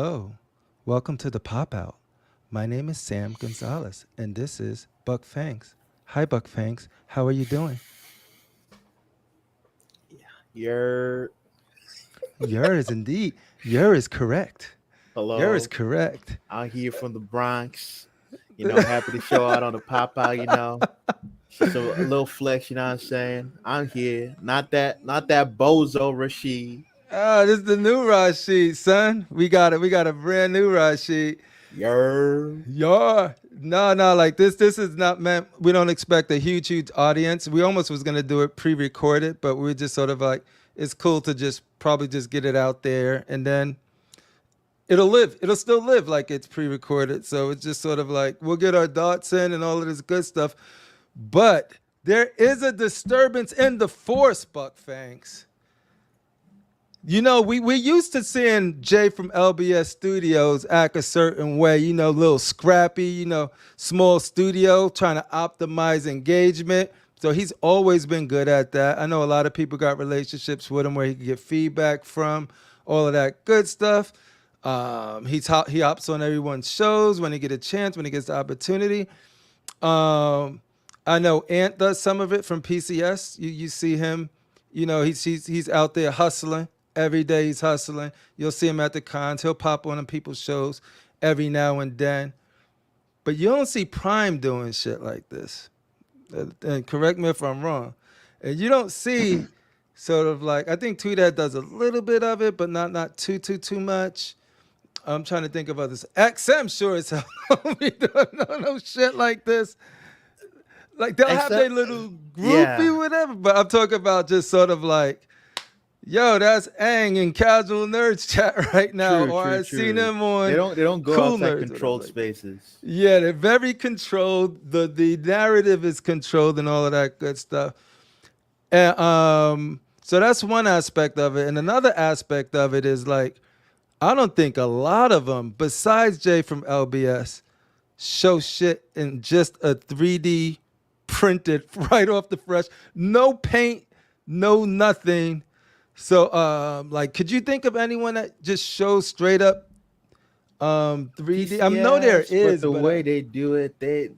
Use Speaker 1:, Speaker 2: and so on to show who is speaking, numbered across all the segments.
Speaker 1: Hello, welcome to the Pop Out. My name is Sam Gonzalez, and this is Buck Fangs. Hi, Buck Fangs. How are you doing?
Speaker 2: You're
Speaker 1: Yours indeed. Yours is correct. Yours is
Speaker 2: hello.
Speaker 1: correct.
Speaker 2: I'm here from the Bronx. Happy to show out on the pop out. It's just a little flex, you know what I'm saying? I'm here. Not that bozo Rashid.
Speaker 1: This is the new Rashid, son. We got it. We got a brand new Rashid.
Speaker 2: Yer.
Speaker 1: Yeah. No, like this is not meant. We don't expect a huge audience. We almost was gonna do it pre-recorded, but we are just sort of like, it's cool to just probably just get it out there, and then it'll live. It'll still live like it's pre-recorded. So it's just sort of like we'll get our dots in and all of this good stuff. But there is a disturbance in the force, Buck Fangs. We used to seeing Jay from LBS Studios act a certain way, little scrappy, small studio, trying to optimize engagement. So he's always been good at that. I know a lot of people got relationships with him where he could get feedback from, all of that good stuff. He hops on everyone's shows when he get a chance, when he gets the opportunity. Um, I know Ant does some of it from PCS. You see him, he's out there hustling every day. He's hustling. You'll see him at the cons. He'll pop on people's shows every now and then. But you don't see Prime doing shit like this. And correct me if I'm wrong. And you don't see sort of like, I think Tweethead does a little bit of it, but not too much. I'm trying to think of others. XM sure as hell don't be doing no shit like this. Like they'll have their
Speaker 2: Except
Speaker 1: little
Speaker 2: yeah.
Speaker 1: groupie, whatever. But I'm talking about just sort of like, yo, that's Ang in Casual Nerds chat right now.
Speaker 2: True,
Speaker 1: Or
Speaker 2: true,
Speaker 1: I seen
Speaker 2: true.
Speaker 1: him
Speaker 2: They
Speaker 1: on
Speaker 2: don't they don't go
Speaker 1: Cool
Speaker 2: outside
Speaker 1: Nerds, whatever
Speaker 2: controlled
Speaker 1: like that.
Speaker 2: spaces.
Speaker 1: Yeah, they're very controlled. The narrative is controlled and all of that good stuff. And so that's one aspect of it. And another aspect of it is like, I don't think a lot of them, besides Jay from LBS, show shit in just a 3D printed right off the fresh, no paint, no nothing. So, like, could you think of anyone that just shows straight up 3D? I know there
Speaker 2: PCS, but
Speaker 1: is,
Speaker 2: the
Speaker 1: but
Speaker 2: way they do it, they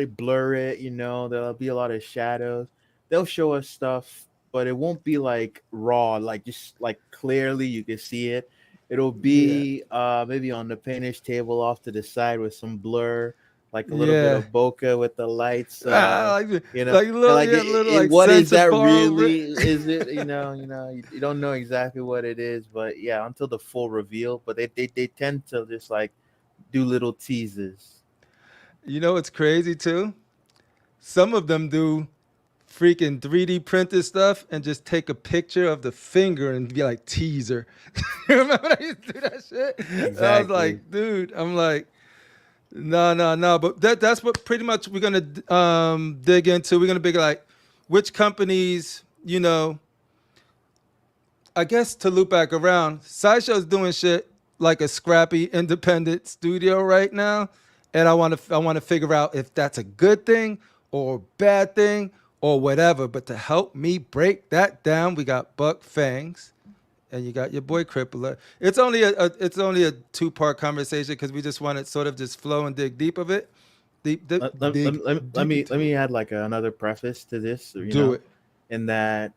Speaker 2: blur it. There'll be a lot of shadows. They'll show us stuff, but it won't be like raw, like just like clearly you can see it. It'll
Speaker 1: yeah,
Speaker 2: be maybe on the painter's table off to the side with some blur, like a little bit
Speaker 1: yeah.
Speaker 2: of bokeh with the lights.
Speaker 1: Like,
Speaker 2: And
Speaker 1: little,
Speaker 2: like
Speaker 1: yeah, little like
Speaker 2: what is
Speaker 1: sense of
Speaker 2: that
Speaker 1: borrow.
Speaker 2: really? Is it you don't know exactly what it is, but yeah, until the full reveal. But they tend to just like do little teases.
Speaker 1: You know what's crazy too? Some of them do freaking 3D printed stuff and just take a picture of the finger and be like teaser. You remember I used to do that shit? And I was
Speaker 2: Exactly.
Speaker 1: like, dude, I'm like, no. But that's what pretty much we're gonna dig into. We're gonna be like, which companies, I guess to loop back around, Sideshow's doing shit like a scrappy independent studio right now, and I want to figure out if that's a good thing or bad thing or whatever. But to help me break that down, we got Buck Fangs and you got your boy Crippler. It's only a two-part conversation because we just want to sort of just flow and dig deep of it, dig
Speaker 2: Let
Speaker 1: deep
Speaker 2: me let
Speaker 1: into it.
Speaker 2: me add like another preface to this.
Speaker 1: Do it.
Speaker 2: In that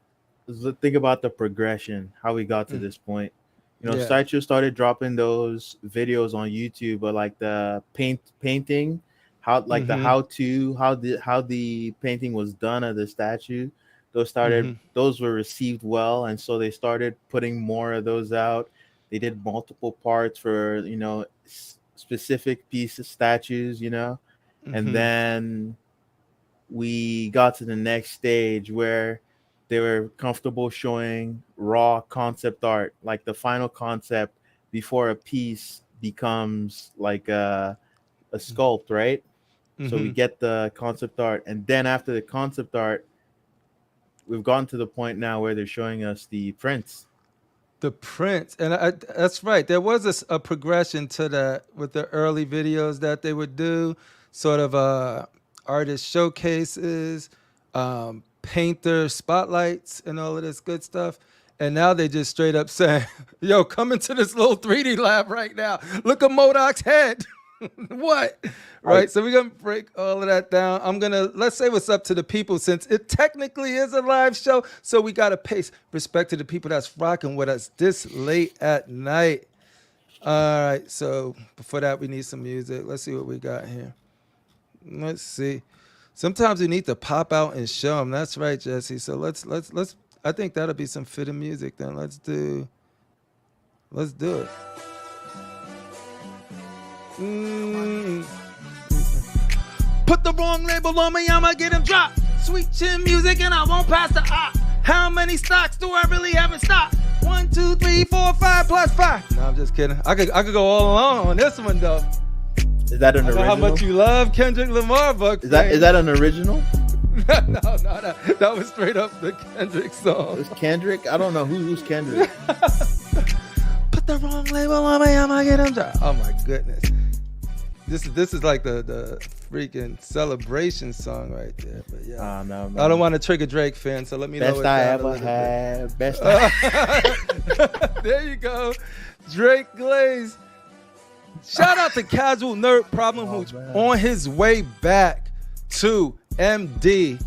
Speaker 2: think about the progression, how we got to
Speaker 1: Mm.
Speaker 2: this point.
Speaker 1: Yeah.
Speaker 2: Sideshow started dropping those videos on YouTube, but like the painting, how like the
Speaker 1: Mm-hmm.
Speaker 2: how to how the painting was done of the statue.
Speaker 1: Mm-hmm.
Speaker 2: Those were received well, and so they started putting more of those out. They did multiple parts for specific pieces statues, and
Speaker 1: Mm-hmm.
Speaker 2: then we got to the next stage where they were comfortable showing raw concept art, like the final concept before a piece becomes like a sculpt, right? So we
Speaker 1: Mm-hmm.
Speaker 2: get the concept art, and then after the concept art, we've gotten to the point now where they're showing us the prints.
Speaker 1: The Prince, and that's right. There was a progression to that with the early videos that they would do, sort of artist showcases, painter spotlights, and all of this good stuff. And now they just straight up saying, yo, come into this little 3D lab right now. Look at Modoc's head. What?
Speaker 2: I
Speaker 1: Right? So we're going to break all of that down. Let's say what's up to the people since it technically is a live show. So we got to pay respect to the people that's rocking with us this late at night. All right. So before that, we need some music. Let's see what we got here. Let's see. Sometimes we need to pop out and show them. That's right, Jesse. So let's. I think that'll be some fitting music. Then let's do it. Mm. Put the wrong label on me, I'ma get him dropped. Sweet chin music and I won't pass the op. How many stocks do I really have in stock? 1, 2, 3, 4, 5 plus 5. No, I'm just kidding. I could go all along on this one though.
Speaker 2: Is that an
Speaker 1: I know
Speaker 2: original?
Speaker 1: how much you love Kendrick Lamar, Buck.
Speaker 2: Is that an original?
Speaker 1: No, that was straight up the Kendrick song.
Speaker 2: Is Kendrick? I don't know who's Kendrick.
Speaker 1: Put the wrong label on me, I'ma get him dropped. Oh my goodness. This is like the freaking celebration song right there. But yeah,
Speaker 2: no,
Speaker 1: I don't want to trigger Drake fan, so let me know.
Speaker 2: Best I ever had. Best.
Speaker 1: There you go, Drake Glaze. Shout out to Casual Nerd Problem, who's on his way back to MD.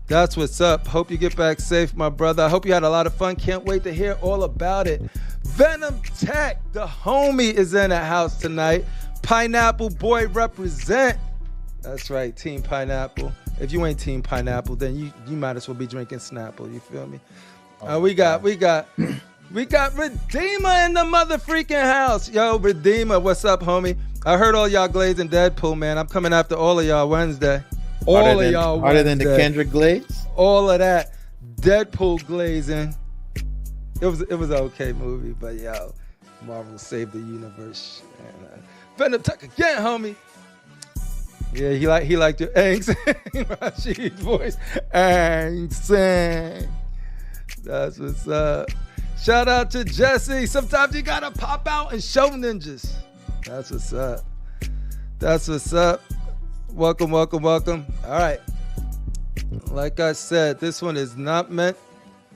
Speaker 1: That's what's up. Hope you get back safe, my brother. I hope you had a lot of fun. Can't wait to hear all about it. Venom Tech, the homie, is in the house tonight. Pineapple Boy represent. That's right, Team Pineapple. If you ain't Team Pineapple, then you might as well be drinking Snapple. You feel me? We got Redeemer in the mother freaking house. Yo, Redeemer, what's up, homie? I heard all y'all glazing Deadpool, man. I'm coming after all of y'all Wednesday.
Speaker 2: Harder than the Kendrick glaze?
Speaker 1: All of that Deadpool glazing. It was an okay movie, but yo, Marvel saved the universe. And, Venom Tech again, homie. Yeah, he liked your angst. Rashid's voice. Angst. That's what's up. Shout out to Jesse. Sometimes you gotta pop out and show ninjas. That's what's up. That's what's up. Welcome. All right. Like I said, this one is not meant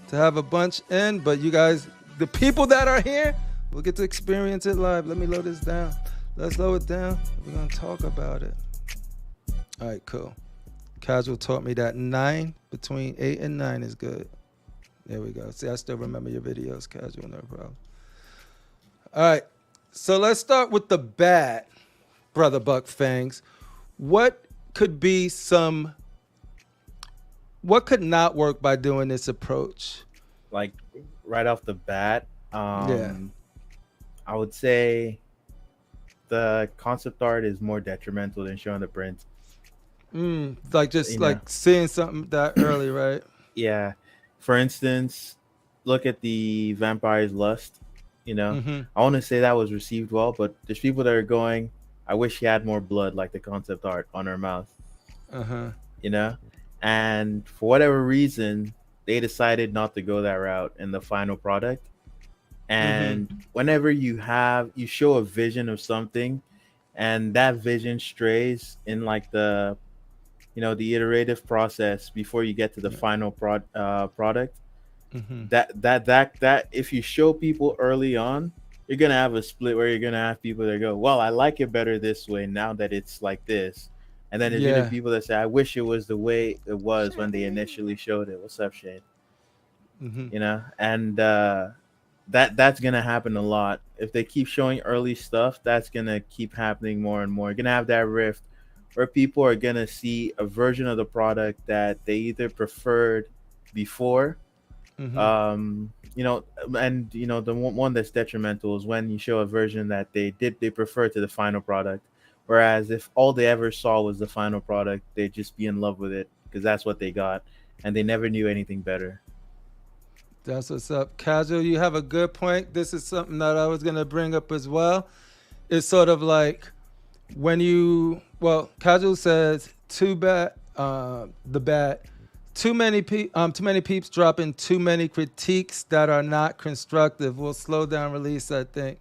Speaker 1: to have a bunch in, but you guys, the people that are here, will get to experience it live. Let me load this down. Let's load it down. We're gonna talk about it. All right, cool. Casual taught me that between 8 and 9 is good. There we go. See, I still remember your videos, Casual, no problem. All right, so let's start with the bad, Brother Buck Fangs. What could not work by doing this approach?
Speaker 2: Like, right off the bat,
Speaker 1: yeah.
Speaker 2: I would say the concept art is more detrimental than showing the print.
Speaker 1: Like just like seeing something that early, right?
Speaker 2: Yeah. For instance, look at the Vampire's Lust.
Speaker 1: Mm-hmm.
Speaker 2: I want to say that was received well, but there's people that are going, I wish she had more blood like the concept art on her mouth. And for whatever reason, they decided not to go that route in the final product. And whenever you show a vision of something and that vision strays in like the iterative process before you get to the final product, that if you show people early on, you're going to have a split where you're going to have people that go, well, I like it better this way now that it's like this. And then there's going to be people that say, I wish it was the way it was when they initially showed it. What's up, Shane? And that's going to happen a lot. If they keep showing early stuff, that's going to keep happening more and more. You're going to have that rift where people are going to see a version of the product that they either preferred before, the one that's detrimental is when you show a version that they prefer to the final product. Whereas if all they ever saw was the final product, they'd just be in love with it because that's what they got, and they never knew anything better.
Speaker 1: That's what's up. Casual, you have a good point. This is something that I was going to bring up as well. It's sort of like when Casual says, too many peeps dropping too many critiques that are not constructive will slow down release, I think.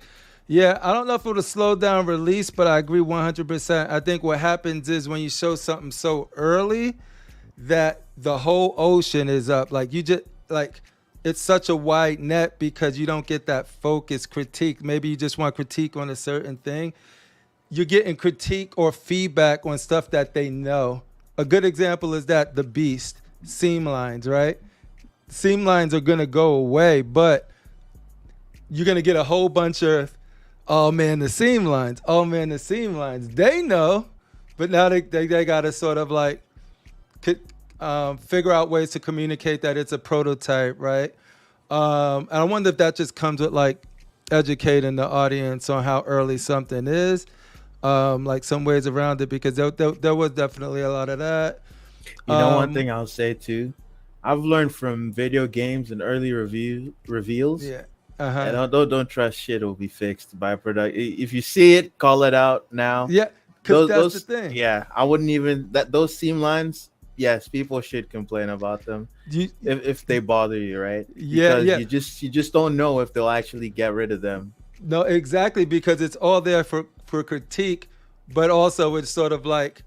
Speaker 1: Yeah, I don't know if it will slow down release, but I agree 100%. I think what happens is when you show something so early that the whole ocean is up. Like you just it's such a wide net because you don't get that focused critique. Maybe you just want critique on a certain thing. You're getting critique or feedback on stuff that they know. A good example is that the Beast seam lines, right? Seam lines are gonna go away, but you're gonna get a whole bunch of, oh man, the seam lines, oh man, the seam lines. They know, but now they gotta sort of like figure out ways to communicate that it's a prototype, right? And I wonder if that just comes with like educating the audience on how early something is, like some ways around it, because there was definitely a lot of that.
Speaker 2: You know, one
Speaker 1: Um,
Speaker 2: thing I'll say too, I've learned from video games and early review reveals.
Speaker 1: yeah. Uh
Speaker 2: And
Speaker 1: huh.
Speaker 2: don't trust shit will be fixed by product. If you see it, call it out now.
Speaker 1: Yeah, because that's the
Speaker 2: Those
Speaker 1: thing.
Speaker 2: yeah, I wouldn't even that those seam lines. Yes, people should complain about them
Speaker 1: You,
Speaker 2: if they bother you, right?
Speaker 1: yeah,
Speaker 2: Because
Speaker 1: yeah.
Speaker 2: you just don't know if they'll actually get rid of them.
Speaker 1: No, exactly, because it's all there for critique, but also it's sort of like,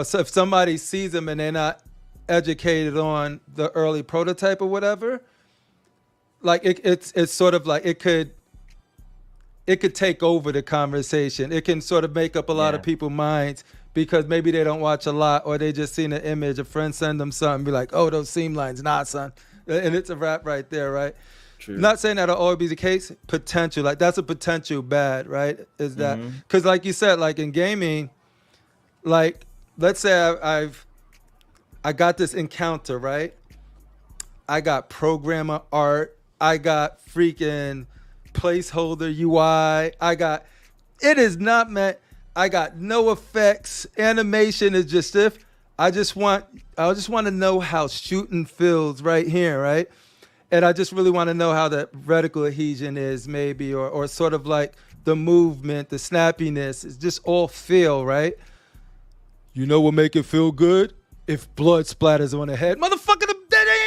Speaker 1: so if somebody sees them and they're not educated on the early prototype or whatever, like it's sort of like it could take over the conversation. It can sort of make up a lot of
Speaker 2: Yeah,
Speaker 1: people's minds because maybe they don't watch a lot or they just seen an image. A friend send them something, be like, "Oh, those seam lines, nah, son," and it's a wrap right there, right?
Speaker 2: true.
Speaker 1: Not saying that'll always be the case. Potential, like that's a potential bad, right? Is that
Speaker 2: Hmm.
Speaker 1: because, like you said, like in gaming, like let's say I got this encounter, right? I got programmer art. I got freaking placeholder UI. I got it is not meant. I got no effects. Animation is just if I just want to know how shooting feels right here, right? And I just really want to know how the reticle adhesion is, maybe, or sort of like the movement, the snappiness. It's just all feel, right? You know what make it feel good? If blood splatters on the head. Motherfucker,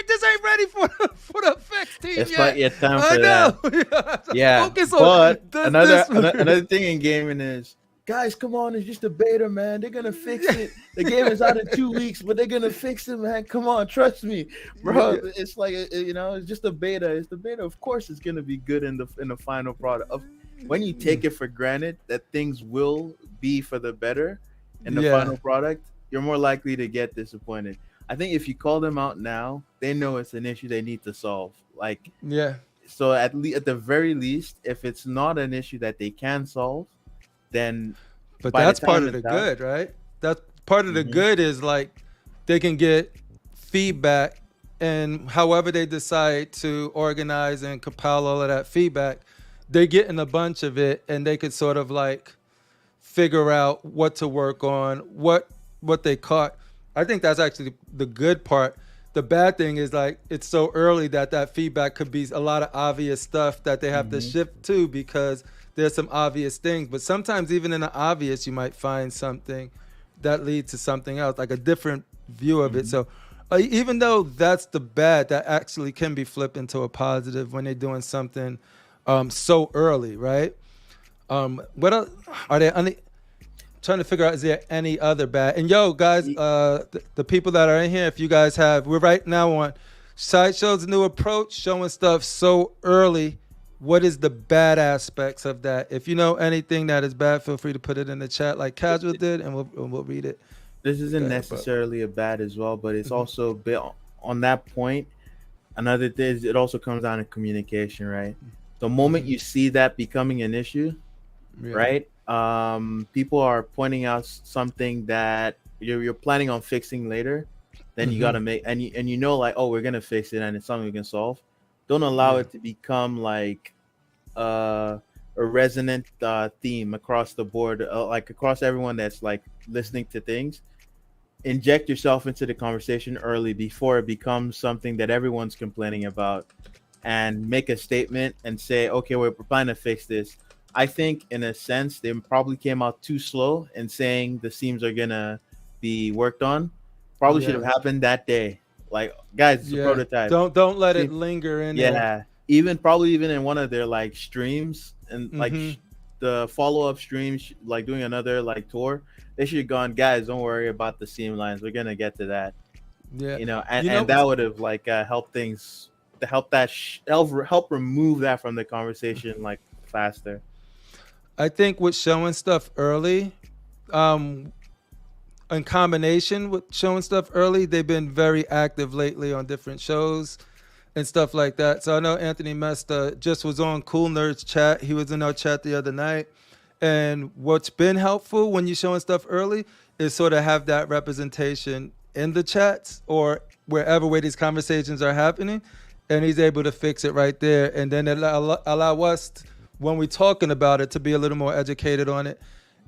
Speaker 1: this ain't ready for for the effects team
Speaker 2: It's not
Speaker 1: yet.
Speaker 2: yet time
Speaker 1: I
Speaker 2: for that.
Speaker 1: know.
Speaker 2: Yeah,
Speaker 1: Focus on
Speaker 2: but
Speaker 1: does this.
Speaker 2: another thing in gaming is, guys, come on, it's just a beta, man. They're gonna fix it. The game is out in 2 weeks, but they're gonna fix it, man. Come on, trust me, bro.
Speaker 1: Yeah,
Speaker 2: It's like it's just a beta. It's the beta. Of course, it's gonna be good in the final product. When you take it for granted that things will be for the better in the
Speaker 1: yeah,
Speaker 2: final product, you're more likely to get disappointed. I think if you call them out now, they know it's an issue they need to solve. Like,
Speaker 1: yeah.
Speaker 2: so at the very least, if it's not an issue that they can solve, then
Speaker 1: But
Speaker 2: by the
Speaker 1: that's part
Speaker 2: time
Speaker 1: of the
Speaker 2: it's out.
Speaker 1: good, right? That part of the
Speaker 2: Hmm.
Speaker 1: good is like they can get feedback, and however they decide to organize and compile all of that feedback, they're getting a bunch of it, and they could sort of like figure out what to work on, what they caught. I think that's actually the good part. The bad thing is like it's so early that that feedback could be a lot of obvious stuff that they have to
Speaker 2: Hmm.
Speaker 1: shift to because there's some obvious things. But sometimes even in the obvious, you might find something that leads to something else, like a different view of it.
Speaker 2: Hmm.
Speaker 1: So even though that's the bad, that actually can be flipped into a positive when they're doing something so early, right? What else? Are there any? Trying to figure out is there any other bad? And yo, guys, the people that are in here, if you guys have, we're right now on Sideshow's new approach, showing stuff so early. What is the bad aspects of that? If you know anything that is bad, feel free to put it in the chat, like Casual did, and we'll read it.
Speaker 2: This
Speaker 1: Go
Speaker 2: isn't
Speaker 1: ahead, bro.
Speaker 2: necessarily a bad as well, but it's
Speaker 1: Hmm.
Speaker 2: also a bit on that point. Another thing is it also comes down to communication, right? The moment
Speaker 1: Hmm.
Speaker 2: you see that becoming an issue,
Speaker 1: Yeah.
Speaker 2: right? People are pointing out something that you're planning on fixing later. Then you
Speaker 1: Hmm.
Speaker 2: gotta make and you know, like, oh, we're gonna fix it and it's something we can solve. Don't allow
Speaker 1: Yeah.
Speaker 2: it to become like uh, a resonant theme across the board, like across everyone that's like listening to things. Inject yourself into the conversation early before it becomes something that everyone's complaining about, and make a statement and say, okay, we're planning to fix this. I think in a sense they probably came out too slow in saying the seams are gonna be worked on. Probably should have
Speaker 1: Yeah.
Speaker 2: happened that day. Like, guys, it's a
Speaker 1: Yeah.
Speaker 2: prototype.
Speaker 1: Don't let it
Speaker 2: See,
Speaker 1: linger in there.
Speaker 2: yeah, even probably even in one of their like streams and like
Speaker 1: Hmm.
Speaker 2: the follow up streams, like doing another like tour, they should have gone, guys, don't worry about the seam lines. We're gonna get to that,
Speaker 1: Yeah.
Speaker 2: and
Speaker 1: You
Speaker 2: and
Speaker 1: know,
Speaker 2: that would have like helped things to help that help remove that from the conversation like faster.
Speaker 1: I think with showing stuff early, um, in combination with showing stuff early, they've been very active lately on different shows and stuff like that. So I know Anthony Mesta just was on Cool Nerds chat. He was in our chat the other night. And what's been helpful when you're showing stuff early is sort of have that representation in the chats or wherever where these conversations are happening. And he's able to fix it right there. And then allow us, when we're talking about it, to be a little more educated on it.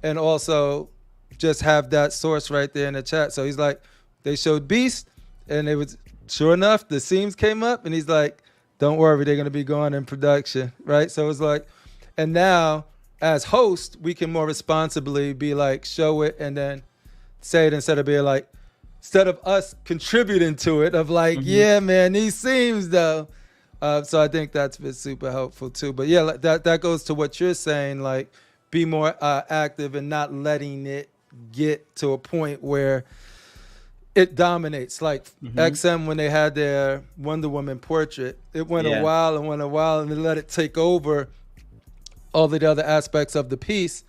Speaker 1: And also just have that source right there in the chat. So he's like, they showed Beast, and it was sure enough, the seams came up, and he's like, don't worry, they're gonna be going in production, right? So it's like, and now as host, we can more responsibly be like, show it and then say it instead of being like, instead of us contributing to it, of like, yeah, man, these seams though. So I think that's been super helpful too. But yeah, that goes to what you're saying, like, be more active and not letting it get to a point where it dominates. Like XM when they had their Wonder Woman portrait, it went a while and they let it take over all the other aspects of the piece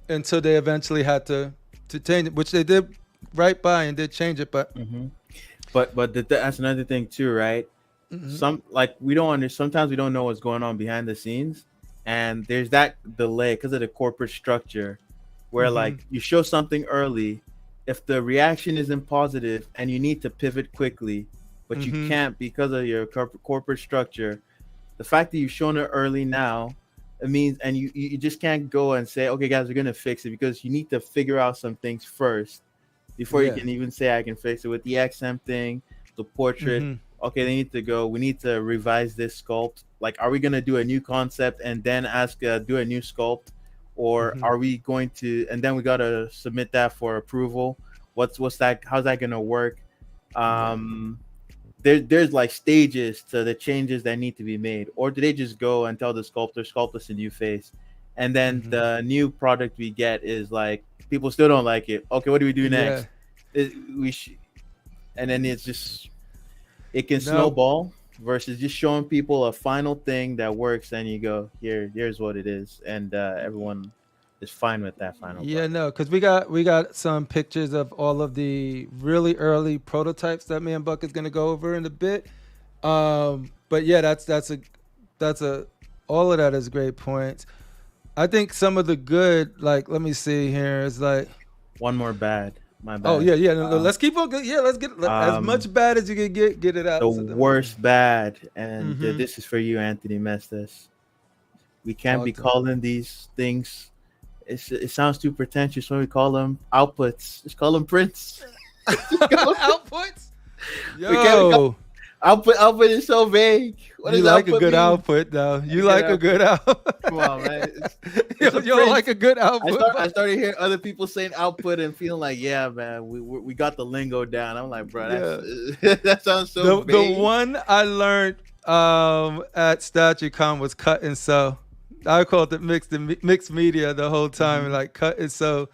Speaker 1: until they eventually had to change it, which they did right by and did change it. But
Speaker 2: that's another thing too, right? Some like we don't understand. Sometimes we don't know what's going on behind the scenes, and there's that delay because of the corporate structure, where like you show something early, if the reaction isn't positive and you need to pivot quickly, but you can't because of your corporate structure. The fact that you've shown it early now, it means, and you just can't go and say, okay, guys, we're gonna fix it, because you need to figure out some things first before you can even say I can fix it. With the XM thing, the portrait. Okay, they need to go. We need to revise this sculpt. Like, are we gonna do a new concept and then do a new sculpt, or are we going to? And then we gotta submit that for approval. What's that? How's that gonna work? There's like stages to the changes that need to be made, or do they just go and tell the sculptor, sculpt us a new face, and then the new product we get is like people still don't like it. Okay, what do we do next? And then it's just. It can snowball versus just showing people a final thing that works, and you go, here's what it is, and everyone is fine with that final.
Speaker 1: Yeah, no, because we got some pictures of all of the really early prototypes that me and Buck is gonna go over in a bit. But yeah, that's all of that is great points. I think some of the good, like, let me see here, is like
Speaker 2: one more bad. My bad.
Speaker 1: Oh yeah. No, let's keep on. Yeah, let's get as much bad as you can get it out.
Speaker 2: The worst bad, and this is for you, Anthony Mestas. We can't be calling these things. It sounds too pretentious when we call them outputs. Just call them prints.
Speaker 1: Outputs.
Speaker 2: Yo. Output is so vague.
Speaker 1: What you like a good output, though. You like a good output.
Speaker 2: Come on, man.
Speaker 1: You don't like a good output.
Speaker 2: I started hearing other people saying output and feeling like, yeah, man, we got the lingo down. I'm like, bro, that sounds so vague.
Speaker 1: The one I learned at StatueCon was cut and sew. I called it mixed media the whole time. Like, cut and sew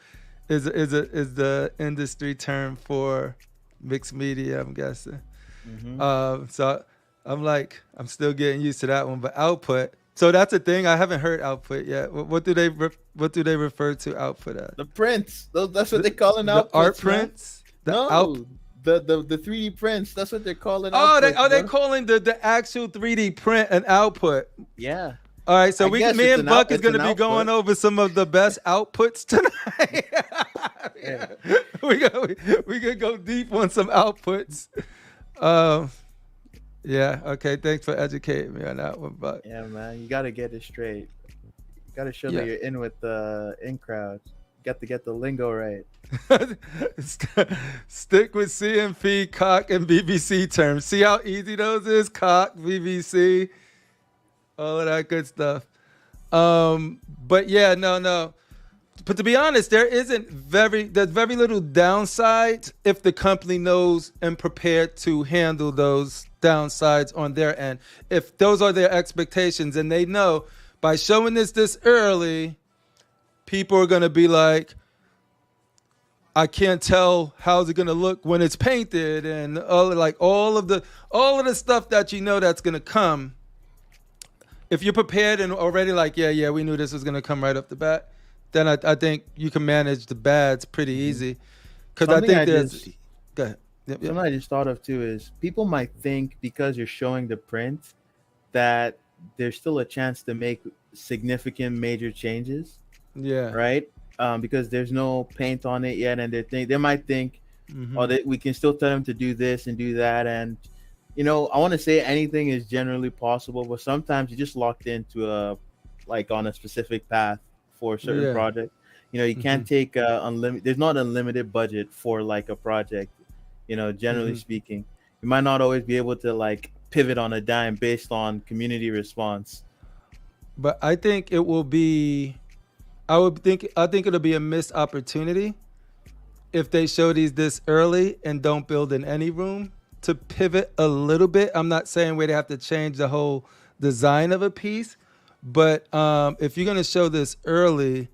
Speaker 1: is the industry term for mixed media, I'm guessing. So I'm like, I'm still getting used to that one, but output. So that's a thing. I haven't heard output yet. What do they refer to output as?
Speaker 2: The prints. That's what they call an output.
Speaker 1: The art prints.
Speaker 2: The 3D prints. That's what they're calling.
Speaker 1: They calling the actual 3D print an output?
Speaker 2: Yeah.
Speaker 1: All right, so me and Buck is going to be going over some of the best outputs tonight. We could go deep on some outputs. Yeah. Okay. Thanks for educating me on that one, Buck.
Speaker 2: Yeah, man. You got to get it straight. You got to show that you're in with the in crowd. You got to get the lingo right.
Speaker 1: Stick with CMP, cock, and BBC terms. See how easy those is? Cock, BBC, all of that good stuff. But yeah, no. But to be honest, there's very little downside if the company knows and prepared to handle those downsides on their end. If those are their expectations and they know by showing this early, people are going to be like, I can't tell how's it gonna look when it's painted, and all of the stuff that you know that's gonna come. If you're prepared and already like, yeah, we knew this was gonna come right off the bat, then I think you can manage the bads pretty
Speaker 2: Mhm.
Speaker 1: easy. Because I
Speaker 2: Something
Speaker 1: think
Speaker 2: I
Speaker 1: there's,
Speaker 2: just
Speaker 1: go ahead. Yep.
Speaker 2: something I just thought of too is people might think because you're showing the print that there's still a chance to make significant major changes,
Speaker 1: Yeah.
Speaker 2: right? Because there's no paint on it yet, and they might think, oh,
Speaker 1: Mm-hmm.
Speaker 2: we can still tell them to do this and do that, and I want to say anything is generally possible, but sometimes you're just locked into a like on a specific path for a certain
Speaker 1: Yeah.
Speaker 2: project. You
Speaker 1: Mm-hmm.
Speaker 2: can't take unlimited. There's not unlimited budget for like a project. Generally
Speaker 1: Mm-hmm.
Speaker 2: speaking, you might not always be able to like pivot on a dime based on community response.
Speaker 1: But I think it will be. I think it'll be a missed opportunity if they show these this early and don't build in any room to pivot a little bit. I'm not saying where they have to change the whole design of a piece, but if you're gonna show this early,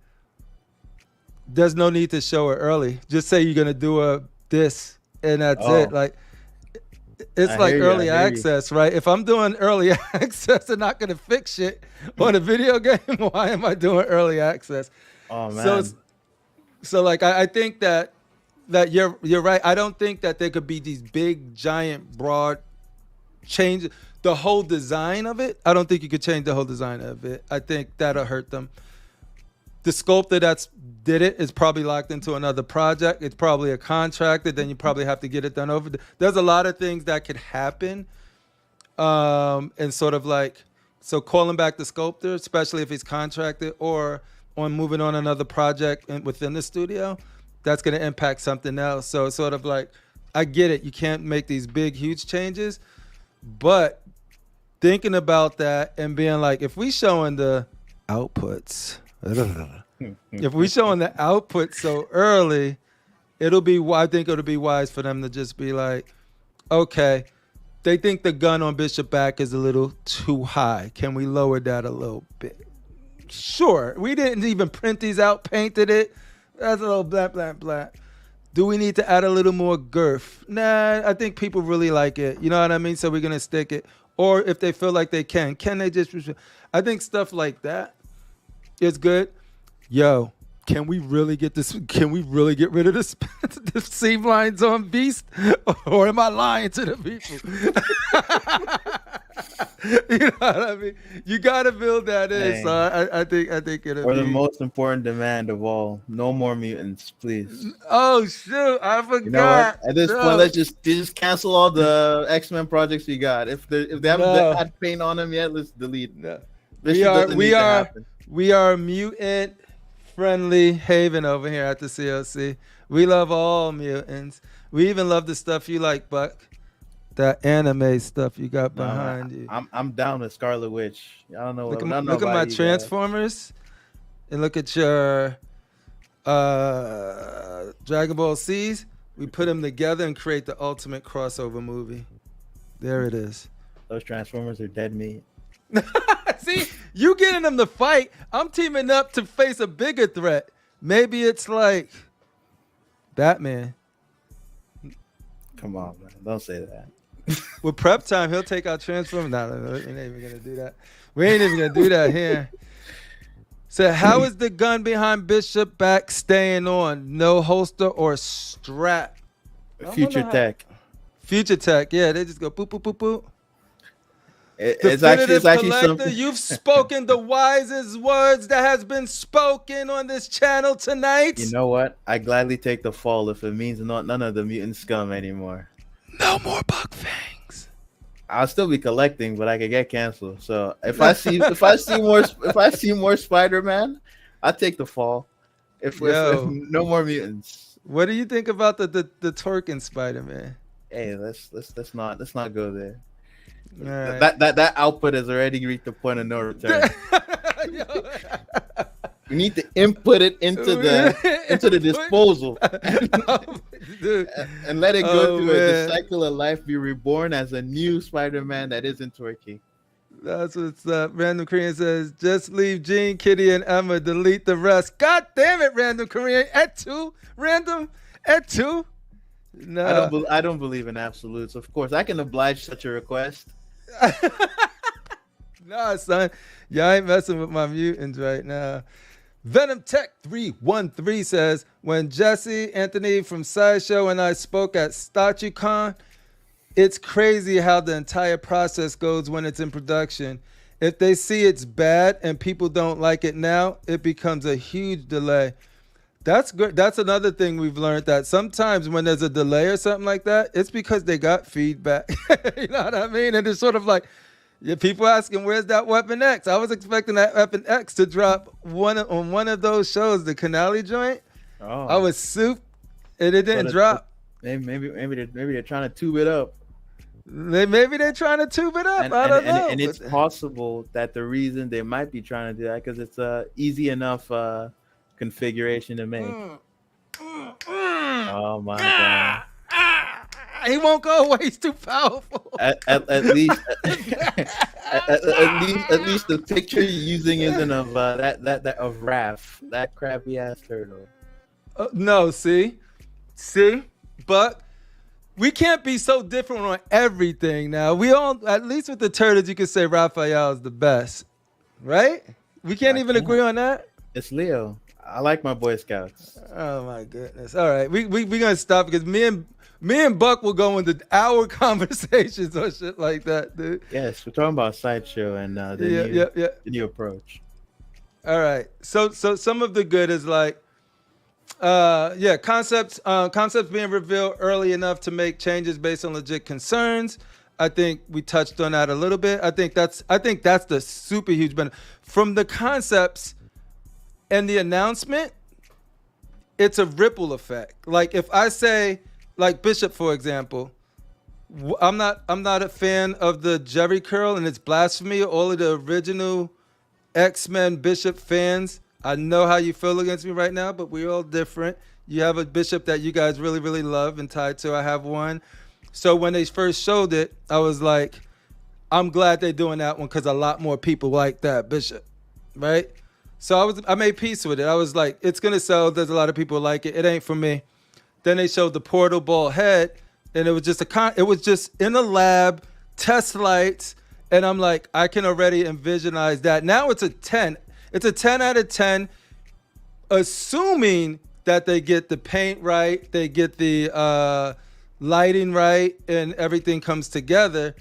Speaker 1: there's no need to show it early. Just say you're gonna do a this and that's it.
Speaker 2: Oh,
Speaker 1: Like it's
Speaker 2: I
Speaker 1: like
Speaker 2: hear you. I
Speaker 1: early
Speaker 2: hear you.
Speaker 1: access, right? If I'm doing early access and not gonna fix shit on a video game, why am I doing early access?
Speaker 2: Oh
Speaker 1: So it's
Speaker 2: man.
Speaker 1: so like I think that you're right. I don't think that there could be these big, giant, broad changes. The whole design of it, I don't think you could change the whole design of it. I think that'll hurt them. The sculptor that's did it is probably locked into another project. It's probably a contractor. Then you probably have to get it done over. There's a lot of things that could happen, and sort of like so calling back the sculptor, especially if he's contracted or on moving on another project within the studio, that's going to impact something else. So it's sort of like I get it. You can't make these big, huge changes, but thinking about that and being like, if we showing the outputs, if we showing the output so early, I think it'll be wise for them to just be like, okay, they think the gun on Bishop back is a little too high. Can we lower that a little bit? Sure. We didn't even print these out, painted it. That's a little blah, blah, blah. Do we need to add a little more girth? Nah, I think people really like it. You know what I mean? So we're going to stick it. Or if they feel like they can they just, I think stuff like that is good. Yo, can we really get this? Can we really get rid of this, this seam lines on Beast? Or am I lying to the people? You know what I mean? You got to build that in. So
Speaker 2: Dang.
Speaker 1: I think it'll
Speaker 2: Or the
Speaker 1: be.
Speaker 2: most important demand of all: no more mutants, please.
Speaker 1: Oh shoot! I
Speaker 2: You know what?
Speaker 1: forgot.
Speaker 2: At this point,
Speaker 1: No,
Speaker 2: let's just cancel all the X-Men projects we got. If they haven't
Speaker 1: no,
Speaker 2: had paint on them yet, let's delete.
Speaker 1: no.
Speaker 2: This
Speaker 1: We
Speaker 2: shit
Speaker 1: are
Speaker 2: doesn't
Speaker 1: we
Speaker 2: need to
Speaker 1: are
Speaker 2: happen.
Speaker 1: we are mutant friendly haven over here at the CLC. We love all mutants. We even love the stuff you like, Buck. That anime stuff you got
Speaker 2: No, man,
Speaker 1: behind you.
Speaker 2: I'm down with Scarlet Witch. I don't know
Speaker 1: Look
Speaker 2: what
Speaker 1: at
Speaker 2: I
Speaker 1: my,
Speaker 2: don't know
Speaker 1: look at my
Speaker 2: about you guys.
Speaker 1: Transformers and look at your Dragon Ball C's. We put them together and create the ultimate crossover movie. There it is.
Speaker 2: Those Transformers are dead meat.
Speaker 1: See, you getting them to fight. I'm teaming up to face a bigger threat. Maybe it's like Batman.
Speaker 2: Come on, man. Don't say that.
Speaker 1: With prep time, he'll take out Transformers. No, we ain't even gonna do that. We ain't even gonna do that here. So how is the gun behind Bishop back staying on? No holster or strap? I
Speaker 2: Future
Speaker 1: wonder how-
Speaker 2: Tech.
Speaker 1: Future Tech, yeah, they just go boop boop boop boop.
Speaker 2: It's
Speaker 1: Definitive
Speaker 2: actually
Speaker 1: Collector,
Speaker 2: something.
Speaker 1: you've spoken the wisest words that has been spoken on this channel tonight.
Speaker 2: You know what? I gladly take the fall if it means none of the mutant scum anymore.
Speaker 1: No more Buck Fangs.
Speaker 2: I'll still be collecting, but I could get canceled. So if I see more Spider-Man, I take the fall. If
Speaker 1: Yo.
Speaker 2: no more mutants.
Speaker 1: What do you think about the twerking Spider-Man?
Speaker 2: Hey, let's not go there.
Speaker 1: All right.
Speaker 2: That output has already reached the point of no return. We need to input it into the disposal
Speaker 1: Dude.
Speaker 2: and let it go
Speaker 1: Oh,
Speaker 2: through
Speaker 1: man.
Speaker 2: the cycle of life, be reborn as a new Spider-Man that isn't twerking.
Speaker 1: That's what's up. Random Korean says, just leave Gene, Kitty, and Emma. Delete the rest. God damn it, Random Korean. At two, Random. At 2? No.
Speaker 2: I don't believe in absolutes. Of course, I can oblige such a request.
Speaker 1: Nah, son. Y'all ain't messing with my mutants right now. Venom Tech 313 says, when Jesse Anthony from Sideshow and I spoke at StatuCon, it's crazy how the entire process goes when it's in production. If they see it's bad and people don't like it now, it becomes a huge delay. That's good. That's another thing we've learned, that sometimes when there's a delay or something like that, it's because they got feedback. You know what I mean? And it's sort of like, yeah, people asking, where's that Weapon X? I was expecting that Weapon X to drop on one of those shows, the Canali joint.
Speaker 2: Oh,
Speaker 1: I was soup, and it didn't drop.
Speaker 2: Maybe they're trying to tube it up.
Speaker 1: Maybe they're trying to tube it up. I don't know.
Speaker 2: And it's possible that the reason they might be trying to do that because it's a easy enough configuration to make. Oh my god.
Speaker 1: He won't go away. He's too powerful.
Speaker 2: At least, at least the picture you're using isn't of that of Raph, that crappy ass turtle.
Speaker 1: No, see, but we can't be so different on everything. Now we all, at least with the turtles, you can say Raphael is the best, right? We can't even agree on that.
Speaker 2: It's Leo. I like my Boy Scouts.
Speaker 1: Oh my goodness! All right, we gonna stop because me and Buck will go into hour conversations or shit like that, dude.
Speaker 2: Yes, we're talking about Sideshow and the new approach.
Speaker 1: All right, so some of the good is like, concepts being revealed early enough to make changes based on legit concerns. I think we touched on that a little bit. I think that's the super huge benefit from the concepts and the announcement. It's a ripple effect. Like if I say, like Bishop, for example, I'm not a fan of the Jerry curl, and it's blasphemy. All of the original X-Men Bishop fans, I know how you feel against me right now, but we're all different. You have a Bishop that you guys really, really love and tied to. I have one. So when they first showed it, I was like, I'm glad they're doing that one because a lot more people like that Bishop, right? So I made peace with it. I was like, it's gonna sell. There's a lot of people who like it. It ain't for me. Then they showed the portal ball head, and it was just it was just in a lab, test lights, and I'm like, I can already envisionize that. Now it's a 10. It's a 10 out of 10, assuming that they get the paint right, they get the lighting right, and everything comes together.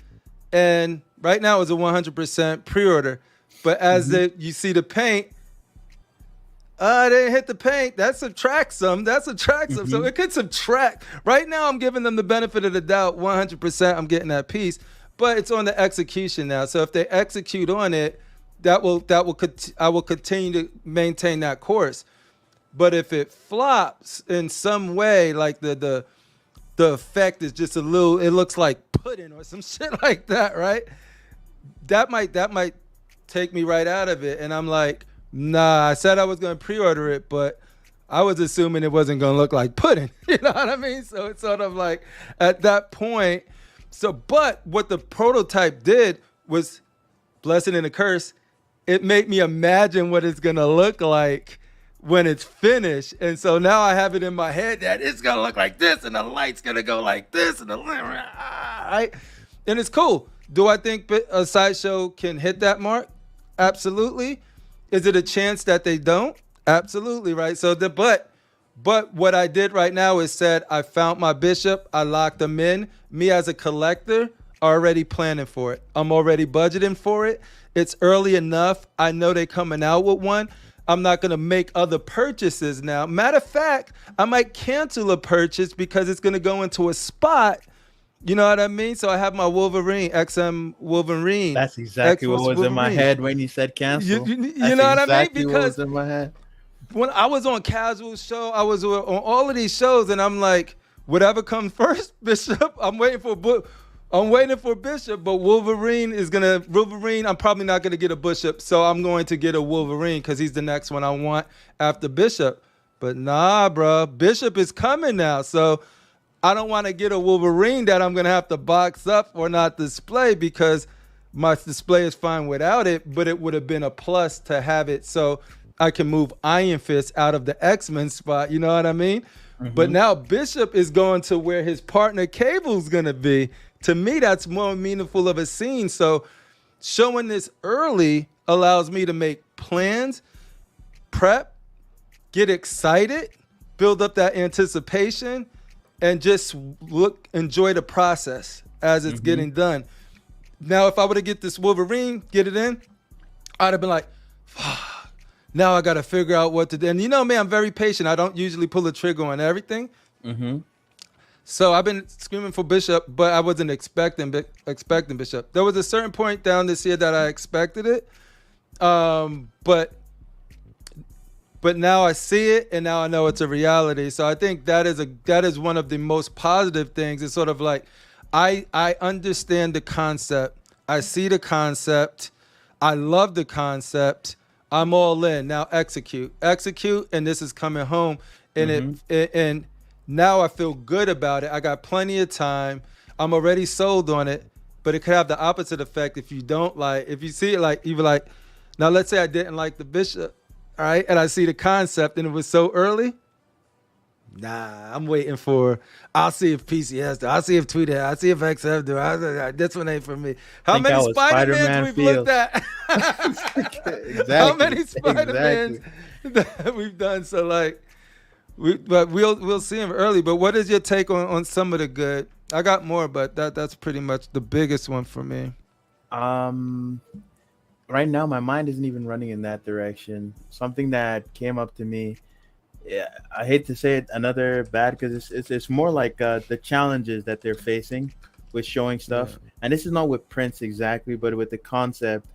Speaker 1: And right now it's a 100% pre-order. But as you see the paint, they didn't hit the paint. That subtracts some. So it could subtract. Right now, I'm giving them the benefit of the doubt. 100%, I'm getting that piece. But it's on the execution now. So if they execute on it, I will continue to maintain that course. But if it flops in some way, like the effect is just a little, it looks like pudding or some shit like that, right? That might take me right out of it, and I'm like, nah, I said I was going to pre-order it, but I was assuming it wasn't going to look like pudding. You know what I mean? So it's sort of like at that point. But what the prototype did was, blessing and a curse, it made me imagine what it's going to look like when it's finished. And so now I have it in my head that it's going to look like this, and the light's going to go like this, and right? And it's cool. Do I think a Sideshow can hit that mark? Absolutely. Is it a chance that they don't? Absolutely, right? So but what I did right now is said, I found my Bishop, I locked them in. Me as a collector, already planning for it. I'm already budgeting for it. It's early enough. I know they're coming out with one. I'm not going to make other purchases now. Matter of fact, I might cancel a purchase because it's going to go into a spot. You know what I mean? So I have my Wolverine, XM Wolverine.
Speaker 2: That's exactly what was Wolverine in my head when you said cancel.
Speaker 1: You know what I mean? Because
Speaker 2: what was in my head.
Speaker 1: When I was on Casual Show, I was on all of these shows, and I'm like, whatever comes first, Bishop. I'm waiting for Bishop, but Wolverine, I'm probably not going to get a Bishop, so I'm going to get a Wolverine because he's the next one I want after Bishop. But nah, bro, Bishop is coming now, so I don't want to get a Wolverine that I'm going to have to box up or not display because my display is fine without it, but it would have been a plus to have it so I can move Iron Fist out of the X-Men spot, you know what I mean? But
Speaker 2: Mm-hmm.
Speaker 1: now Bishop is going to where his partner Cable's gonna be. To me, that's more meaningful of a scene. So showing this early allows me to make plans, prep, get excited, build up that anticipation, and just enjoy the process as it's
Speaker 2: Mm-hmm.
Speaker 1: getting done. Now, if I were to get this Wolverine, get it in, I'd have been like, now I got to figure out what to do. And you know me, I'm very patient. I don't usually pull the trigger on everything.
Speaker 2: Mm-hmm.
Speaker 1: So I've been screaming for Bishop, but I wasn't expecting Bishop. There was a certain point down this year that I expected it, but now I see it, and now I know it's a reality. So I think that is one of the most positive things. It's sort of like I understand the concept. I see the concept. I love the concept. I'm all in. Now execute, and this is coming home. And
Speaker 2: Mm-hmm.
Speaker 1: and now I feel good about it. I got plenty of time. I'm already sold on it. But it could have the opposite effect if you don't like. If you see it like you were like, now let's say I didn't like the Bishop, all right, and I see the concept and it was so early. Nah, I'm waiting for. I'll see if PCS do. I'll see if Tweet. I'll see if XF do. This one ain't for me. How
Speaker 2: Think
Speaker 1: many
Speaker 2: how a
Speaker 1: Spider-Mans
Speaker 2: Spider-Man
Speaker 1: we've looked
Speaker 2: feels.
Speaker 1: at? How
Speaker 2: Exactly.
Speaker 1: many Spider-Mans
Speaker 2: Exactly.
Speaker 1: that we've done? So like, but we'll see him early. But what is your take on some of the good? I got more, but that's pretty much the biggest one for me.
Speaker 2: Um, right now, my mind isn't even running in that direction. Something that came up to me. Yeah, I hate to say it, another bad because it's more like the challenges that they're facing with showing
Speaker 1: Yeah.
Speaker 2: stuff. And this is not with Prince exactly, but with the concept.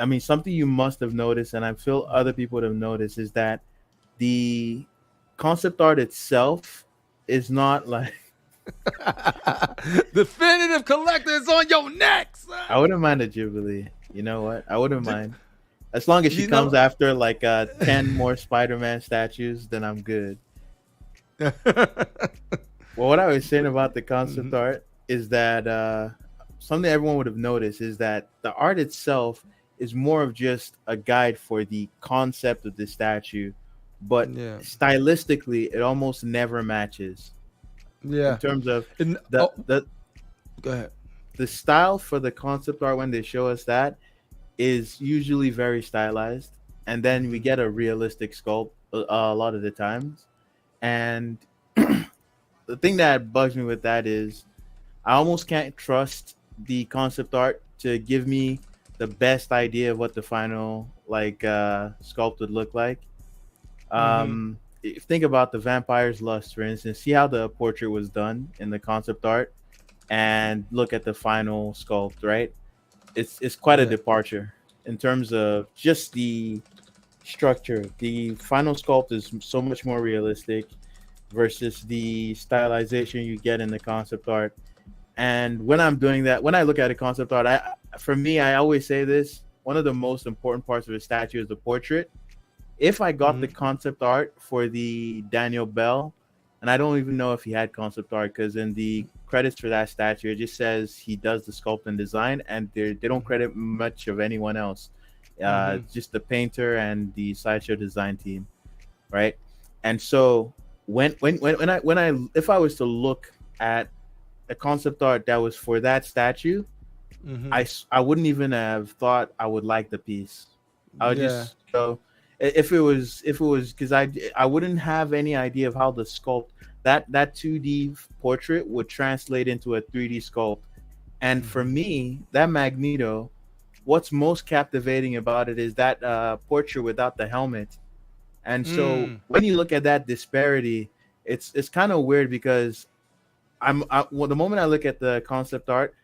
Speaker 2: I mean, something you must have noticed, and I feel other people would have noticed, is that the concept art itself is not like
Speaker 1: Definitive collector is on your neck,
Speaker 2: I
Speaker 1: son.
Speaker 2: wouldn't mind a Jubilee. You know what? I wouldn't mind. As long as she
Speaker 1: You
Speaker 2: comes
Speaker 1: know.
Speaker 2: after like 10 more Spider-Man statues, then I'm good. Well, what I was saying about the concept
Speaker 1: Mhm.
Speaker 2: art is that something everyone would have noticed is that the art itself is more of just a guide for the concept of the statue, but
Speaker 1: Yeah.
Speaker 2: stylistically, it almost never matches in
Speaker 1: Yeah.
Speaker 2: terms of
Speaker 1: And
Speaker 2: the
Speaker 1: oh,
Speaker 2: the
Speaker 1: go ahead.
Speaker 2: the style for the concept art when they show us that is usually very stylized, and then we
Speaker 1: Hmm.
Speaker 2: get a realistic sculpt a lot of the times. And the thing that bugs me with that is I almost can't trust the concept art to give me the best idea of what the final like sculpt would look like.
Speaker 1: Hmm.
Speaker 2: If think about the vampire's lust, for instance, see how the portrait was done in the concept art, and look at the final sculpt, right? It's quite a
Speaker 1: Yeah.
Speaker 2: departure in terms of just the structure. The final sculpt is so much more realistic versus the stylization you get in the concept art. And when I'm doing that, when I look at a concept art, for me, I always say this: one of the most important parts of a statue is the portrait. If I got the
Speaker 1: Hmm.
Speaker 2: concept art for the Daniel Bell, and I don't even know if he had concept art because in the credits for that statue, it just says he does the sculpt and design, and they don't credit much of anyone else.
Speaker 1: Hmm.
Speaker 2: Just the painter and the sideshow design team, right? And so when I if I was to look at a concept art that was for that statue,
Speaker 1: Hmm.
Speaker 2: I wouldn't even have thought I would like the piece. I would
Speaker 1: Yeah.
Speaker 2: just go if it was because I wouldn't have any idea of how the sculpt that 2D portrait would translate into a 3D sculpt. And for
Speaker 1: Hmm.
Speaker 2: me, that Magneto, what's most captivating about it is that portrait without the helmet. And so
Speaker 1: Mm.
Speaker 2: when you look at that disparity, it's kind of weird because well, the moment I look at the concept art,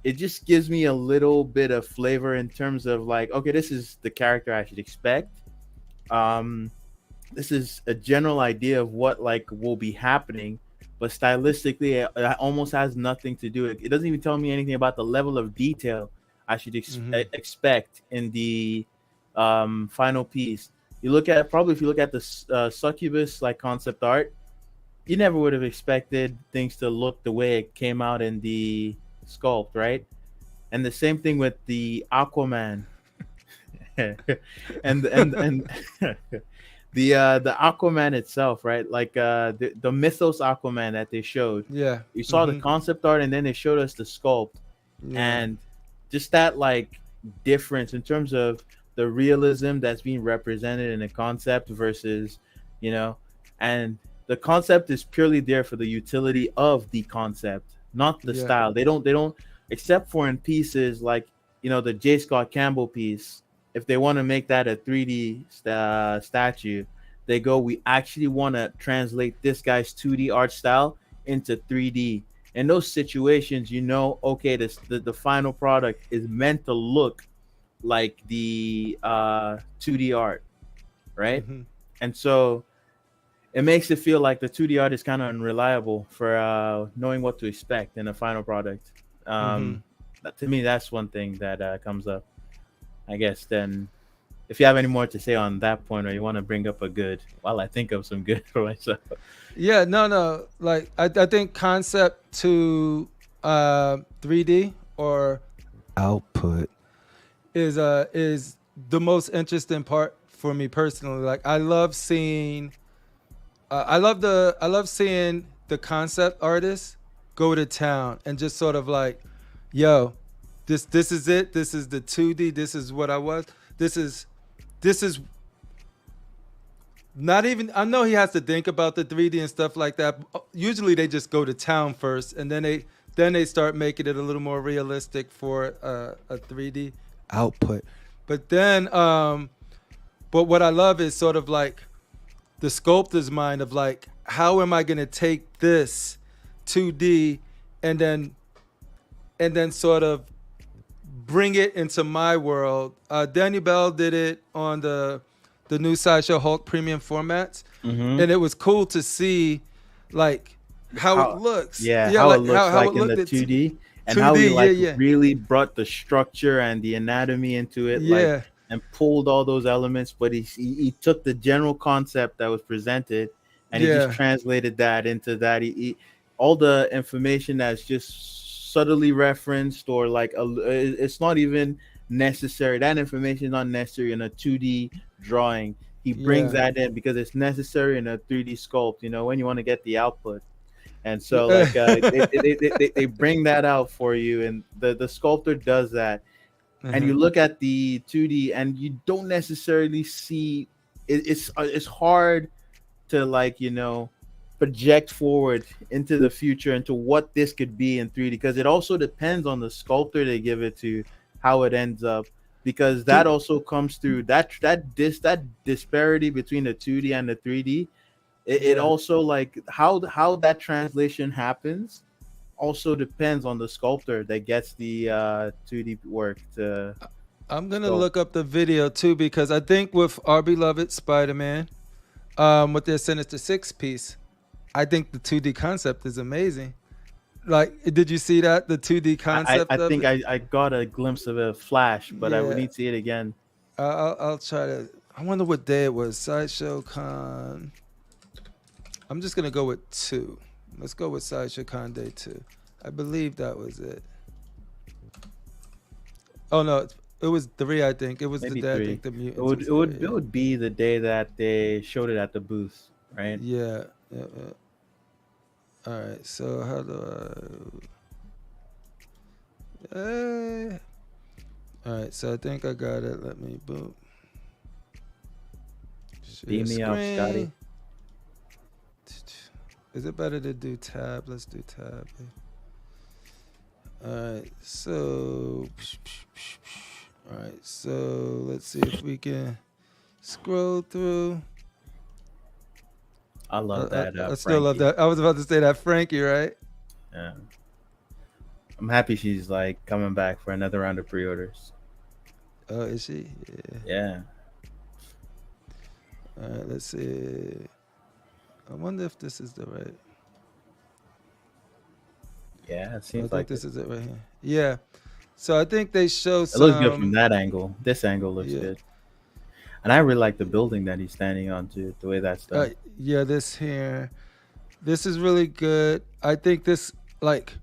Speaker 2: it just gives me a little bit of flavor in terms of like, okay, this is the character I should expect. Um, this is a general idea of what like will be happening, but stylistically, it almost has nothing to do. It doesn't even tell me anything about the level of detail I should
Speaker 1: Hmm.
Speaker 2: expect in the final piece. You look at probably if you look at the succubus like concept art, you never would have expected things to look the way it came out in the sculpt, right? And the same thing with the Aquaman, and The Aquaman itself, right? Like the Mythos Aquaman that they showed.
Speaker 1: Yeah.
Speaker 2: You saw the
Speaker 1: Mm-hmm.
Speaker 2: concept art, and then they showed us the sculpt,
Speaker 1: Yeah.
Speaker 2: and just that like difference in terms of the realism that's being represented in the concept versus, you know, and the concept is purely there for the utility of the concept, not the
Speaker 1: Yeah.
Speaker 2: style. They don't except for in pieces like, the J. Scott Campbell piece. If they want to make that a 3D statue, they go, we actually want to translate this guy's 2D art style into 3D. In those situations, okay, the final product is meant to look like the 2D art, right?
Speaker 1: Mm-hmm.
Speaker 2: And so it makes it feel like the 2D art is kind of unreliable for knowing what to expect in a final product.
Speaker 1: Mm-hmm.
Speaker 2: To me, that's one thing that comes up. I guess then, if you have any more to say on that point, or you want to bring up a good, while I think of some good for myself.
Speaker 1: Yeah, no, no. Like I think concept to 3D or output is the most interesting part for me personally. Like I love seeing the concept artists go to town and just sort of like, yo, this is it. This is the 2D. This is what I was. This is not even. I know he has to think about the 3D and stuff like that. Usually they just go to town first, and then they start making it a little more realistic for a 3D output. But then, but what I love is sort of like the sculptor's mind of like, how am I gonna take this 2D and then sort of bring it into my world. Daniel Bell did it on the new Sideshow Hulk premium formats,
Speaker 2: Mm-hmm.
Speaker 1: and it was cool to see like how it
Speaker 2: How,
Speaker 1: looks.
Speaker 2: yeah,
Speaker 1: Yeah,
Speaker 2: how it
Speaker 1: like
Speaker 2: looks
Speaker 1: how
Speaker 2: like
Speaker 1: it
Speaker 2: in the
Speaker 1: looked at
Speaker 2: 2D, and how
Speaker 1: 2D.
Speaker 2: he
Speaker 1: Yeah,
Speaker 2: like
Speaker 1: yeah,
Speaker 2: really brought the structure and the anatomy into it, like,
Speaker 1: yeah,
Speaker 2: and pulled all those elements. But he took the general concept that was presented, and he just
Speaker 1: yeah,
Speaker 2: translated that into that. All the information that's just subtly referenced, or like it's not even necessary. That information is not necessary in a 2D drawing. He brings
Speaker 1: yeah.
Speaker 2: that in because it's necessary in a 3D sculpt. When you want to get the output. And so like
Speaker 1: uh-huh.
Speaker 2: they bring that out for you, and the sculptor does that. And you look at the 2D, and you don't necessarily see it's hard to, like, project forward into the future, into what this could be in 3D, because it also depends on the sculptor they give it to, how it ends up, because that
Speaker 1: Dude,
Speaker 2: also comes through that disparity between the 2D and the 3D. It
Speaker 1: yeah.
Speaker 2: also, like, how that translation happens also depends on the sculptor that gets the 2D work to
Speaker 1: I'm gonna
Speaker 2: sculpt.
Speaker 1: look up the video too because I think with our beloved Spider-Man, with their Sinister Six piece, I think the 2D concept is amazing. Like, did you see that? The 2D
Speaker 2: I
Speaker 1: concept of
Speaker 2: think
Speaker 1: it?
Speaker 2: I got a glimpse of a flash, but I would
Speaker 1: Yeah.
Speaker 2: need to see it again.
Speaker 1: I'll try to. I wonder what day it was. Sideshow Con. I'm just gonna go with 2. Let's go with Sideshow Con Day 2. I believe that was it. Oh no, it was 3. I think it was the
Speaker 2: Maybe
Speaker 1: day. I
Speaker 2: 3.
Speaker 1: think the
Speaker 2: It
Speaker 1: mutants
Speaker 2: would
Speaker 1: was
Speaker 2: it
Speaker 1: there.
Speaker 2: would it
Speaker 1: Yeah.
Speaker 2: would be the day that they showed it at the booth, right?
Speaker 1: Yeah. Yeah. All right. So how do I? All right. So I think I got it. Let me boom. Share
Speaker 2: Beam me up, Scotty.
Speaker 1: screen. Is it better to do tab? Let's do tab. All right. So. All right. So let's see if we can scroll through.
Speaker 2: I love that
Speaker 1: I still love
Speaker 2: Frankie.
Speaker 1: that. I was about to say that Frankie, right?
Speaker 2: Yeah. I'm happy she's like coming back for another round of pre-orders.
Speaker 1: Oh, is she? Yeah.
Speaker 2: Yeah.
Speaker 1: All right. Let's see. I wonder if this is the right.
Speaker 2: Yeah, it
Speaker 1: I
Speaker 2: seems
Speaker 1: think
Speaker 2: like it.
Speaker 1: this is it right here. Yeah. So I think they show
Speaker 2: It looks good from
Speaker 1: some.
Speaker 2: that angle. This angle looks
Speaker 1: Yeah.
Speaker 2: good. And I really like the building that he's standing on too, the way that's
Speaker 1: Uh,
Speaker 2: done.
Speaker 1: yeah. This here. This is really good. I think this like.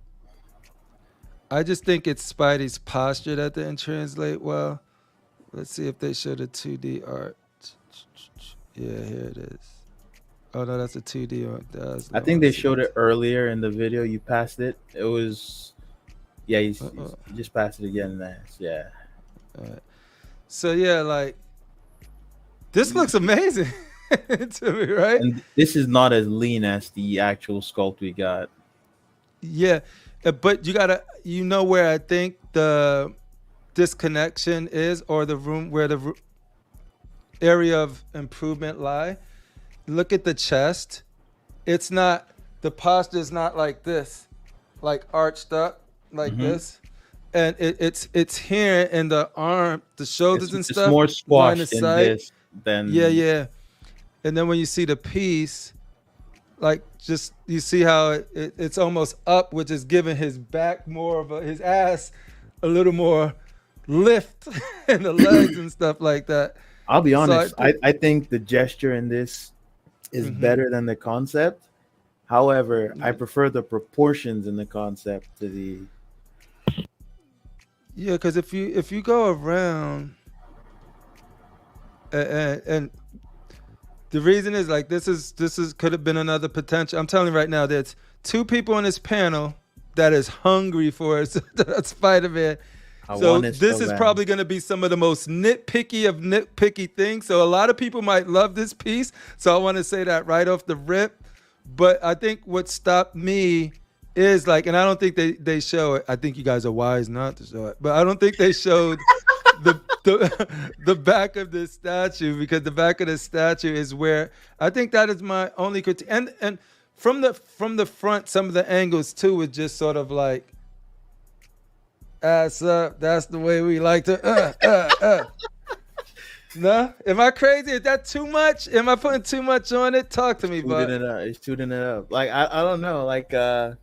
Speaker 1: I just think it's Spidey's posture that didn't translate well. Let's see if they show the 2D art. Yeah, here it is. Oh no, that's a 2D one. That's
Speaker 2: I
Speaker 1: the
Speaker 2: think
Speaker 1: one.
Speaker 2: they
Speaker 1: See
Speaker 2: showed it
Speaker 1: this?
Speaker 2: earlier in the video. You passed it. It was yeah.
Speaker 1: Uh-uh.
Speaker 2: You just passed it again. Nice. Yeah.
Speaker 1: All right. So yeah, like this looks amazing to me, right?
Speaker 2: And this is not as lean as the actual sculpt we got.
Speaker 1: Yeah, but you gotta, you know, where I think the disconnection is, or the room where the area of improvement lie. Look at the chest. It's not, the posture is not like this, like arched up like
Speaker 2: Hmm.
Speaker 1: this, and it's here in the arm, the shoulders and
Speaker 2: It's
Speaker 1: stuff,
Speaker 2: more
Speaker 1: line of
Speaker 2: squashed in
Speaker 1: sight.
Speaker 2: this
Speaker 1: Yeah,
Speaker 2: than.
Speaker 1: yeah. And then when you see the piece, like just you see how it's almost up, which is giving his back more of a, his ass a little more lift in the legs and stuff like that.
Speaker 2: I'll be
Speaker 1: So I
Speaker 2: honest.
Speaker 1: think,
Speaker 2: I think the gesture in this is
Speaker 1: hmm,
Speaker 2: better than the concept. However, I prefer the proportions in the concept to the.
Speaker 1: yeah, because if you go around and the reason is like this is could have been another potential. I'm telling you right now, there's two people on this panel that is hungry for it. So that's Spider-Man.
Speaker 2: I
Speaker 1: So
Speaker 2: want it
Speaker 1: this
Speaker 2: so
Speaker 1: is
Speaker 2: bad.
Speaker 1: probably going to be some of the most nitpicky of nitpicky things. So a lot of people might love this piece. So I want to say that right off the rip. But I think what stopped me is like, and I don't think they show it. I think you guys are wise not to show it, but I don't think they showed the back of this statue, because the back of the statue is where I think that is my only critique. And from the front, some of the angles too was just sort of like ass up. That's the way we like to. No, am I crazy? Is that too much? Am I putting too much on it? Talk to me,
Speaker 2: Shooting
Speaker 1: but
Speaker 2: it up. It's shooting it up. Like I don't know. Like I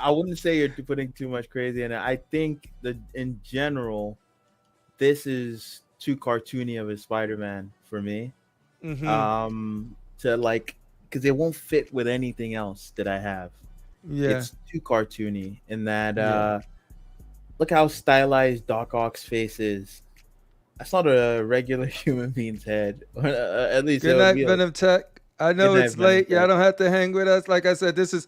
Speaker 2: wouldn't say you're putting too much crazy in it. I think that in general, this is too cartoony of a Spider-Man for me.
Speaker 1: mm-hmm.
Speaker 2: To like, because it won't fit with anything else that I have.
Speaker 1: Yeah,
Speaker 2: It's too cartoony in that.
Speaker 1: yeah.
Speaker 2: Look how stylized Doc Ock's face is. That's not a regular human being's head. At least it
Speaker 1: Good
Speaker 2: would
Speaker 1: night,
Speaker 2: be a
Speaker 1: Venom Tech. I
Speaker 2: good
Speaker 1: know
Speaker 2: night,
Speaker 1: it's
Speaker 2: Venom
Speaker 1: late. Y'all
Speaker 2: Tech.
Speaker 1: don't have to hang with us. Like I said, this is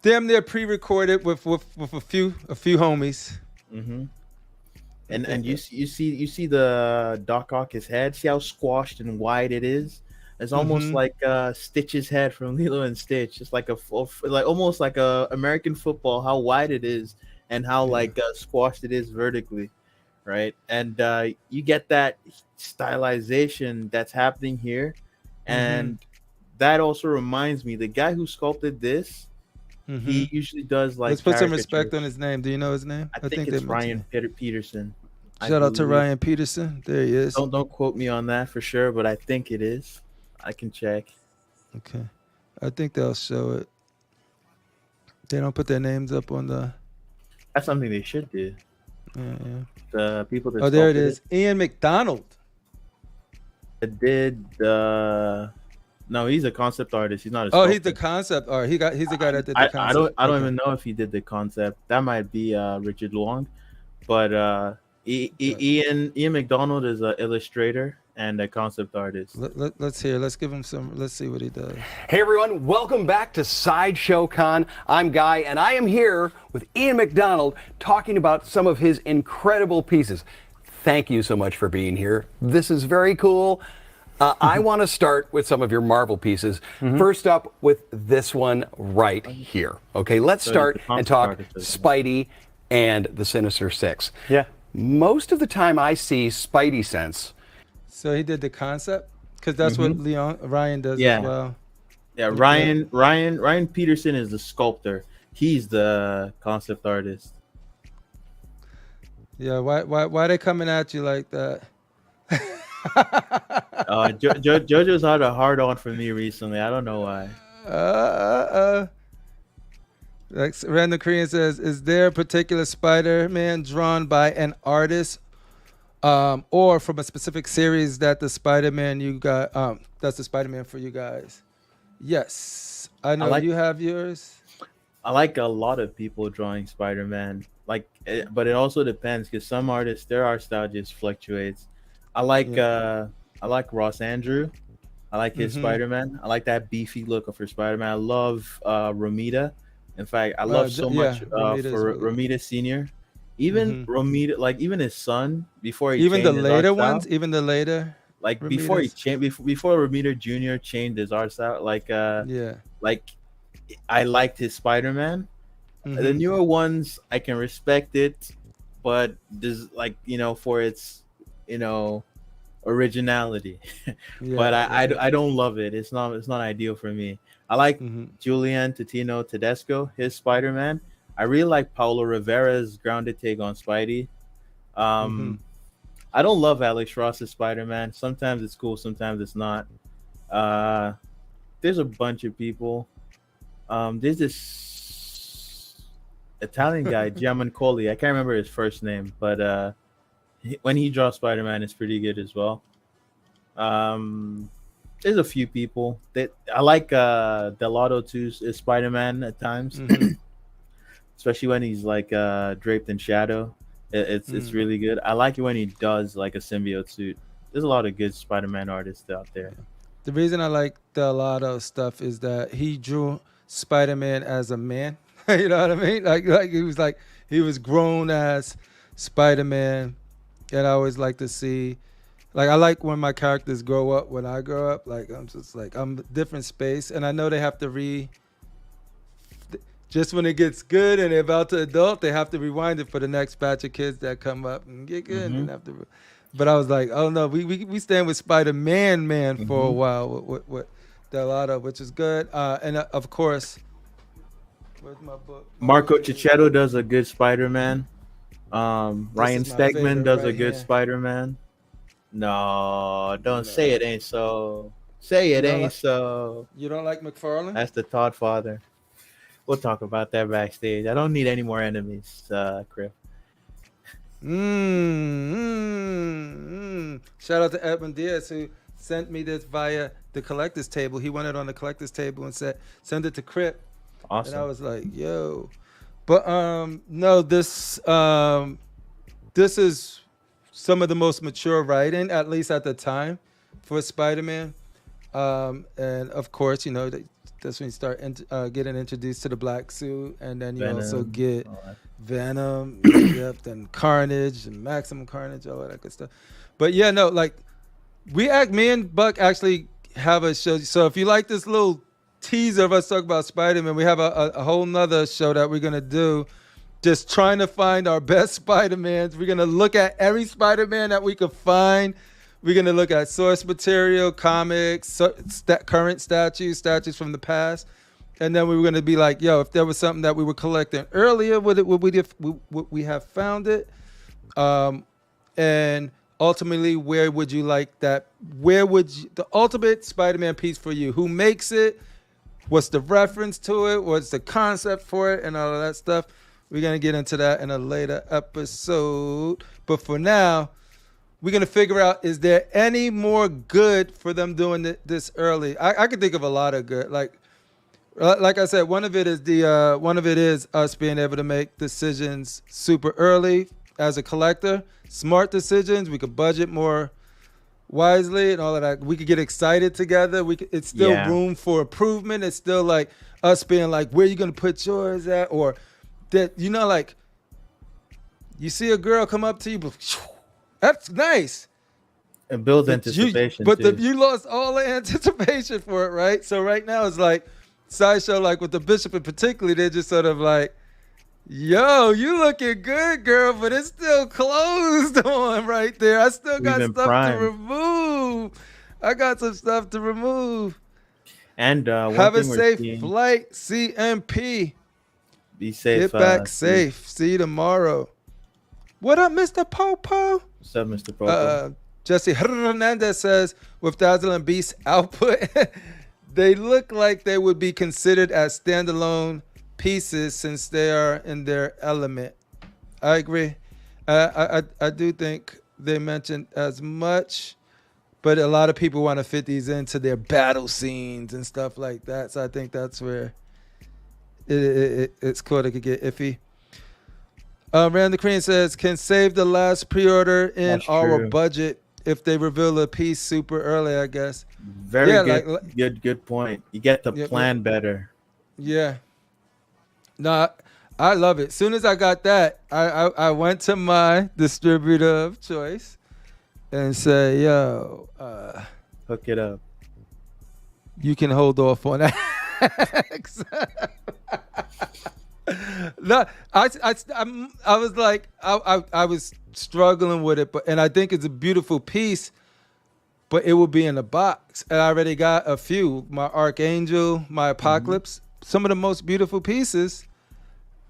Speaker 1: damn near pre-recorded with a few homies.
Speaker 2: Hmm.
Speaker 1: I
Speaker 2: And
Speaker 1: think
Speaker 2: you
Speaker 1: that.
Speaker 2: you see the Doc Ock his head. See how squashed and wide it is. It's almost
Speaker 1: Mm-hmm.
Speaker 2: like Stitch's head from Lilo and Stitch. It's like like almost like a American football. How wide it is and how
Speaker 1: Yeah.
Speaker 2: like squashed it is vertically, right? And you get that stylization that's happening here,
Speaker 1: Mm-hmm.
Speaker 2: and that also reminds me the guy who sculpted this.
Speaker 1: Mm-hmm.
Speaker 2: He usually does
Speaker 1: Let's
Speaker 2: like
Speaker 1: put some respect on
Speaker 2: caricatures.
Speaker 1: his name. Do you know his name?
Speaker 2: I
Speaker 1: I
Speaker 2: think
Speaker 1: think they
Speaker 2: it's
Speaker 1: mentioned
Speaker 2: Ryan
Speaker 1: it.
Speaker 2: Peterson. I
Speaker 1: Shout out to
Speaker 2: believe.
Speaker 1: Ryan Peterson. There he is.
Speaker 2: Don't quote me on that for sure, but I think it is. I can check.
Speaker 1: Okay. I think they'll show it. They don't put their names up on the.
Speaker 2: That's something they should do.
Speaker 1: Yeah, yeah.
Speaker 2: The people that
Speaker 1: Oh, there it
Speaker 2: sculpted it
Speaker 1: is. Ian McDonald.
Speaker 2: did the. No, he's a concept artist. He's not a
Speaker 1: Oh, he's the
Speaker 2: sculptor.
Speaker 1: concept art. He's the guy that did the concept.
Speaker 2: I don't
Speaker 1: Okay.
Speaker 2: even know if he did the concept. That might be Richard Long, but
Speaker 1: Okay.
Speaker 2: Ian McDonald is an illustrator and a concept artist.
Speaker 1: Let's hear. Let's give him some. Let's see what he does.
Speaker 3: Hey everyone, welcome back to Sideshow Con. I'm Guy, and I am here with Ian McDonald talking about some of his incredible pieces. Thank you so much for being here. This is very cool. I want to start with some of your Marvel pieces. First up with this one right here. Okay, let's
Speaker 2: So he's
Speaker 3: start
Speaker 2: the
Speaker 3: and
Speaker 2: concept
Speaker 3: talk
Speaker 2: artist as well.
Speaker 3: Spidey and the Sinister Six.
Speaker 4: Yeah.
Speaker 3: Most of the time I see Spidey Sense.
Speaker 1: So he did the concept, because that's what Ryan does
Speaker 2: Yeah.
Speaker 1: as well.
Speaker 2: Yeah,
Speaker 1: Okay.
Speaker 2: Ryan Peterson is the sculptor. He's the concept artist.
Speaker 1: Yeah. Why they coming at you like that?
Speaker 2: JoJo's had a hard on for me recently. I don't know why.
Speaker 1: Like Random Korean says, is there a particular Spider-Man drawn by an artist, or from a specific series that the Spider-Man you got, that's the Spider-Man for you guys? Yes, I know
Speaker 2: like
Speaker 1: you have yours.
Speaker 2: I like a lot of people drawing Spider-Man. But it also depends because some artists their art style just fluctuates. I like
Speaker 1: Yeah.
Speaker 2: I like Ross Andrew. I like his
Speaker 1: Mm-hmm.
Speaker 2: Spider-Man. I like that beefy look of her Spider-Man. I love Romita. In fact, I love so
Speaker 1: Yeah,
Speaker 2: much
Speaker 1: Ramita is
Speaker 2: for
Speaker 1: really good.
Speaker 2: Romita Senior. Even
Speaker 1: Mm-hmm.
Speaker 2: Romita, like even his son, before he
Speaker 1: Even the
Speaker 2: changed his art
Speaker 1: later
Speaker 2: style,
Speaker 1: ones, even the later
Speaker 2: like before he
Speaker 1: Ramitas.
Speaker 2: changed, before Romita Junior changed his art style,
Speaker 1: Yeah.
Speaker 2: like I liked his Spider-Man. The
Speaker 1: Mm-hmm.
Speaker 2: newer ones, I can respect it, but this like for its you know originality. But
Speaker 1: Yeah, yeah, yeah.
Speaker 2: I don't love it. It's not ideal for me. I like
Speaker 1: Mm-hmm.
Speaker 2: Julian Totino Tedesco, his Spider Man. I really like Paulo Rivera's grounded take on Spidey.
Speaker 1: Mm-hmm.
Speaker 2: Um, I don't love Alex Ross's Spider Man. Sometimes it's cool, sometimes it's not. Uh, there's a bunch of people. There's this Italian guy, Giampancoli. I can't remember his first name, but when he draws Spider Man, it's pretty good as well. Um, there's a few people that I like. Delato too is Spider Man at times,
Speaker 1: Mm-hmm.
Speaker 2: especially when he's like draped in shadow. It's
Speaker 1: Mm.
Speaker 2: really good. I like it when he does like a symbiote suit. There's a lot of good Spider Man artists out there.
Speaker 1: The reason I like the Lotto stuff is that he drew Spider-Man as a man. You know what I mean? Like he was grown as Spider-Man, and I always like to see. Like I like when my characters grow up. When I grow up, like I'm just like I'm a different space, and I know they have to just when it gets good and they're about to adult, they have to rewind it for the next batch of kids that come up and get good and
Speaker 2: Hmm.
Speaker 1: then have to. But I was like, oh no, we stand with Spider-Man for a
Speaker 2: Hmm.
Speaker 1: while with Delado, which is good. And of course, where's my book? My
Speaker 2: Marco
Speaker 1: book is in
Speaker 2: Cicchetto does a good Spider Man.
Speaker 1: this
Speaker 2: Ryan
Speaker 1: is my
Speaker 2: Stegman
Speaker 1: favorite
Speaker 2: does a
Speaker 1: right
Speaker 2: good
Speaker 1: here.
Speaker 2: Spider Man. No, don't say it
Speaker 1: No,
Speaker 2: ain't so. Say
Speaker 1: you
Speaker 2: it
Speaker 1: don't
Speaker 2: ain't
Speaker 1: like
Speaker 2: so.
Speaker 1: you don't like McFarlane?
Speaker 2: That's the Todd father. We'll talk about that backstage. I don't need any more enemies, Chris.
Speaker 1: Shout out to Edmund Diaz who sent me this via the collector's table. He went it on the collector's table and said, "Send it to Crip." And I
Speaker 2: Awesome.
Speaker 1: was like, "Yo," but no, this is some of the most mature writing, at least at the time, for Spider-Man. And of course, that's when you start getting introduced to the black suit, and then you also
Speaker 2: Venom.
Speaker 1: get
Speaker 2: All that.
Speaker 1: Venom, yep, then Carnage and Maximum Carnage, all that good stuff. But yeah, no, like me and Buck actually have a show. So if you like this little teaser of us talking about Spider-Man, we have a whole nother show that we're gonna do. Just trying to find our best Spider-Mans. We're gonna look at every Spider-Man that we could find. We're gonna look at source material, comics, current statues from the past, and then we were gonna be like, "Yo, if there was something that we were collecting earlier, would we have found it?" And ultimately, where would you like that? Where would the ultimate Spider-Man piece for you? Who makes it? What's the reference to it? What's the concept for it? And all of that stuff. We're gonna get into that in a later episode. But for now, we're gonna figure out: is there any more good for them doing this early? I could think of a lot of good. Like I said, one of it is us being able to make decisions super early as a collector, smart decisions. We could budget more wisely and all of that. We could get excited together. It's still
Speaker 2: Yeah.
Speaker 1: room for improvement. It's still like us being like, where you gonna put yours at, or that like you see a girl come up to you, but that's nice.
Speaker 2: It builds
Speaker 1: But
Speaker 2: anticipation too.
Speaker 1: you lost all the anticipation for it, right? So right now it's like Sideshow, like with the Bishop in particular, they're just sort of like, yo, you looking good, girl, but it's still closed on right there. I still
Speaker 2: We've
Speaker 1: got
Speaker 2: been
Speaker 1: stuff to
Speaker 2: primed.
Speaker 1: remove. I got some stuff to remove.
Speaker 2: And one
Speaker 1: Have a
Speaker 2: thing we're
Speaker 1: safe
Speaker 2: seeing,
Speaker 1: flight, CMP.
Speaker 2: be safe.
Speaker 1: Get back
Speaker 2: Steve.
Speaker 1: safe. See you tomorrow. What up, Mr. Popo?
Speaker 2: What's up, Mr. Popo?
Speaker 1: Jesse Hernandez says, with Dazzle and Beast output, they look like they would be considered as standalone pieces since they are in their element. I agree. I do think they mentioned as much, but a lot of people want to fit these into their battle scenes and stuff like that. So I think that's where it's cool. It could get iffy. Rand the Queen says, can save the last pre-order in
Speaker 2: That's
Speaker 1: our
Speaker 2: true.
Speaker 1: budget. if they reveal a piece super early, I guess.
Speaker 2: Very
Speaker 1: Yeah,
Speaker 2: good,
Speaker 1: like
Speaker 2: good point. You get to
Speaker 1: yeah,
Speaker 2: plan better.
Speaker 1: yeah. No, I love it. Soon as I got that, I went to my distributor of choice and say, "Yo,
Speaker 2: Hook it up.
Speaker 1: you can hold off on that." No, I was like, I was struggling with it, but and I think it's a beautiful piece, but it will be in a box. And I already got a few. My Archangel, my Apocalypse, some of the most beautiful pieces.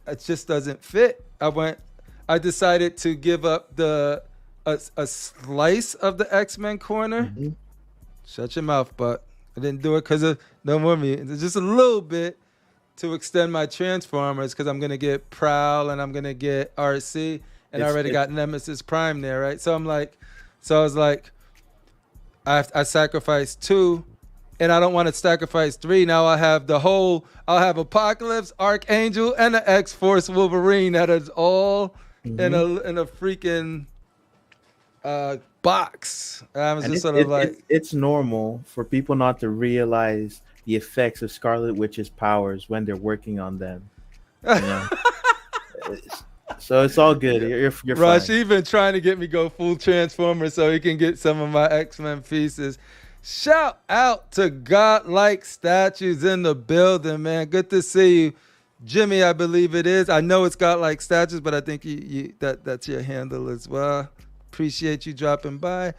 Speaker 1: It just doesn't fit. I decided to give up a slice of the X-Men corner.
Speaker 2: Hmm.
Speaker 1: Shut your mouth, but I didn't do it because of no more me. It's just a little bit to extend my Transformers because I'm gonna get Prowl and I'm gonna get RC and I
Speaker 2: It's
Speaker 1: already
Speaker 2: it,
Speaker 1: got Nemesis Prime there, right? So I was like, I sacrificed 2, and I don't want to sacrifice 3. Now I'll have Apocalypse, Archangel, and the X-Force Wolverine that is all in
Speaker 2: mhm.
Speaker 1: a freaking box. I was
Speaker 2: And
Speaker 1: just sort of like,
Speaker 2: it's normal for people not to realize the effects of Scarlet Witch's powers when they're working on them. You know, It's- so it's all good. You're
Speaker 1: Rush
Speaker 2: fine.
Speaker 1: even trying to get me go full Transformer so he can get some of my X-Men pieces. Shout out to Godlike Statues in the building, man. Good to see you. Jimmy, I believe it is. I know it's Godlike Statues, but I think that's your handle as well. Appreciate you dropping by.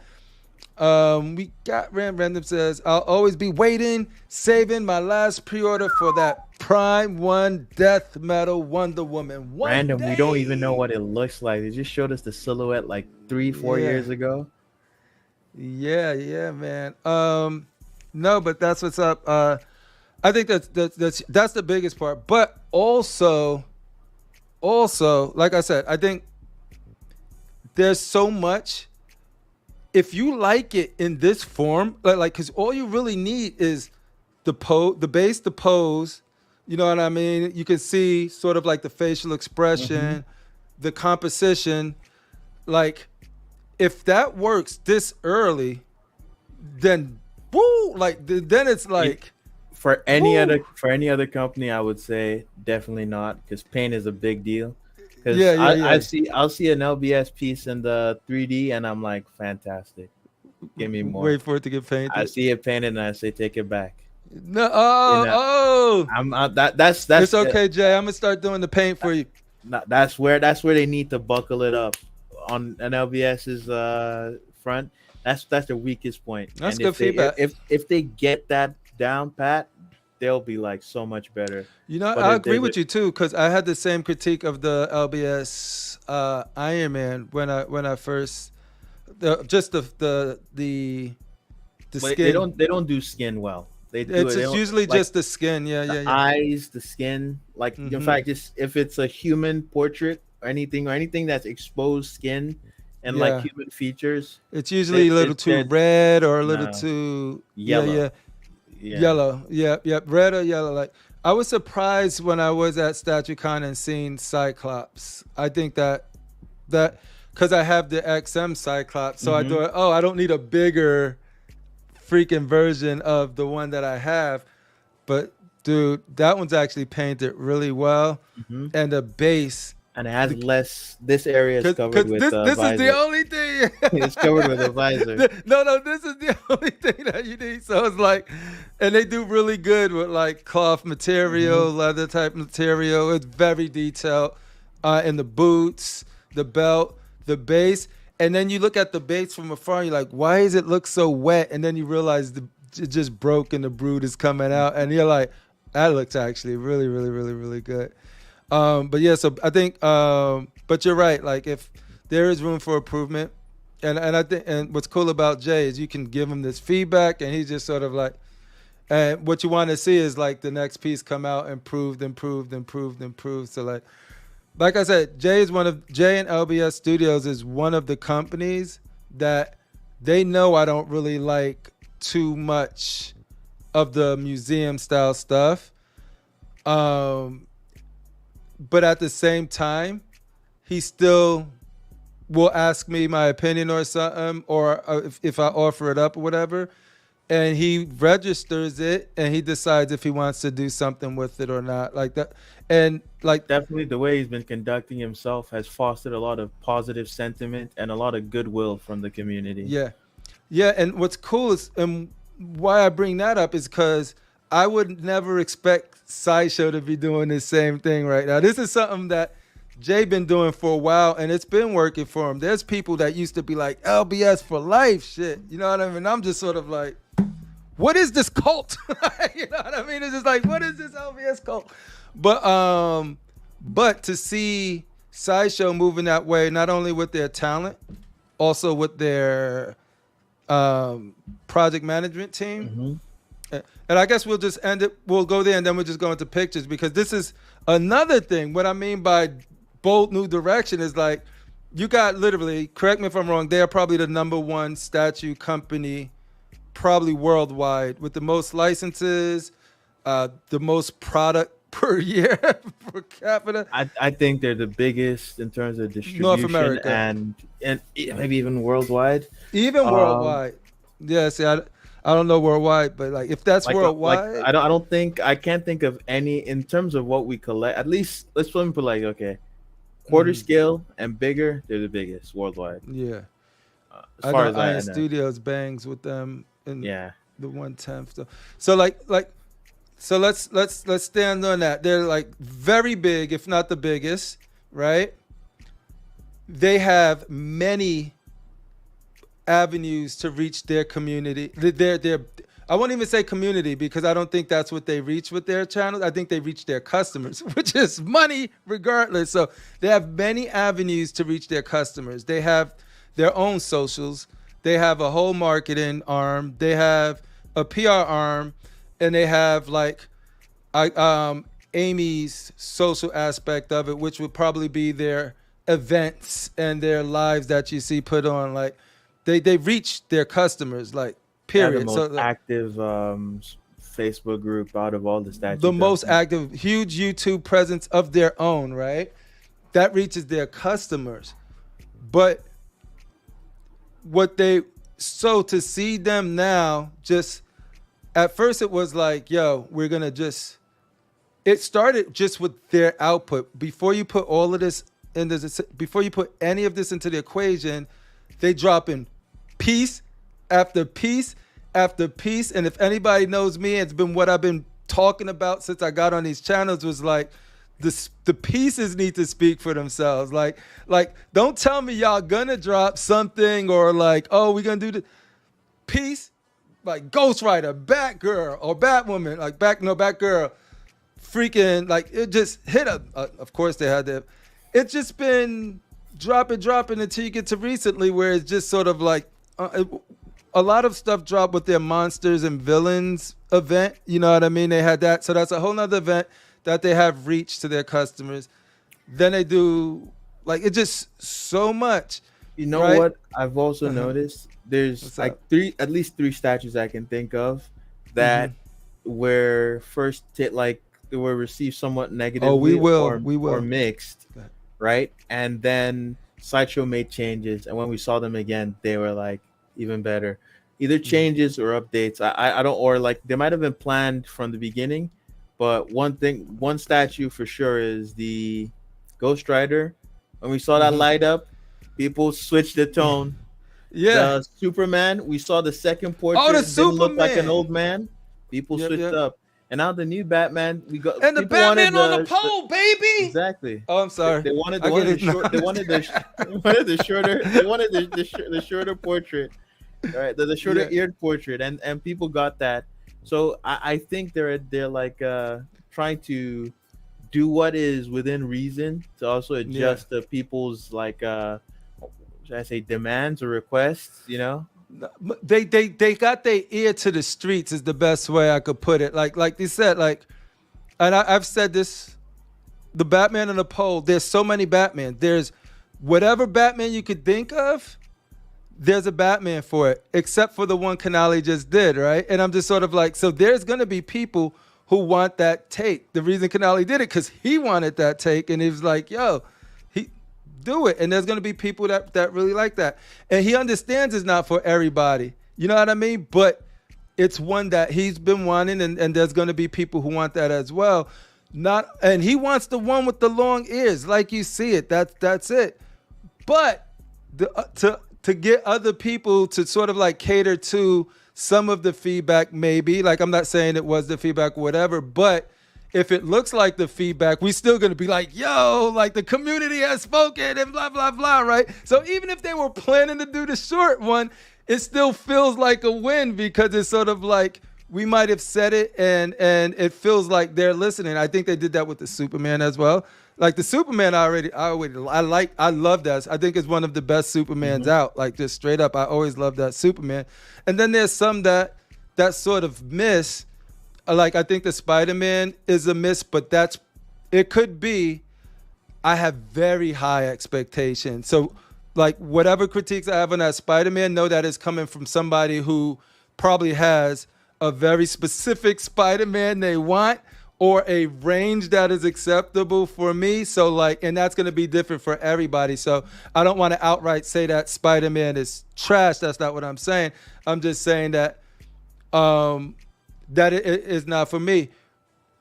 Speaker 1: We got Random says, I'll always be waiting, saving my last pre-order for that Prime 1 Death Metal Wonder Woman. One
Speaker 2: Random, we don't even know
Speaker 1: day.
Speaker 2: what it looks like. They just showed us the silhouette like 3, 4
Speaker 1: Yeah.
Speaker 2: years ago.
Speaker 1: Yeah, man. No, but that's what's up. I think that's the biggest part. But also, like I said, I think there's so much. If you like it in this form, because all you really need is the base, the pose. You know what I mean? You can see sort of like the facial
Speaker 2: Hmm.
Speaker 1: expression, the composition. Like, if that works this early, then woo, then it's like woo.
Speaker 2: For any other company, I would say definitely not, because paint is a big deal. Because
Speaker 1: Yeah, yeah,
Speaker 2: I
Speaker 1: yeah.
Speaker 2: see I'll see an LBS piece in the 3D and I'm like, fantastic, give me more.
Speaker 1: Wait for it to get
Speaker 2: I
Speaker 1: painted.
Speaker 2: see it painted and I say, take it back.
Speaker 1: No,
Speaker 2: You know,
Speaker 1: oh.
Speaker 2: that's
Speaker 1: It's okay, Jay. I'm gonna start doing the paint for you.
Speaker 2: that's where they need to buckle it up on an LBS's front. That's the weakest point.
Speaker 1: That's
Speaker 2: And
Speaker 1: good feedback.
Speaker 2: if they get that down pat, they'll be like so much better.
Speaker 1: You know,
Speaker 2: But
Speaker 1: I
Speaker 2: if
Speaker 1: agree
Speaker 2: they
Speaker 1: with you too, because I had the same critique of the LBS Iron Man when I first just the
Speaker 2: but they
Speaker 1: skin.
Speaker 2: don't do skin well. They do it. They
Speaker 1: It's
Speaker 2: don't
Speaker 1: usually
Speaker 2: like
Speaker 1: just the skin. Yeah,
Speaker 2: the
Speaker 1: yeah, yeah.
Speaker 2: eyes, the skin. Like in
Speaker 1: Hmm.
Speaker 2: fact, just if it's a human portrait or anything that's exposed skin and like
Speaker 1: Yeah,
Speaker 2: human features,
Speaker 1: it's usually a little too
Speaker 2: they're
Speaker 1: red or a little
Speaker 2: no
Speaker 1: too
Speaker 2: yellow.
Speaker 1: yeah,
Speaker 2: Yeah.
Speaker 1: yellow. Yeah, red or yellow. Like I was surprised when I was at StatueCon and seeing Cyclops. I think that because I have the XM Cyclops, so I
Speaker 2: Hmm.
Speaker 1: thought, oh, I don't need a bigger freaking version of the one that I have. But dude, that one's actually painted really well,
Speaker 2: Hmm.
Speaker 1: and the base,
Speaker 2: And it has
Speaker 1: the,
Speaker 2: less. This area is covered
Speaker 1: cause
Speaker 2: with
Speaker 1: this is the
Speaker 2: visor.
Speaker 1: only thing.
Speaker 2: It's covered with a visor.
Speaker 1: No, this is the only thing that you need. So it's like, and they do really good with like cloth
Speaker 2: Hmm.
Speaker 1: material, leather type material. It's very detailed in the boots, the belt, the base. And then you look at the base from afar, and you're like, why does it look so wet? And then you realize it just broke and the brood is coming out. And you're like, that looks actually really, really, really, really good. But yeah, so I think, but you're right. Like if there is room for improvement, and I think, and what's cool about Jay is you can give him this feedback, and he's just sort of like, and what you want to see is like the next piece come out improved. So like I said, Jay and LBS Studios is one of the companies that they know I don't really like too much of the museum style stuff. But at the same time, he still will ask me my opinion or something, or if I offer it up or whatever, and he registers it and he decides if he wants to do something with it or not, like that. And like,
Speaker 2: Definitely, the way he's been conducting himself has fostered a lot of positive sentiment and a lot of goodwill from the community.
Speaker 1: yeah, yeah. And what's cool is, and why I bring that up is because I would never expect Sideshow to be doing the same thing right now. This is something that Jay been doing for a while, and it's been working for him. There's people that used to be like LBS for life, shit. You know what I mean? I'm just sort of like, what is this cult? You know what I mean? It's just like, what is this LBS cult? But to see Sideshow moving that way, not only with their talent, also with their project management team.
Speaker 2: Mm-hmm.
Speaker 1: And I guess we'll just end it. We'll go there and then we'll just go into pictures, because this is another thing. What I mean by bold new direction is like, you got literally, correct me if I'm wrong, they are probably the #1 statue company, probably worldwide, with the most licenses, the most product per year per capita.
Speaker 2: I think they're the biggest in terms of distribution,
Speaker 1: North America.
Speaker 2: and maybe even worldwide.
Speaker 1: Even
Speaker 2: Um,
Speaker 1: worldwide. Yeah, see, I don't know worldwide, but like if that's worldwide,
Speaker 2: I can't think of any in terms of what we collect. At least let's put like, okay, quarter scale and bigger, they're the biggest worldwide.
Speaker 1: yeah.
Speaker 2: As
Speaker 1: I
Speaker 2: far
Speaker 1: know
Speaker 2: as
Speaker 1: Iron
Speaker 2: I know.
Speaker 1: Studios bangs with them in
Speaker 2: Yeah.
Speaker 1: the 1/10. So so let's stand on that. They're like very big, if not the biggest, right? They have many avenues to reach their community. Their I won't even say community, because I don't think that's what they reach with their channels. I think they reach their customers, which is money regardless. So they have many avenues to reach their customers. They have their own socials. They have a whole marketing arm. They have a PR arm, and they have like Amy's social aspect of it, which would probably be their events and their lives that you see put on. Like they reach their customers, like
Speaker 2: Yeah, the
Speaker 1: period.
Speaker 2: most
Speaker 1: So
Speaker 2: active Facebook group out of all the statues.
Speaker 1: the most active, huge YouTube presence of their own, right? That reaches their customers. But so to see them now, just at first it was like, yo, we're gonna just, it started just with their output. Before you put all of this in this, before you put any of this into the equation, they drop in piece after piece after piece. And if anybody knows me, it's been what I've been talking about since I got on these channels, was like, the pieces need to speak for themselves. Like don't tell me y'all gonna drop something, or like, oh, we're gonna do the piece, like Ghost Rider, Batgirl, or Batwoman, like Batgirl, freaking, like, it just hit of course they had that. It's just been dropping until you get to recently, where it's just sort of like a lot of stuff dropped with their monsters and villains event. You know what I mean? They had that, so that's a whole nother event that they have reached to their customers. Then they do, like, it's just so much.
Speaker 2: You know
Speaker 1: right?
Speaker 2: what I've also noticed? There's
Speaker 1: What's
Speaker 2: like
Speaker 1: up?
Speaker 2: at least three statues I can think of that were first like they were received somewhat negatively,
Speaker 1: Oh, we will.
Speaker 2: or mixed,
Speaker 1: Go ahead.
Speaker 2: right? And then Sideshow made changes, and when we saw them again, they were like even better. Either changes or updates. I don't, or like they might have been planned from the beginning, but one statue for sure is the Ghost Rider. When we saw that light up, people switched the tone.
Speaker 1: Yeah.
Speaker 2: The Superman, we saw the second portrait.
Speaker 1: Oh, the
Speaker 2: didn't look like an
Speaker 1: Superman.
Speaker 2: old man. People
Speaker 1: Yep,
Speaker 2: switched
Speaker 1: yep.
Speaker 2: up, and now the new Batman, we got,
Speaker 1: And the
Speaker 2: people wanted
Speaker 1: Batman on the pole, baby.
Speaker 2: Exactly.
Speaker 1: Oh, I'm sorry.
Speaker 2: They wanted
Speaker 1: I get it.
Speaker 2: the shorter portrait, right? The shorter eared portrait, and people got that. So I think they're like trying to do what is within reason to also adjust to people's like should I say demands or requests, you know?
Speaker 1: They got their ear to the streets is the best way I could put it. Like they said, like, and I've said this, the Batman on the pole, there's so many Batman. There's whatever Batman you could think of, there's a Batman for it, except for the one Canali just did, right? And I'm just sort of like, so there's going to be people who want that take. The reason Canali did it, because he wanted that take, and he was like, yo, do it. And there's going to be people that really like that. And he understands it's not for everybody. You know what I mean? But it's one that he's been wanting, and there's going to be people who want that as well. And he wants the one with the long ears, like you see it. That's it. But to get other people to sort of like cater to some of the feedback, maybe, like I'm not saying it was the feedback, whatever, but if it looks like the feedback, we still gonna be like, yo, like the community has spoken and blah, blah, blah, right? So even if they were planning to do the short one, it still feels like a win because it's sort of like we might have said it and it feels like they're listening. I think they did that with the Superman as well. Like the Superman, I love that. I think it's one of the best Supermans out. Like just straight up, I always love that Superman. And then there's some that sort of miss. Like I think the Spider-Man is a miss, but it could be. I have very high expectations. So like whatever critiques I have on that Spider-Man, know that it's coming from somebody who probably has a very specific Spider-Man they want, or a range that is acceptable for me. So like, and that's going to be different for everybody. So I don't want to outright say that Spider-Man is trash. That's not what I'm saying. I'm just saying that that it is not for me.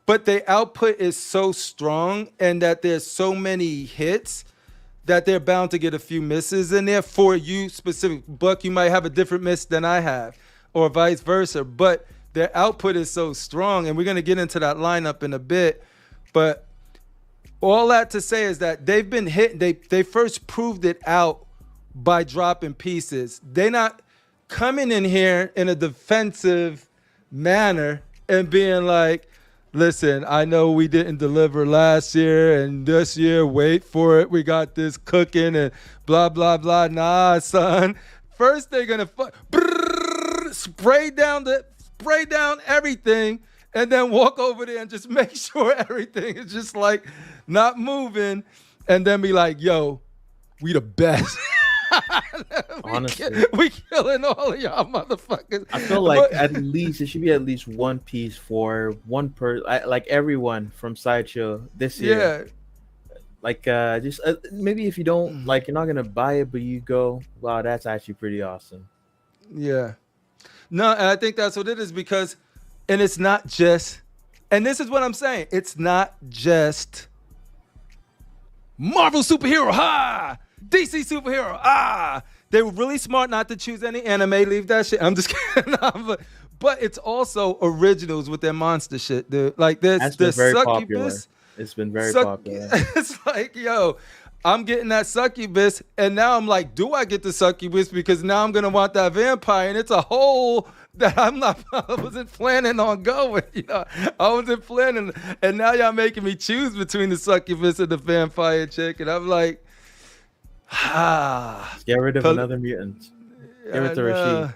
Speaker 1: But the output is so strong, and that there's so many hits that they're bound to get a few misses in there for you specific. Buck, you might have a different miss than I have, or vice versa. But their output is so strong, and we're going to get into that lineup in a bit. But all that to say is that they've been hit. They first proved it out by dropping pieces. They're not coming in here in a defensive manner and being like, listen, I know we didn't deliver last year, and this year, wait for it, we got this cooking and blah, blah, blah. Nah, son. First, they're going to spray down everything, and then walk over there and just make sure everything is just like not moving, and then be like, yo, we the best.
Speaker 2: Honestly,
Speaker 1: we killing all of y'all motherfuckers.
Speaker 2: I feel like at least it should be at least one piece for one person, like everyone from Sideshow this year. Yeah. Like just maybe if you don't like, you're not gonna buy it, but you go, wow, that's actually pretty awesome.
Speaker 1: Yeah. No, and I think that's what it is, because, and it's not just, and this is what I'm saying, it's not just Marvel superhero, ha! DC superhero, ah! They were really smart not to choose any anime, leave that shit. I'm just kidding. But it's also originals with their monster shit, dude. Like
Speaker 2: That's been very popular.
Speaker 1: Succubus.
Speaker 2: It's been very popular.
Speaker 1: It's like, yo, I'm getting that succubus, and now I'm like, do I get the succubus? Because now I'm gonna want that vampire, and it's a hole that I wasn't planning on going. You know, I wasn't planning, and now y'all making me choose between the succubus and the vampire chick, and I'm like,
Speaker 2: get rid of another mutant. Give it to Rashid.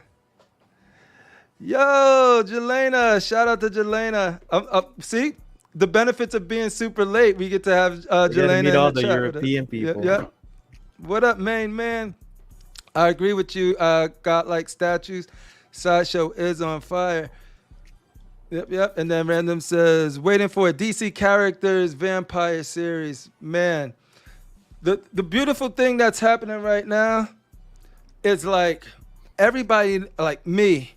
Speaker 1: Yo, Jelena, shout out to Jelena. See, the benefits of being super late, we get to have Jelena
Speaker 2: meet all the
Speaker 1: chat
Speaker 2: European people.
Speaker 1: Yep. What up, main man? I agree with you. Got like statues. Sideshow is on fire. Yep. And then Random says, waiting for a DC characters vampire series. Man, the beautiful thing that's happening right now is like everybody, like me,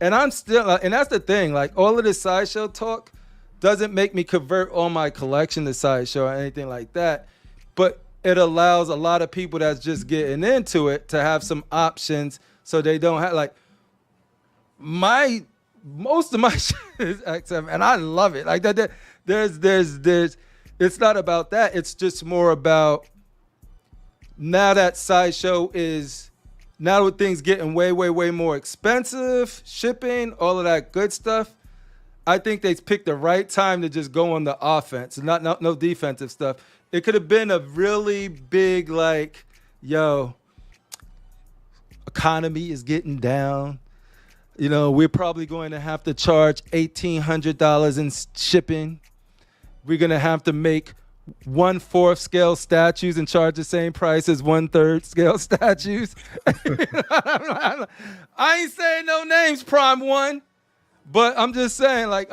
Speaker 1: and I'm still, and that's the thing, like all of this Sideshow talk doesn't make me convert all my collection to Sideshow or anything like that, but it allows a lot of people that's just getting into it to have some options, so they don't have like most of my shit is XM, and I love it. Like that, there's it's not about that. It's just more about now that Sideshow is, now with things getting way more expensive, shipping, all of that good stuff, I think they picked the right time to just go on the offense, no defensive stuff. It could have been a really big like, yo, economy is getting down. You know, we're probably going to have to charge $1,800 in shipping. We're going to have to make 1/4 scale statues and charge the same price as 1/3 scale statues. I ain't saying no names, Prime One, but I'm just saying like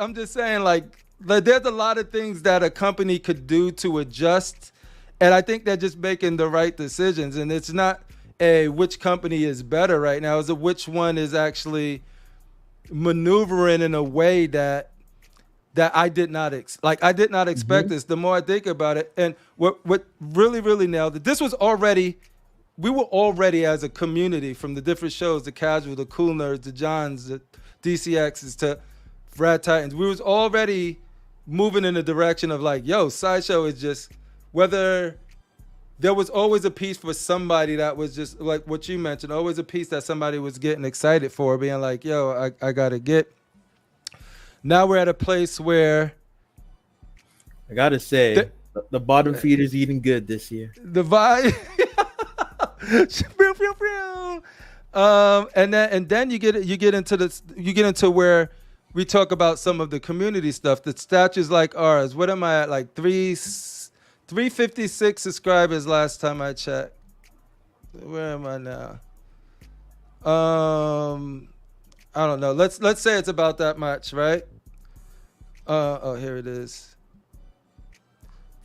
Speaker 1: there's a lot of things that a company could do to adjust And I think they're just making the right decisions. And it's not a which company is better right now. It's a which one is actually maneuvering in a way that I did not I did not expect this. The more I think about it, and what really nailed it. This was already, we were already as a community, from the different shows, the Casual, the Cool Nerds, the Johns, the DCXs to Rad Titans. We was already moving in the direction of like, yo, Sideshow is just, whether there was always a piece for somebody that was just like what you mentioned, always a piece that somebody was getting excited for, being like, yo, I gotta get. Now we're at a place where
Speaker 2: I gotta say, the bottom feeder's eating good this year.
Speaker 1: the vibe, and then you get into where we talk about some of the community stuff. The statues like ours. What am I at? Like 356 subscribers last time I checked. Where am I now? I don't know. Let's say it's about that much, right? Here it is.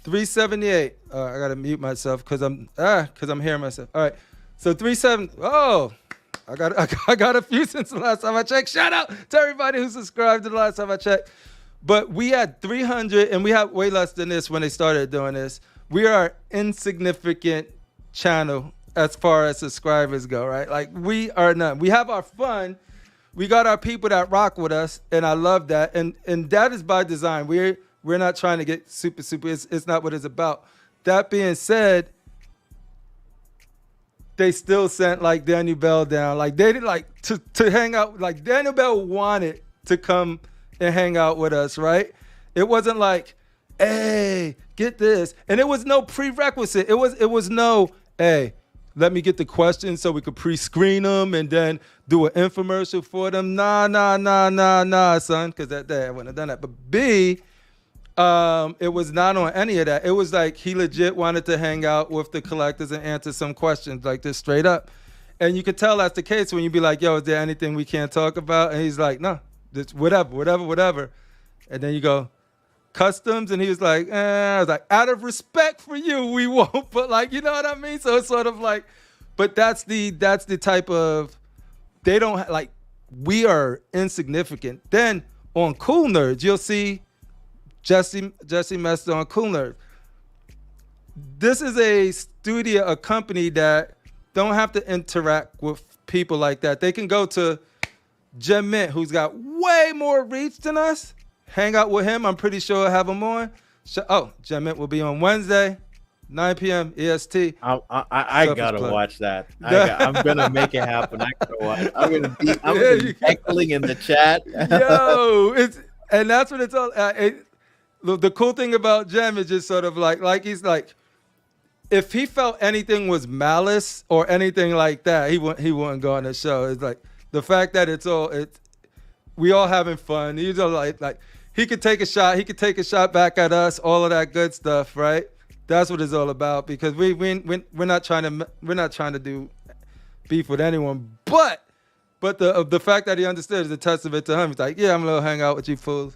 Speaker 1: 378. I gotta mute myself because I'm hearing myself. All right. So 37. Oh, I got a few since the last time I checked. Shout out to everybody who subscribed to the last time I checked. But we had 300, and we have way less than this when they started doing this. We are an insignificant channel as far as subscribers go, right? Like, we are none. We have our fun. We got our people that rock with us, and I love that. And that is by design. We're not trying to get super. It's not what it's about. That being said, they still sent like Daniel Bell down. Like, they did like to hang out. Like, Daniel Bell wanted to come and hang out with us, right? It wasn't like, hey, get this. And it was no prerequisite. It was no, hey, let me get the questions so we could pre-screen them and then do an infomercial for them. Nah, son, because that day I wouldn't have done that. But B, it was not on any of that. It was like he legit wanted to hang out with the collectors and answer some questions like this straight up. And you could tell that's the case when you be like, yo, is there anything we can't talk about? And he's like, no, it's whatever. And then you go, customs, and he was like, I was like, out of respect for you, we won't. But like, you know what I mean? So it's sort of like, but that's the type of, they don't like, we are insignificant. Then on Cool Nerds, you'll see Jesse Mester on Cool Nerds. This is a company that don't have to interact with people like that. They can go to Gem Mint, who's got way more reach than us. Hang out with him. I'm pretty sure I'll have him on. Gem Mint will be on Wednesday, 9 p.m. EST.
Speaker 2: I gotta watch that. I'm gonna make it happen. I gotta watch. I'm gonna be heckling in the chat.
Speaker 1: Yo, and that's what it's all. The cool thing about Gem is just sort of like he's like, if he felt anything was malice or anything like that, he wouldn't go on the show. It's like the fact that we all having fun. He's all like he could take a shot. He could take a shot back at us. All of that good stuff, right? That's what it's all about. Because we're not trying to do beef with anyone. But the fact that he understood is a testament to him. He's like, yeah, I'm gonna hang out with you fools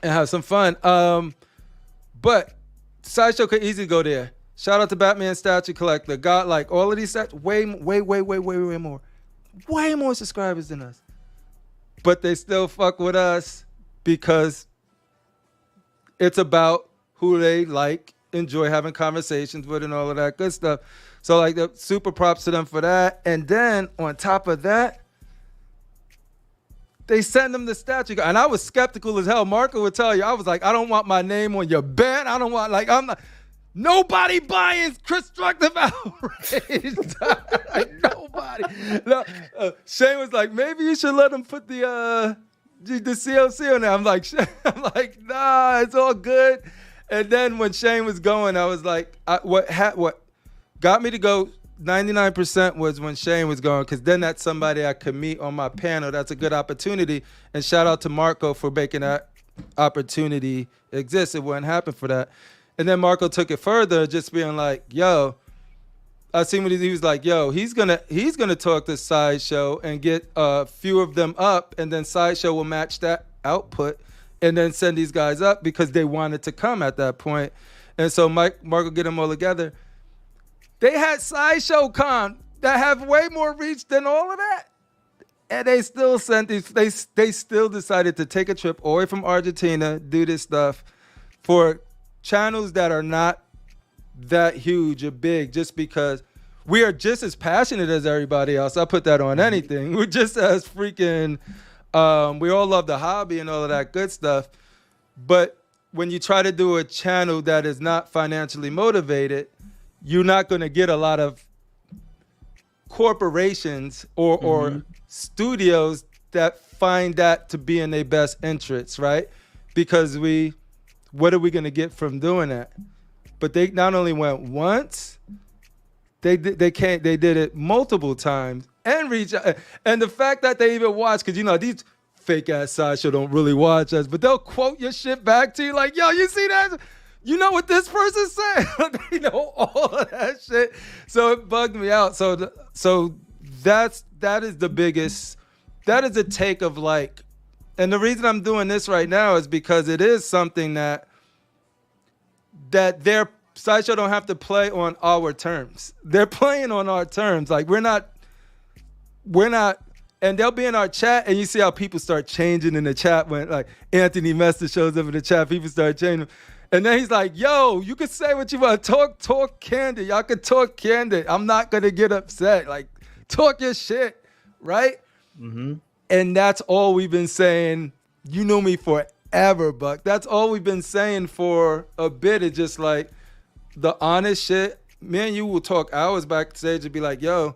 Speaker 1: and have some fun. But Sideshow could easily go there. Shout out to Batman Statue Collector. Got like all of these statues, way more subscribers than us. But they still fuck with us because it's about who they like, enjoy having conversations with, and all of that good stuff. So like, the super props to them for that. And then on top of that, they send them the statue. And I was skeptical as hell. Marco would tell you, I was like, I don't want my name on your bed. I don't want, like, I'm not. Nobody buying constructive outrage. Nobody. No, Shane was like, maybe you should let him put the CLC on there. I'm like, nah, it's all good. And then when Shane was going, I was like, what got me to go 99% was when Shane was going, because then that's somebody I could meet on my panel. That's a good opportunity. And shout out to Marco for making that opportunity exist. It wouldn't happen for that. And then Marco took it further, just being like, yo, I seen what he was like, yo, he's gonna talk to Sideshow and get a few of them up, and then Sideshow will match that output and then send these guys up because they wanted to come at that point. And so Mark will get them all together. They had Sideshow Con that have way more reach than all of that. And they still sent these, they still decided to take a trip away from Argentina, do this stuff for channels that are not that huge or big, just because we are just as passionate as everybody else. I put that on anything. We're just as freaking, we all love the hobby and all of that good stuff. But when you try to do a channel that is not financially motivated, you're not going to get a lot of corporations or studios that find that to be in their best interests, right? Because what are we going to get from doing that? But they not only went once, they did it multiple times and reach out. And the fact that they even watch, because these fake ass Sideshow don't really watch us, but they'll quote your shit back to you like, yo, you see that? You know what this person said? They know all of that shit. So it bugged me out. So that is the biggest, that is a take of like, and the reason I'm doing this right now is because it is something that their Sideshow don't have to play on our terms. They're playing on our terms. Like we're not, and they'll be in our chat and you see how people start changing in the chat when like Anthony Mester shows up in the chat, people start changing. And then he's like, yo, you can say what you want. Talk candid. Y'all can talk candid. I'm not going to get upset. Like, talk your shit, right? Mm-hmm. And that's all we've been saying. You know me forever, Buck. That's all we've been saying for a bit. It's just like the honest shit. Me and you will talk hours backstage and be like, yo,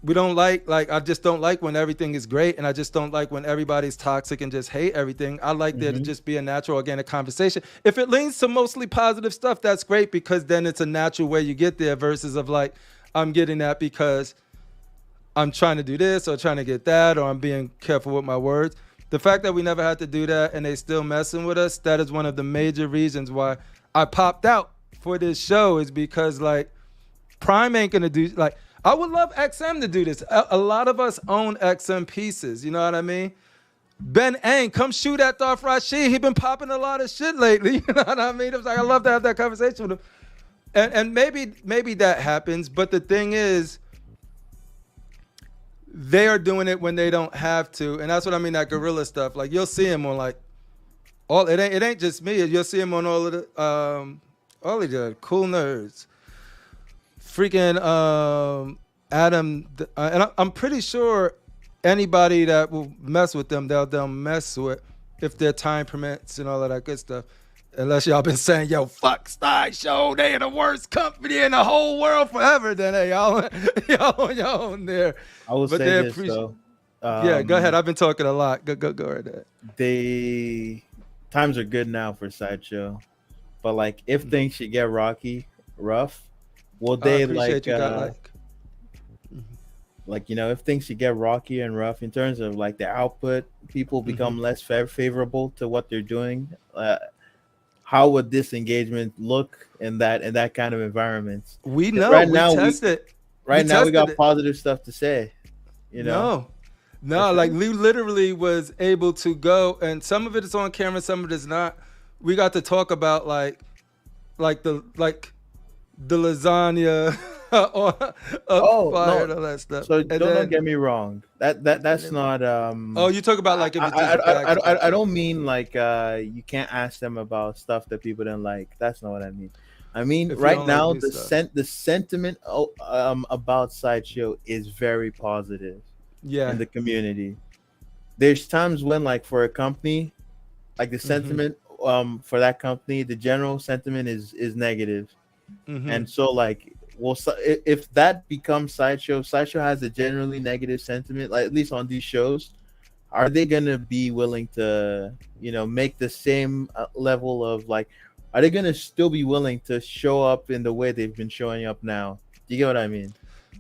Speaker 1: we don't I just don't like when everything is great, and I just don't like when everybody's toxic and just hate everything. I like there to just be a natural, organic conversation. If it leans to mostly positive stuff, that's great, because then it's a natural way you get there versus of like, I'm getting that because I'm trying to do this or trying to get that, or I'm being careful with my words. The fact that we never had to do that and they still messing with us, that is one of the major reasons why I popped out for this show, is because like Prime ain't gonna do, like, I would love XM to do this. A lot of us own XM pieces. You know what I mean? Ben Ang, come shoot at Darth Rashid. He been popping a lot of shit lately. You know what I mean? It was like, I love to have that conversation with him. And maybe that happens. But the thing is, they are doing it when they don't have to. And that's what I mean, that guerrilla stuff. Like, you'll see him on like, it ain't just me. You'll see him on all of the cool nerds. Freaking Adam, and I'm pretty sure anybody that will mess with them, they'll mess with if their time permits and all of that good stuff. Unless y'all been saying, yo, fuck Sideshow, they are the worst company in the whole world forever, then hey, y'all on there.
Speaker 2: I will say this though.
Speaker 1: Yeah, go ahead. I've been talking a lot. Go right there.
Speaker 2: Times are good now for Sideshow, but like if things should get rough. Will they if things should get rocky and rough in terms of like the output, people become less favorable to what they're doing? How would this engagement look in that kind of environment?
Speaker 1: We know. Right now,
Speaker 2: we got positive stuff to say.
Speaker 1: No, like we literally was able to go, and some of it is on camera, some of it is not. We got to talk about like the lasagna fire and all that stuff.
Speaker 2: So don't get me wrong. That's not.
Speaker 1: Oh, you talk about like if it's
Speaker 2: I don't mean like you can't ask them about stuff that people didn't like. That's not what I mean. I mean right now the sentiment about Sideshow is very positive. Yeah. In the community, there's times when like for a company, like the sentiment for that company, the general sentiment is negative. And so like, well, if that becomes Sideshow has a generally negative sentiment, like at least on these shows, are they gonna be willing to make the same level of like, are they gonna still be willing to show up in the way they've been showing up now? Do you get what I mean?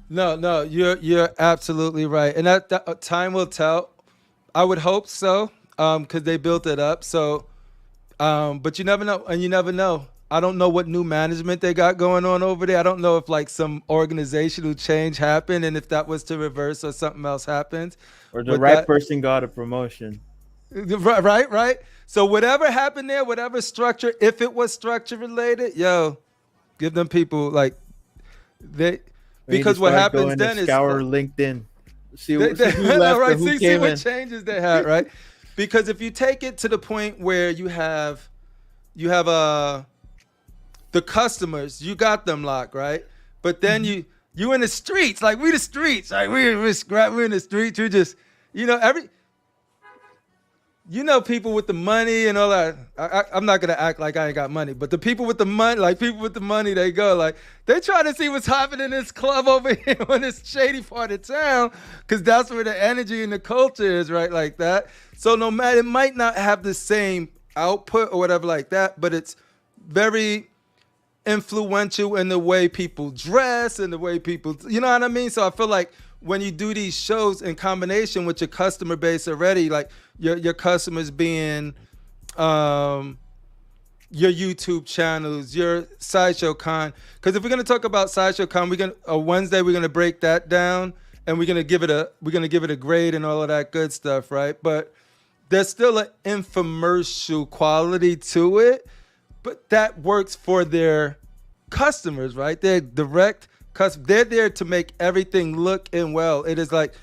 Speaker 1: No, you're absolutely right, and that time will tell. I would hope so, because they built it up. So, but you never know, and you never know. I don't know what new management they got going on over there. I don't know if like some organizational change happened, and if that was to reverse or something else happens.
Speaker 2: Or the right person got a promotion.
Speaker 1: Right. So whatever happened there, whatever structure, if it was structure related, yo, give them people like they
Speaker 2: We need to
Speaker 1: because what
Speaker 2: start
Speaker 1: happens
Speaker 2: going to
Speaker 1: then is
Speaker 2: scour LinkedIn. See,
Speaker 1: they,
Speaker 2: see who left
Speaker 1: right,
Speaker 2: and who
Speaker 1: see
Speaker 2: came
Speaker 1: what
Speaker 2: in.
Speaker 1: changes they had, right? Because if you take it to the point where you have the customers, you got them locked, right? But then you in the streets, like we the streets, like we're in the streets. You just, people with the money and all that. I'm not gonna act like I ain't got money, but the people with the money, like people with the money, they go like they try to see what's happening in this club over here in this shady part of town, because that's where the energy and the culture is, right? Like that. So no matter, it might not have the same output or whatever like that, but it's very influential in the way people dress and the way people, you know what I mean? So I feel like when you do these shows in combination with your customer base already, like your customers being your YouTube channels, your Sideshow Con. Because if we're gonna talk about Sideshow Con, Wednesday we're gonna break that down and we're gonna give it a grade and all of that good stuff, right? But there's still an infomercial quality to it, but that works for their customers, right? They're direct customers. They're there to make everything look and well. It is like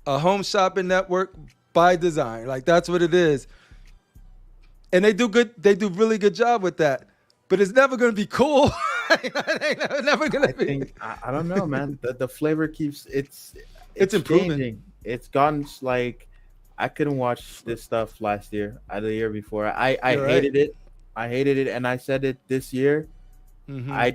Speaker 1: a home shopping network by design. Like that's what it is. And they do really good job with that. But it's never gonna be cool. It's never gonna be.
Speaker 2: I don't know, man. The flavor keeps it's
Speaker 1: improving.
Speaker 2: changing. It's gotten like I couldn't watch this stuff last year, the year before. I
Speaker 1: You're
Speaker 2: hated
Speaker 1: right.
Speaker 2: it. I hated it, and I said it this year.
Speaker 1: Mhm.
Speaker 2: I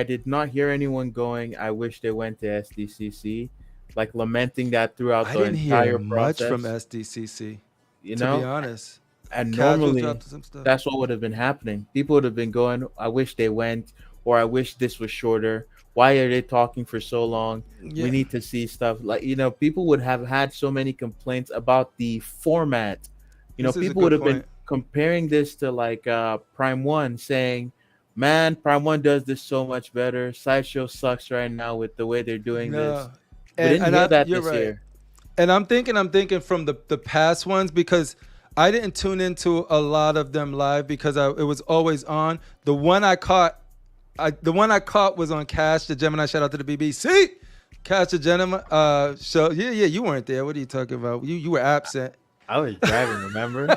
Speaker 2: did not hear anyone going, I wish they went to SDCC, like lamenting that throughout
Speaker 1: I
Speaker 2: the
Speaker 1: didn't hear
Speaker 2: entire
Speaker 1: much
Speaker 2: process.
Speaker 1: from SDCC,
Speaker 2: You
Speaker 1: to be
Speaker 2: know,
Speaker 1: honest.
Speaker 2: and
Speaker 1: Casual
Speaker 2: normally
Speaker 1: dropped some stuff.
Speaker 2: that's what would have been happening. People would have been going, I wish they went, or I wish this was shorter. Why are they talking for so long?
Speaker 1: Yeah.
Speaker 2: We need to see stuff. Like, people would have had so many complaints about the format.
Speaker 1: This is a
Speaker 2: People
Speaker 1: good
Speaker 2: would have been
Speaker 1: point.
Speaker 2: comparing this to like Prime One, saying, man, Prime One does this so much better. Sideshow sucks right now with the way they're doing this.
Speaker 1: No.
Speaker 2: We didn't hear that
Speaker 1: You're
Speaker 2: this
Speaker 1: right.
Speaker 2: year.
Speaker 1: And I'm thinking from the past ones, because I didn't tune into a lot of them live because it was always on. The one I caught was on Cash the Gemini. Shout out to the BBC. Cash the Gemini show. Yeah, you weren't there. What are you talking about? You were absent.
Speaker 2: I was driving, remember?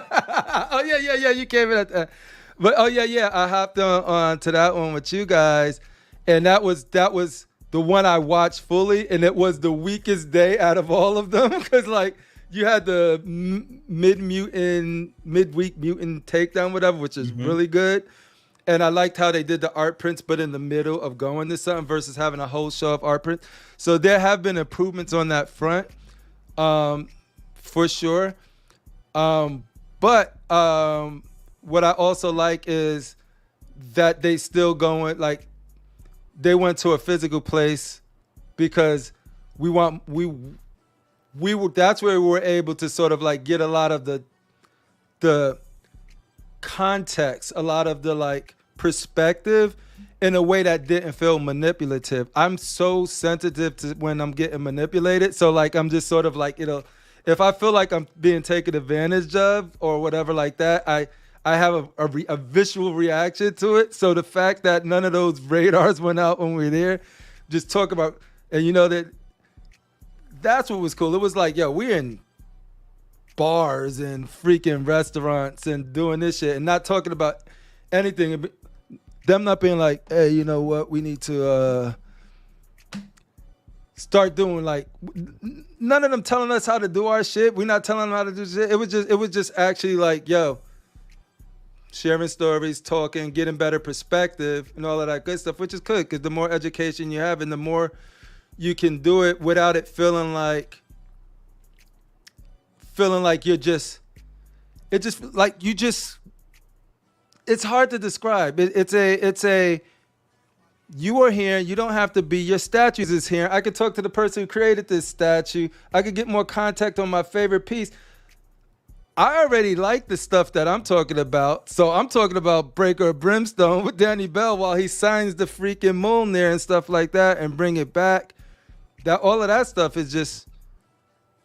Speaker 1: Oh yeah. You came in at that. But oh yeah. I hopped on to that one with you guys, and that was the one I watched fully, and it was the weakest day out of all of them because like you had the midweek mutant takedown, whatever, which is really good. And I liked how they did the art prints, but in the middle of going to something versus having a whole show of art prints. So there have been improvements on that front, for sure. But what I also like is that they still going, like they went to a physical place because that's where we were able to sort of like get a lot of the context, a lot of the like perspective in a way that didn't feel manipulative. I'm so sensitive to when I'm getting manipulated. So like I'm just sort of like, if I feel like I'm being taken advantage of or whatever like that, I have a visual reaction to it. So the fact that none of those radars went out when we were there, just talk about, and that's what was cool. It was like, yo, we're in bars and freaking restaurants and doing this shit and not talking about anything. Them not being like, hey, you know what? We need to start doing like, none of them telling us how to do our shit. We're not telling them how to do shit. It was just actually like, yo, sharing stories, talking, getting better perspective and all of that good stuff, which is good because the more education you have and the more you can do it without it feeling like it's hard to describe. You are here. You don't have to be. Your statues is here. I could talk to the person who created this statue. I could get more contact on my favorite piece. I already like the stuff that I'm talking about. So I'm talking about Breaker of Brimstone with Danny Bell while he signs the freaking moon there and stuff like that and bring it back. All of that stuff is just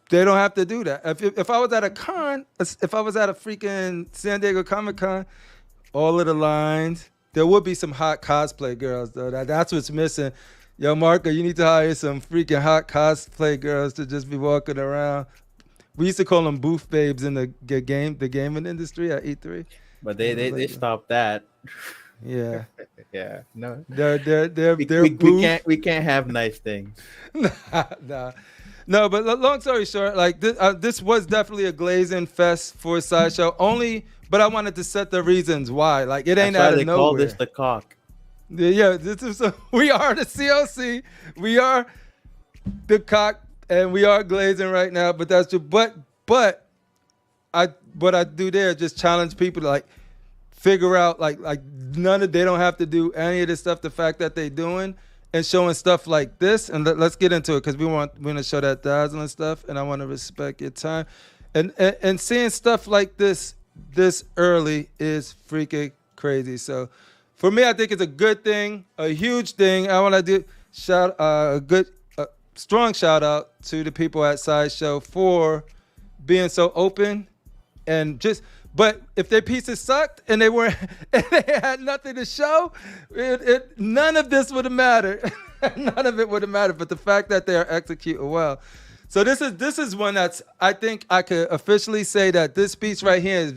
Speaker 1: they don't have to do that. If I was at a con, if I was at a freaking San Diego Comic Con, all of the lines, there would be some hot cosplay girls though. That's what's missing. Yo, Marco, you need to hire some freaking hot cosplay girls to just be walking around. We used to call them booth babes in the gaming industry at E3.
Speaker 2: But they stopped that.
Speaker 1: Yeah,
Speaker 2: Yeah, no,
Speaker 1: they're
Speaker 2: we,
Speaker 1: booth.
Speaker 2: we can't have nice things.
Speaker 1: Nah. No, but long story short, like this was definitely a glazing fest for Sideshow. Only, but I wanted to set the reasons why. Like it ain't
Speaker 2: That's why
Speaker 1: out of
Speaker 2: they
Speaker 1: nowhere.
Speaker 2: call this the cock.
Speaker 1: Yeah, this is we are the COC. We are the cock, and we are glazing right now. But that's just but I what I do there is just challenge people to like figure out like they don't have to do any of this stuff. The fact that they doing and showing stuff like this, and let's get into it because we want to show that dazzling stuff, and I want to respect your time, and seeing stuff like this early is freaking crazy. So for me, I think it's a good thing, a huge thing. I want to do strong shout out to the people at Sideshow for being so open and just. But if their pieces sucked and they weren't, and they had nothing to show, none of this would have mattered. None of it would have mattered. But the fact that they are executing well. So this is one that's, I think I could officially say that this piece right here is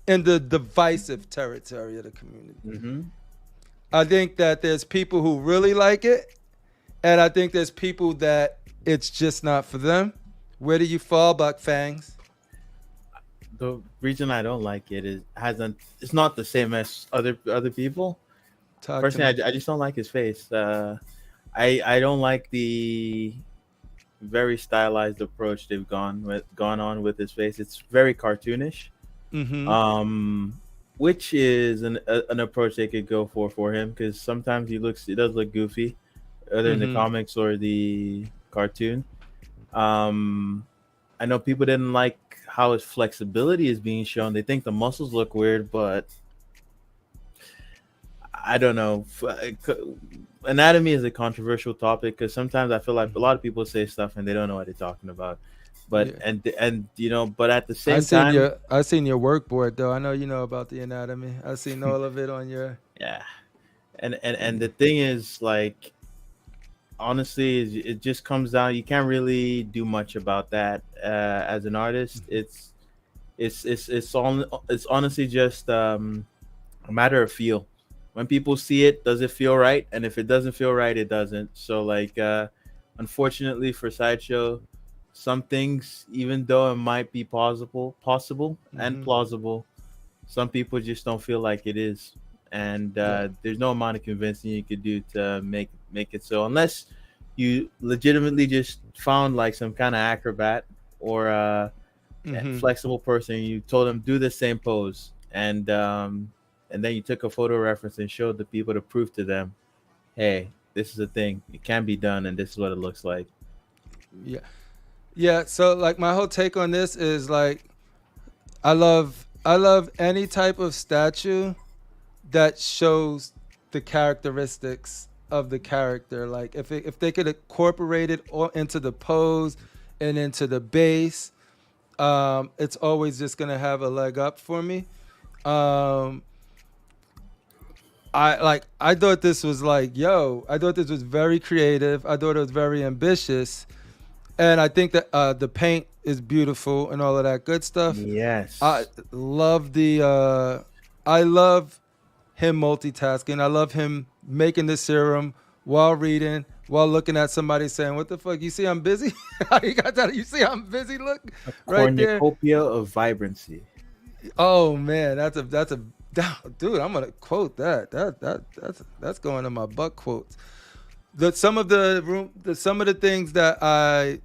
Speaker 1: in the divisive territory of the community.
Speaker 2: Mm-hmm.
Speaker 1: I think that there's people who really like it, and I think there's people that it's just not for them. Where do you fall, Buck Fangs?
Speaker 2: The reason I don't like it is it's not the same as other people. Personally, I just don't like his face. I don't like the very stylized approach they've gone on with his face. It's very cartoonish.
Speaker 1: Mm-hmm.
Speaker 2: Which is an approach they could go for him because sometimes he does look goofy, either in the comics or the cartoon. I know people didn't like how his flexibility is being shown. They think the muscles look weird, but I don't know. Anatomy is a controversial topic because sometimes I feel like a lot of people say stuff and they don't know what they're talking about. But and you know, but at the same time,
Speaker 1: I seen your work board though. I know you know about the anatomy. I seen all of it on your.
Speaker 2: Yeah, and the thing is, like, honestly, it just comes down. You can't really do much about that as an artist. It's honestly just a matter of feel. When people see it, does it feel right? And if it doesn't feel right, it doesn't. So like, unfortunately for Sideshow, some things, even though it might be possible and plausible, some people just don't feel like it is. And there's no amount of convincing you could do to make it so, unless you legitimately just found like some kind of acrobat or a flexible person, you told them do the same pose, and then you took a photo reference and showed the people to prove to them, hey, this is a thing, it can be done, and this is what it looks like.
Speaker 1: Yeah. So like my whole take on this is like, I love any type of statue that shows the characteristics of the character. Like if they could incorporate it all into the pose and into the base, it's always just gonna have a leg up for me. I thought this was like, I thought this was very creative. I thought it was very ambitious. And I think that the paint is beautiful and all of that good stuff.
Speaker 2: Yes.
Speaker 1: I love I love him multitasking. I love him making the serum while reading, while looking at somebody saying, what the fuck, you see I'm busy? You got that? You see I'm busy? Look, right there.
Speaker 2: Cornucopia of vibrancy.
Speaker 1: Oh man, that's a dude, I'm gonna quote that. That's going in my butt quotes. Some of the things that I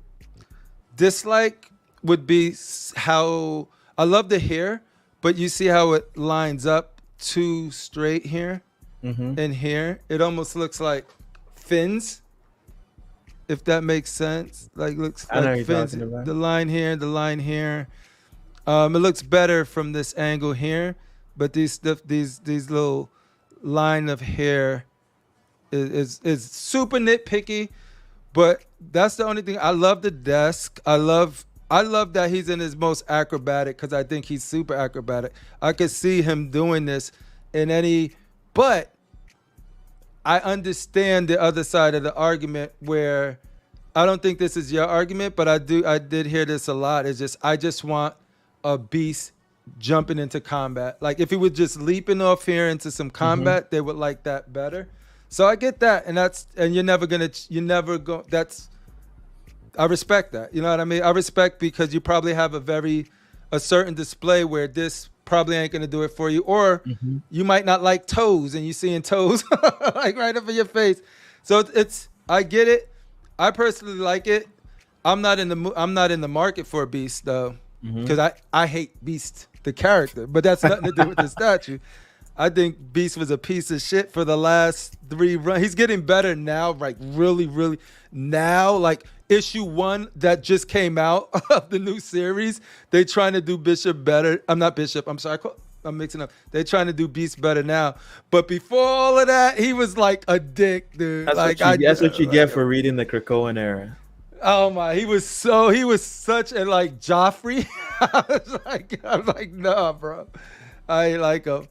Speaker 1: dislike would be how I love the hair, but you see how it lines up too straight here and here. It almost looks like fins, if that makes sense. Like looks like fins. The line here, the line here. It looks better from this angle here, but these little line of hair is super nitpicky, But that's the only thing. I love the desk. I love that he's in his most acrobatic because I think he's super acrobatic. I could see him doing this in any, but I understand the other side of the argument where I don't think this is your argument, but I did hear this a lot. It's just I just want a beast jumping into combat. Like if he was just leaping off here into some combat, they would like that better. So I get that, and you're never go. I respect that. You know what I mean? I respect because you probably have a certain display where this probably ain't gonna do it for you, or you might not like toes, and you seeing toes like right up in your face. So I get it. I personally like it. I'm not in the market for a beast though, because I hate Beast the character, but that's nothing to do with the statue. I think Beast was a piece of shit for the last 3 runs. He's getting better now, like really, really now. Like issue 1 that just came out of the new series, they trying to do Bishop better. I'm not Bishop. I'm sorry. I'm mixing up. They're trying to do Beast better now. But before all of that, he was like a dick, dude.
Speaker 2: That's what you get for reading the Krakoan era.
Speaker 1: Oh my, he was such a like Joffrey. I'm like, nah, bro. I ain't like him.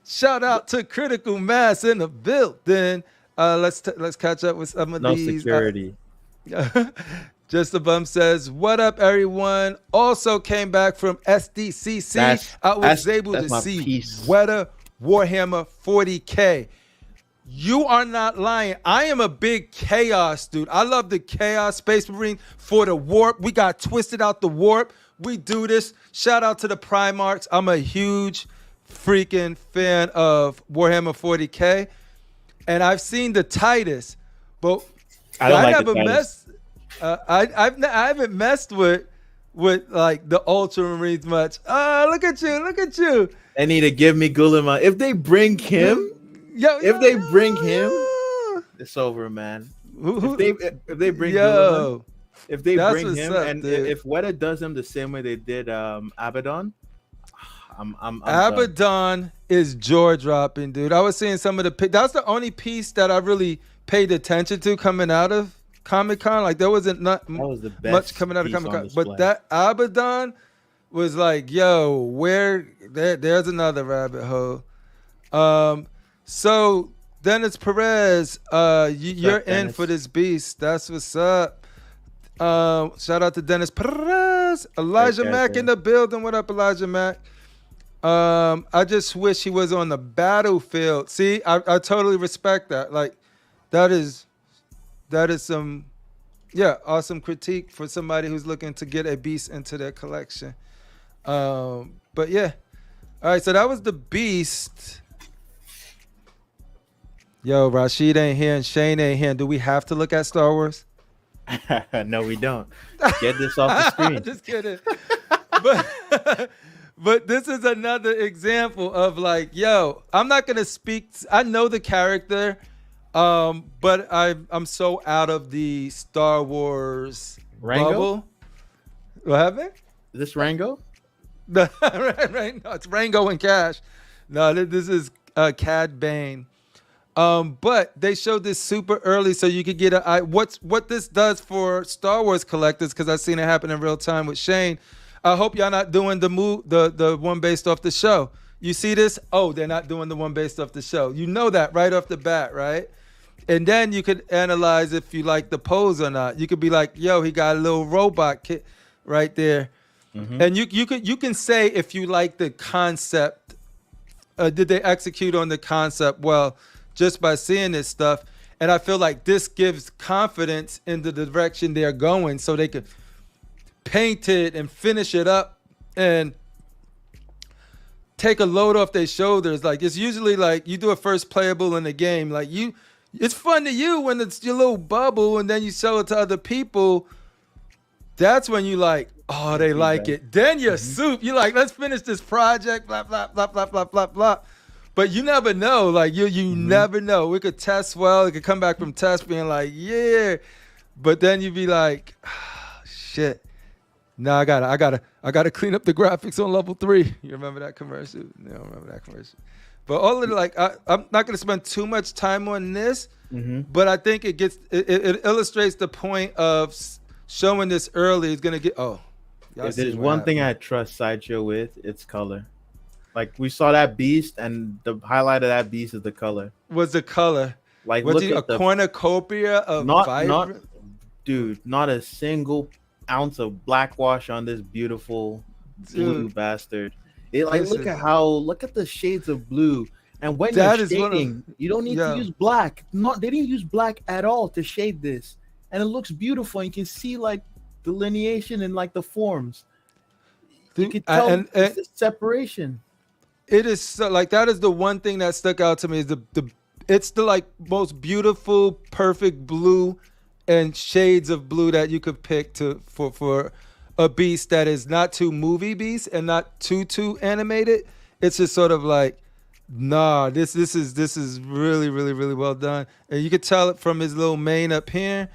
Speaker 1: Shout out to Critical Mass in the building. Let's catch up with some of these.
Speaker 2: No security.
Speaker 1: Just a Bum says, "What up, everyone?" Also came back from SDCC. I was able to see Weta Warhammer 40K. You are not lying. I am a big Chaos dude. I love the Chaos Space Marine for the warp. We got twisted out the warp. We do this. Shout out to the Primarchs. I'm a huge freaking fan of Warhammer 40K, and I've seen the Titus, but I haven't messed with like the Ultramarines much. Look at you.
Speaker 2: They need to give me Gulliman. If they bring him, it's over, man. If they bring Gulliman, if they bring him, and if Weta does him the same way they did Abaddon. I'm
Speaker 1: Abaddon
Speaker 2: done.
Speaker 1: is jaw dropping, dude. I was seeing some of the. That's the only piece that I really paid attention to coming out of Comic-Con. Like there wasn't much coming out of Comic-Con, but that Abaddon was like, yo, there's another rabbit hole. So Dennis Perez, you're in for this beast. That's what's up. Shout out to Dennis Perez. Elijah Mack in the building. What up, Elijah Mack? I just wish he was on the battlefield. See, I totally respect that. Like, that is some, awesome critique for somebody who's looking to get a beast into their collection. But yeah. All right, so that was the beast. Yo, Rashid ain't here and Shane ain't here. Do we have to look at Star Wars?
Speaker 2: No, we don't. Get this off the screen.
Speaker 1: Just kidding. But this is another example of like, yo, I'm not gonna speak. I know the character, but I'm so out of the Star Wars bubble. What happened?
Speaker 2: Is this Rango?
Speaker 1: No, it's Rango and Cash. No, this is Cad Bane. But they showed this super early so you could get what this does for Star Wars collectors, because I've seen it happen in real time with Shane. I hope y'all not doing the one based off the show. You see this? Oh, they're not doing the one based off the show. You know that right off the bat, right? And then you could analyze if you like the pose or not. You could be like, yo, he got a little robot kit right there. Mm-hmm. And you can say if you like the concept, did they execute on the concept well, just by seeing this stuff. And I feel like this gives confidence in the direction they're going so they could paint it and finish it up and take a load off their shoulders. Like, it's usually like you do a first playable in the game. Like, it's fun to you when it's your little bubble and then you show it to other people. That's when you like, oh, they like it. Then you're soup. You're like, let's finish this project, blah, blah, blah, blah, blah, blah, blah. But you never know. Like, you never know. We could test well. It could come back from test being like, yeah. But then you'd be like, oh, shit. No, I gotta clean up the graphics on level 3. You remember that commercial? No, I don't remember that commercial. But all of it, like, I'm not gonna spend too much time on this,
Speaker 2: Mm-hmm.
Speaker 1: But I think it illustrates the point of showing this early is gonna get. Oh, y'all
Speaker 2: If there's
Speaker 1: seen what
Speaker 2: one thing
Speaker 1: happened?
Speaker 2: I trust Sideshow with, it's color. Like we saw that beast, and the highlight of that beast is the color.
Speaker 1: Was the color?
Speaker 2: Like
Speaker 1: Was
Speaker 2: look
Speaker 1: he a
Speaker 2: at the
Speaker 1: cornucopia of
Speaker 2: not
Speaker 1: vibrant?
Speaker 2: dude, not a single ounce of black wash on this beautiful blue
Speaker 1: Dude,
Speaker 2: bastard. It like
Speaker 1: this is
Speaker 2: look at the shades of blue. And when you're
Speaker 1: that is one of
Speaker 2: shading, you don't need to
Speaker 1: yeah.
Speaker 2: use black. Not they didn't use black at all to shade this. And it looks beautiful. You can see like delineation and like the forms. You
Speaker 1: Dude,
Speaker 2: can tell it's
Speaker 1: and
Speaker 2: the separation.
Speaker 1: it is so, like that is the one thing that stuck out to me is the it's the like most beautiful perfect blue and shades of blue that you could pick to for a beast that is not too movie beast and not too animated. It's just sort of like nah, this is really well done, and you could tell it from his little mane up here.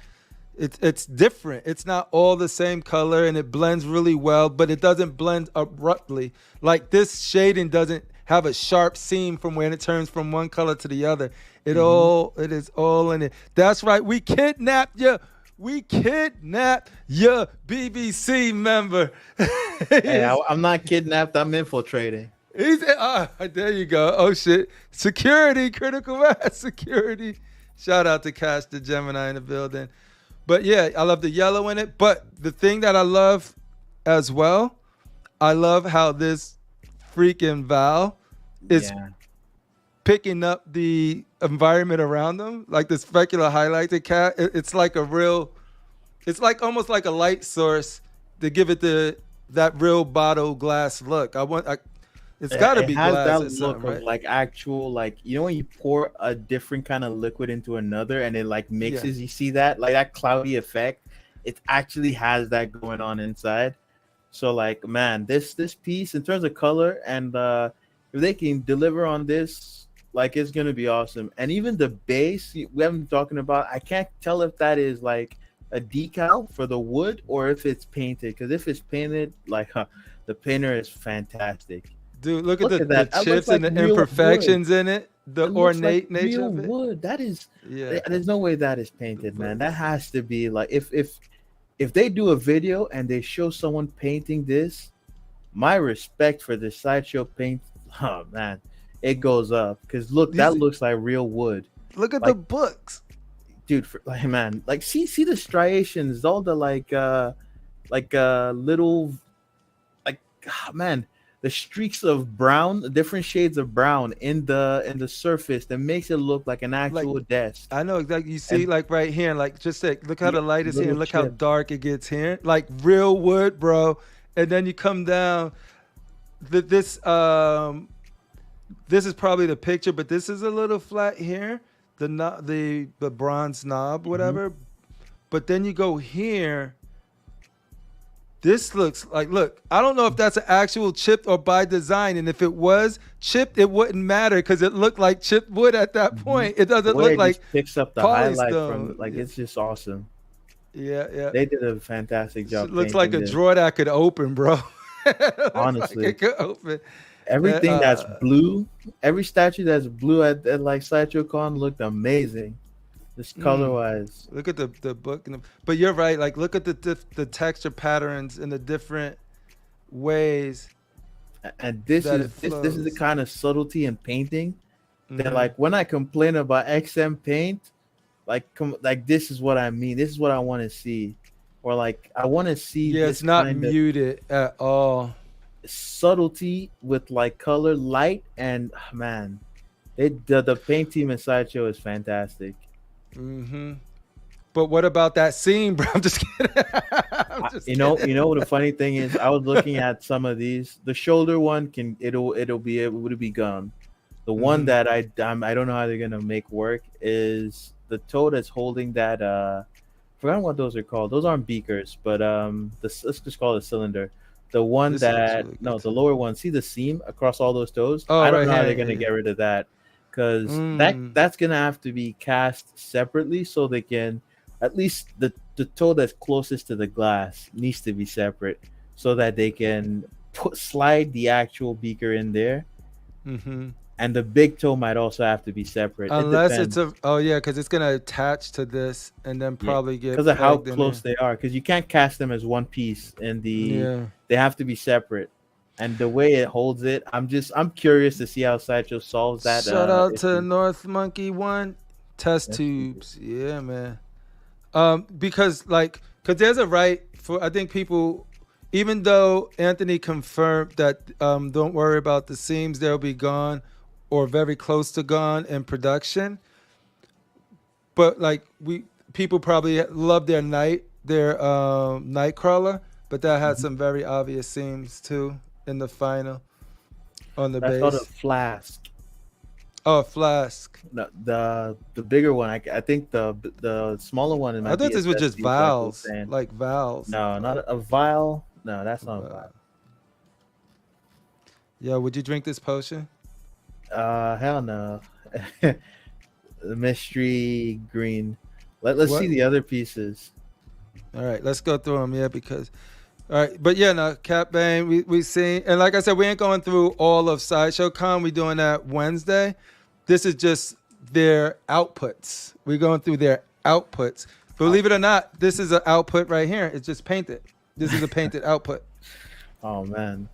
Speaker 1: It's different. It's not all the same color, and it blends really well, but it doesn't blend abruptly. Like this shading doesn't have a sharp seam from when it turns from one color to the other. It is all in it. That's right. We kidnapped you. We kidnapped your BBC member.
Speaker 2: Hey, I'm not kidnapped. I'm infiltrating.
Speaker 1: There you go. Oh shit. Security, critical mass security. Shout out to Cash the Gemini in the building. But yeah, I love the yellow in it. But the thing that I love as well, I love how this freaking Val is
Speaker 2: Yeah.
Speaker 1: picking up the environment around them, like the specular highlighted cat. It's like a real, it's like almost like a light source to give it that real bottle glass look. It's got to
Speaker 2: It
Speaker 1: be
Speaker 2: has
Speaker 1: glass
Speaker 2: that
Speaker 1: or
Speaker 2: look
Speaker 1: something,
Speaker 2: of
Speaker 1: right?
Speaker 2: like actual, like you know when you pour a different kind of liquid into another and it like
Speaker 1: Yeah.
Speaker 2: mixes. You see that like that cloudy effect. It actually has that going on inside. So like man, this piece in terms of color and if they can deliver on this, like it's gonna be awesome. And even the base we haven't been talking about. I can't tell if that is like a decal for the wood or if it's painted. Because if it's painted, like the painter is fantastic.
Speaker 1: Dude, look at
Speaker 2: Look at
Speaker 1: the
Speaker 2: that. That looks
Speaker 1: chips
Speaker 2: like
Speaker 1: and the
Speaker 2: real wood.
Speaker 1: imperfections in it, the
Speaker 2: It looks like
Speaker 1: ornate nature
Speaker 2: real
Speaker 1: of it.
Speaker 2: wood. That is
Speaker 1: Yeah.
Speaker 2: there's no way that is painted, man. That has to be like if they do a video and they show someone painting this, my respect for the Sideshow paint, oh man, it goes up. Because look, that
Speaker 1: These,
Speaker 2: looks like real wood.
Speaker 1: look at the
Speaker 2: Like,
Speaker 1: books.
Speaker 2: dude, like man, like see the striations, all the little like man, the streaks of brown, the different shades of brown in the surface that makes it look like an
Speaker 1: Like
Speaker 2: actual desk.
Speaker 1: I know exactly. You see,
Speaker 2: And
Speaker 1: like right here, like just say, look how
Speaker 2: yeah,
Speaker 1: the light is here,
Speaker 2: little
Speaker 1: and look how
Speaker 2: chip.
Speaker 1: dark it gets here. Like real wood, bro. And then you come down. This is probably the picture, but this is a little flat here. The bronze knob,
Speaker 2: Mhm.
Speaker 1: whatever. But then you go here. This looks like, look, I don't know if that's an actual chipped or by design. And if it was chipped, it wouldn't matter because it looked like chipped wood at that point. It
Speaker 2: The
Speaker 1: doesn't
Speaker 2: way
Speaker 1: look
Speaker 2: it
Speaker 1: like
Speaker 2: just picks up the highlight from
Speaker 1: polystone.
Speaker 2: like it's just awesome.
Speaker 1: Yeah.
Speaker 2: They did a fantastic
Speaker 1: It
Speaker 2: job
Speaker 1: looks like
Speaker 2: painting
Speaker 1: a
Speaker 2: this.
Speaker 1: drawer that could open, bro. It looks like
Speaker 2: Honestly,
Speaker 1: it could open.
Speaker 2: everything that's
Speaker 1: Uh,
Speaker 2: blue, every statue that's blue at like Sideshow Con looked amazing. Just color wise.
Speaker 1: Look at the book, but you're right. Like, look at the texture patterns and the different ways
Speaker 2: And this
Speaker 1: that
Speaker 2: is
Speaker 1: it
Speaker 2: this is the
Speaker 1: flows.
Speaker 2: kind of subtlety in painting that
Speaker 1: Mhm.
Speaker 2: like when I complain about XM paint, like this is what I mean. This is what I want to see. Or like I want to see
Speaker 1: Yeah,
Speaker 2: this
Speaker 1: it's not
Speaker 2: kind of
Speaker 1: muted at all.
Speaker 2: subtlety with like color, light, and man, the paint team in Sideshow is fantastic.
Speaker 1: hmm But what about that scene, bro? I'm just kidding. I'm just kidding.
Speaker 2: You know what the funny thing is? I was looking at some of these. The shoulder one it'll be gone. The one
Speaker 1: Mhm.
Speaker 2: that I don't know how they're gonna make work is the toe that's holding that forgot what those are called. Those aren't beakers, but let's just call it a cylinder. The one
Speaker 1: This looks
Speaker 2: that
Speaker 1: really
Speaker 2: no,
Speaker 1: good
Speaker 2: the
Speaker 1: too.
Speaker 2: lower one. See the seam across all those toes?
Speaker 1: Oh,
Speaker 2: I don't
Speaker 1: right
Speaker 2: know how they're
Speaker 1: here.
Speaker 2: gonna
Speaker 1: Yeah,
Speaker 2: get rid of that because
Speaker 1: Mm.
Speaker 2: that's gonna have to be cast separately so they can at least the toe that's closest to the glass needs to be separate so that they can slide the actual beaker in there
Speaker 1: hmm
Speaker 2: and the big toe might also have to be separate. It
Speaker 1: Unless it's
Speaker 2: depends.
Speaker 1: because it's gonna attach to this and then
Speaker 2: Yeah,
Speaker 1: probably get
Speaker 2: because of how
Speaker 1: pegged in
Speaker 2: close they are. Because you can't cast them as one piece, and
Speaker 1: there.
Speaker 2: they have to be separate. And the way it holds it, I'm curious to see how Sideshow solves
Speaker 1: Yeah.
Speaker 2: that
Speaker 1: Shout out to
Speaker 2: issue.
Speaker 1: North Monkey One test
Speaker 2: That's
Speaker 1: tubes. Yeah, man. Because there's a right for I think people, even though Anthony confirmed that don't worry about the seams, they'll be gone or very close to gone in production. But like people probably love their Nightcrawler, but that had
Speaker 2: Mhm.
Speaker 1: some very obvious seams too in the final on the
Speaker 2: That's called a
Speaker 1: base.
Speaker 2: flask.
Speaker 1: Oh, Flask.
Speaker 2: The bigger one, I think the smaller one in
Speaker 1: I
Speaker 2: my
Speaker 1: thought this was just
Speaker 2: BSSD is like we're
Speaker 1: valves,
Speaker 2: saying.
Speaker 1: like valves.
Speaker 2: No, not a vial. No, that's not a
Speaker 1: Uh,
Speaker 2: vial.
Speaker 1: yeah, would you drink this potion?
Speaker 2: Hell no. The mystery green. Let's see
Speaker 1: What?
Speaker 2: the other pieces.
Speaker 1: All right, let's go through them. Yeah, because all right, but yeah, no, Cat Bane, we seen, and like I said, we ain't going through all of Sideshow Con. We doing that Wednesday. This is just their outputs. We're going through their outputs. Believe it or not, this is an output right here. It's just painted. This is a painted output.
Speaker 2: Oh man.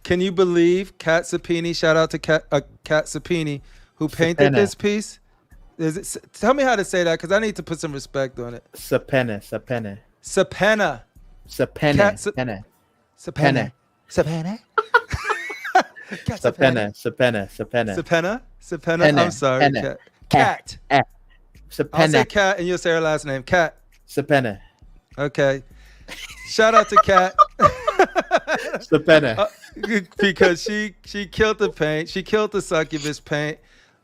Speaker 1: Can you believe Cat Sapini? Shout out to Cat Sapini, who painted
Speaker 2: Sapena.
Speaker 1: this piece. Tell me how to say that because I need to put some respect on it.
Speaker 2: Sapena.
Speaker 1: Sapena.
Speaker 2: Sapena.
Speaker 1: Cat Sa-
Speaker 2: Sapena.
Speaker 1: Sapena. Sapena. Cat
Speaker 2: Sapena. Sapena. Sapena.
Speaker 1: Sapena. Sapena.
Speaker 2: Penne,
Speaker 1: I'm sorry.
Speaker 2: penne.
Speaker 1: Cat. Cat. I'll say
Speaker 2: Sapena.
Speaker 1: Cat and you'll say her last name. Cat.
Speaker 2: Sapena.
Speaker 1: Okay. Shout out to Cat.
Speaker 2: Sapena.
Speaker 1: Because she killed the paint. She killed the succubus paint.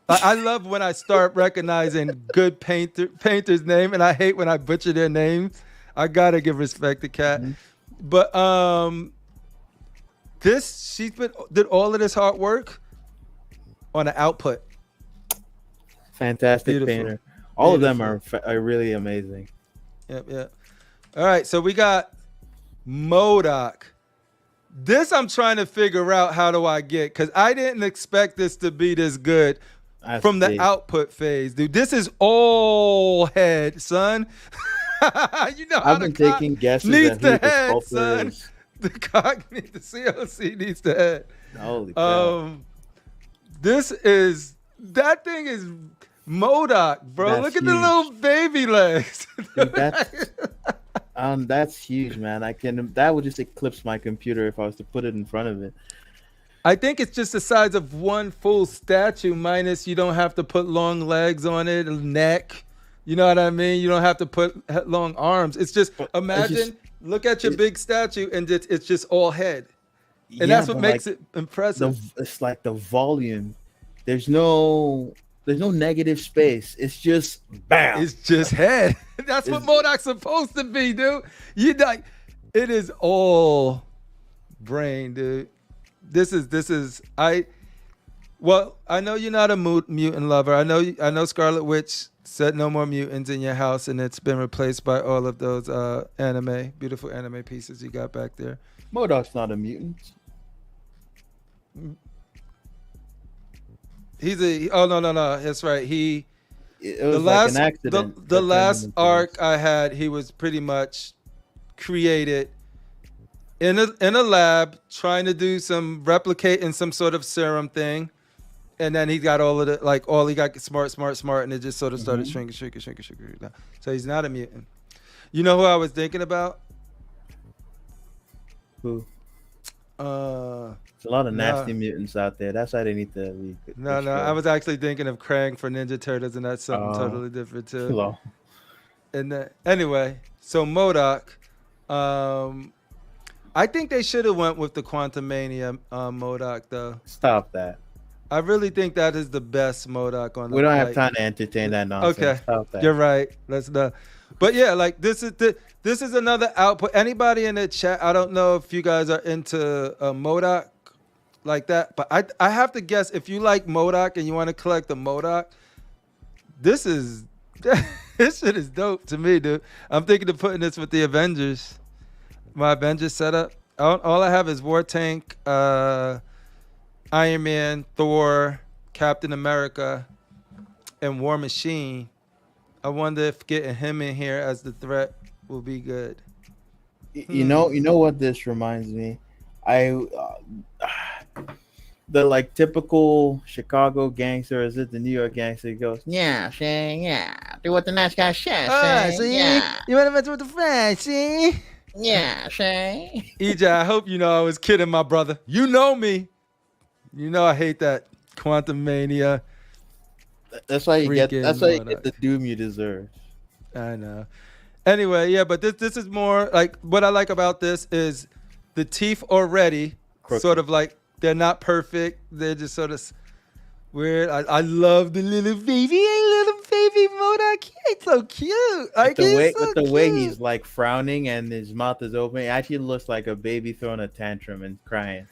Speaker 1: I love when I start recognizing good painters' name, and I hate when I butcher their names. I gotta give respect to Cat.
Speaker 2: Mhm.
Speaker 1: But did all of this hard work on an output.
Speaker 2: Fantastic
Speaker 1: Beautiful.
Speaker 2: painter. All of them
Speaker 1: Beautiful.
Speaker 2: are really amazing.
Speaker 1: Yep. All right, so we got MODOK. This I'm trying to figure out how do I get, because I didn't expect this to be this good
Speaker 2: That's
Speaker 1: from the
Speaker 2: big.
Speaker 1: output phase, dude. This is all head, son. You know how
Speaker 2: I've been
Speaker 1: the cock
Speaker 2: taking guesses
Speaker 1: needs
Speaker 2: at
Speaker 1: the
Speaker 2: who the
Speaker 1: head,
Speaker 2: sculptor
Speaker 1: son.
Speaker 2: is.
Speaker 1: The cock needs the COC needs the head.
Speaker 2: Holy crap.
Speaker 1: That thing is MODOK, bro.
Speaker 2: That's
Speaker 1: Look at the
Speaker 2: huge.
Speaker 1: little baby legs.
Speaker 2: Dude, that's huge, man. That would just eclipse my computer if I was to put it in front of it.
Speaker 1: I think it's just the size of one full statue, minus you don't have to put long legs on it, neck. You know what I mean? You don't have to put long arms. It's just, imagine, look at your big statue and it's just all head. And that's what
Speaker 2: but
Speaker 1: makes
Speaker 2: like,
Speaker 1: it impressive.
Speaker 2: it's like the volume. There's no negative space. It's just bam.
Speaker 1: It's just head. That's what MODOK's supposed to be, dude. It is all brain, dude. I know you're not a mutant lover. I know Scarlet Witch said no more mutants in your house, and it's been replaced by all of those beautiful anime pieces you got back there.
Speaker 2: MODOK's not a mutant.
Speaker 1: No, that's right.
Speaker 2: It was like an accident.
Speaker 1: The
Speaker 2: that turned
Speaker 1: last
Speaker 2: him into
Speaker 1: arc
Speaker 2: this.
Speaker 1: I had, he was pretty much created in a lab trying to do some replicating some sort of serum thing, and then he got he got smart, and it just sort of started shrinking. So he's not a mutant. You know who I was thinking about?
Speaker 2: Who?
Speaker 1: Uh,
Speaker 2: There's a lot of
Speaker 1: Nah.
Speaker 2: nasty mutants out there. That's why they need to be.
Speaker 1: no, I was actually thinking of Krang for Ninja Turtles, and that's something totally different too.
Speaker 2: Lol.
Speaker 1: And anyway, so MODOK, I think they should have went with the Quantum Mania MODOK though.
Speaker 2: Stop that.
Speaker 1: I really think that is the best MODOK on the.
Speaker 2: We don't have time to entertain that nonsense.
Speaker 1: Okay,
Speaker 2: Stop that.
Speaker 1: you're right. Let's not. But yeah, like this is another output. Anybody in the chat? I don't know if you guys are into MODOK like that, but I have to guess if you like MODOK and you want to collect the MODOK, this shit is dope to me, dude. I'm thinking of putting this with the Avengers. My Avengers setup. All I have is War Tank, Iron Man, Thor, Captain America and War Machine. I wonder if getting him in here as the threat will be good.
Speaker 2: You know what this reminds me? I the like typical Chicago gangster, is it the New York gangster? He goes, yeah, Shane, yeah, do what the nice guy says, Shane, yeah,
Speaker 1: You want to mess with the friend, see?
Speaker 2: yeah, Shane.
Speaker 1: EJ, I hope you know I was kidding, my brother. You know me. You know I hate that Quantum Mania.
Speaker 2: That's why you get.
Speaker 1: Freaking
Speaker 2: That's why you
Speaker 1: monarch.
Speaker 2: get the doom you deserve.
Speaker 1: I know. Anyway, yeah, but this is more like what I like about this is the teeth already
Speaker 2: Crooked.
Speaker 1: sort of like they're not perfect. They're just sort of weird. I love the little baby Modoc. He's so cute. Like
Speaker 2: With the way he's like frowning and his mouth is open, it actually looks like a baby throwing a tantrum and crying.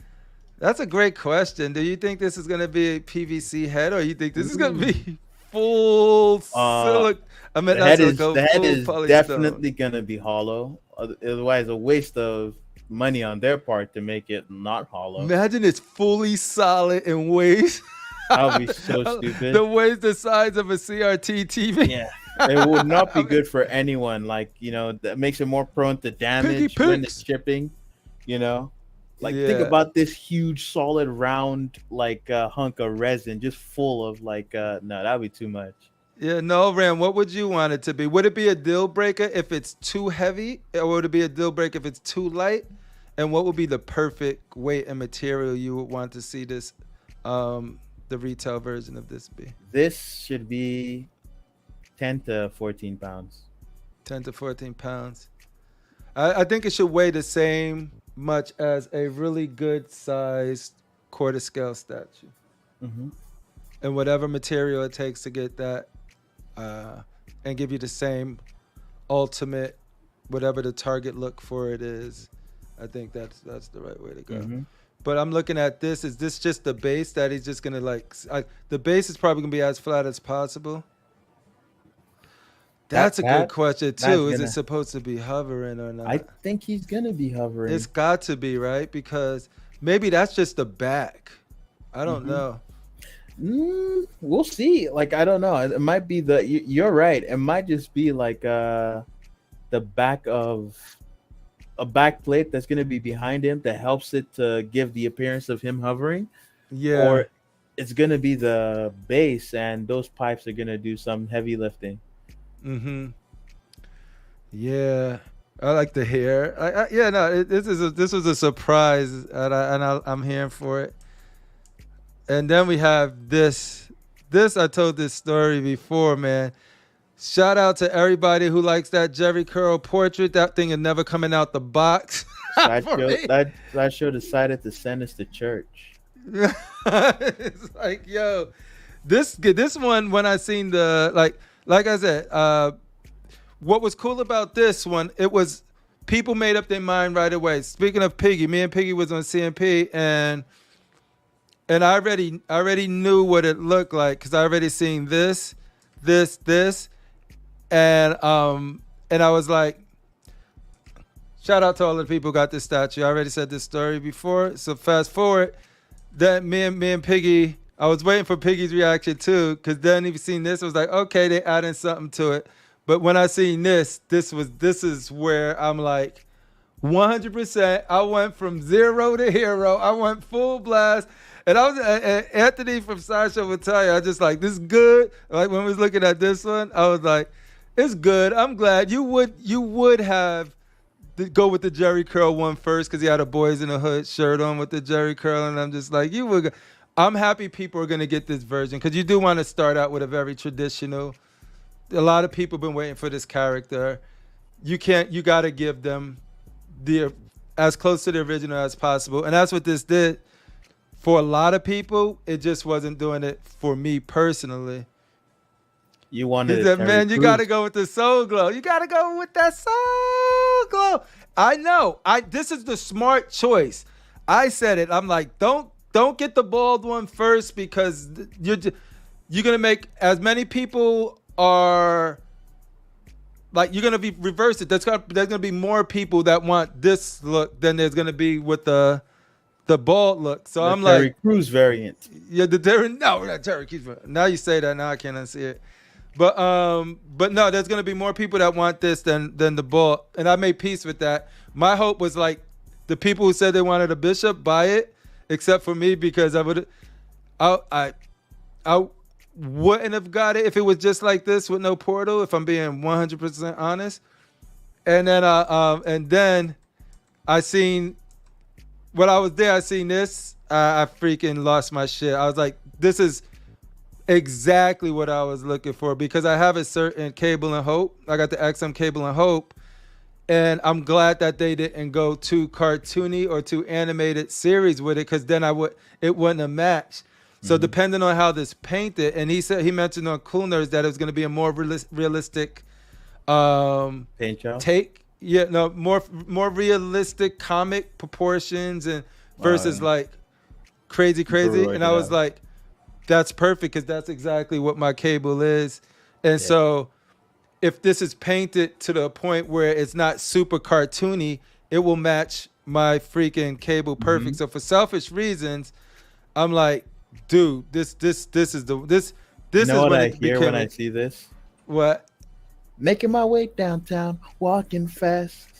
Speaker 1: That's a great question. Do you think this is going to be a PVC head, or you think this is going to be full silicone? I mean,
Speaker 2: The head is
Speaker 1: polystone.
Speaker 2: definitely gonna be hollow. Otherwise, a waste of money on their part to make it not hollow.
Speaker 1: Imagine it's fully solid and weighs.
Speaker 2: That would be so stupid.
Speaker 1: The weighs the size of a CRT TV.
Speaker 2: Yeah, it would not be good for anyone. Like, you know, that makes it more prone to damage when it's shipping. You know, like think about this huge, solid, round like hunk of resin just full of like no, that'd be too much.
Speaker 1: Yeah, no, Ram, what would you want it to be? Would it be a deal breaker if it's too heavy, or would it be a deal breaker if it's too light? And what would be the perfect weight and material you would want to see this, the retail version of this be?
Speaker 2: This should be 10 to 14 pounds.
Speaker 1: 10 to 14 pounds. I think it should weigh the same much as a really good sized quarter scale statue.
Speaker 2: Mm-hmm.
Speaker 1: And whatever material it takes to get that and give you the same ultimate, whatever the target look for it is. I think that's the right way to go. Mm-hmm. But I'm looking at this. Is this just the base that he's just going to the base is probably going to be as flat as possible? That's a good question too. Is it supposed to be hovering or not?
Speaker 2: I think he's going to be hovering.
Speaker 1: It's got to be, right? Because maybe that's just the back. I don't know.
Speaker 2: We'll see. Like, I don't know. It might be you're right. It might just be like the back of a back plate that's going to be behind him that helps it to give the appearance of him hovering.
Speaker 1: Yeah.
Speaker 2: Or it's going to be the base and those pipes are going to do some heavy lifting.
Speaker 1: Mm-hmm. Yeah. I like the hair. This was a surprise, and I'm here for it. And then we have this. I told this story before, man. Shout out to everybody who likes that Jerry Curl portrait. That thing is never coming out the box.
Speaker 2: Sideshow decided to send us to church.
Speaker 1: It's like, yo, this one, when I seen the like I said, what was cool about this one, it was people made up their mind right away. Speaking of Piggy, me and Piggy was on CMP, and I already knew what it looked like because I already seen this, and I was like, shout out to all the people who got this statue. I already said this story before, so fast forward. Then me and Piggy, I was waiting for Piggy's reaction too, because then he seen this, I was like, okay, they adding something to it. But when I seen this is where I'm like, 100%. I went from zero to hero. I went full blast. And I was Anthony from Sideshow would tell you, I just like, this is good. Like when we was looking at this one, I was like, it's good. I'm glad you would have to go with the Jerry Curl one first because he had a Boys in the Hood shirt on with the Jerry Curl, and I'm just like, I'm happy people are gonna get this version because you do want to start out with a very traditional. A lot of people have been waiting for this character. You got to give them as close to the original as possible, and that's what this did. For a lot of people, it just wasn't doing it for me personally.
Speaker 2: You wanted
Speaker 1: he said, man, you got to go with the soul glow. You got to go with that soul glow. I know. This is the smart choice. I said it. I'm like, don't get the bald one first because you're going to make as many people are like, you're going to be reverse it. There's going to be more people that want this look than there's going to be with the the bald look. So
Speaker 2: The
Speaker 1: I'm
Speaker 2: Terry
Speaker 1: like,
Speaker 2: Crews variant.
Speaker 1: yeah, the Darren. No, not Terry Crews. Now you say that, now I can't unsee it. But no, there's gonna be more people that want this than the ball, and I made peace with that. My hope was like the people who said they wanted a bishop buy it, except for me because I wouldn't have got it if it was just like this with no portal. If I'm being 100% honest, and then I seen when I was there, I seen this. I freaking lost my shit. I was like, this is exactly what I was looking for because I have a certain Cable and Hope. I got the XM Cable and Hope, and I'm glad that they didn't go too cartoony or too animated series with it because then it wouldn't have matched. So depending on how this painted, and he mentioned on Cool Nerds that it was going to be a more realistic
Speaker 2: Paint job.
Speaker 1: take. Yeah, no, more realistic comic proportions and versus like crazy. And I was like, that's perfect because that's exactly what my Cable is. And so if this is painted to the point where it's not super cartoony, it will match my freaking Cable perfect. So for selfish reasons, I'm like, dude, this is this
Speaker 2: You
Speaker 1: is
Speaker 2: know what
Speaker 1: when
Speaker 2: I
Speaker 1: it
Speaker 2: hear
Speaker 1: became
Speaker 2: when I see this?
Speaker 1: what?
Speaker 2: Making my way downtown, walking fast.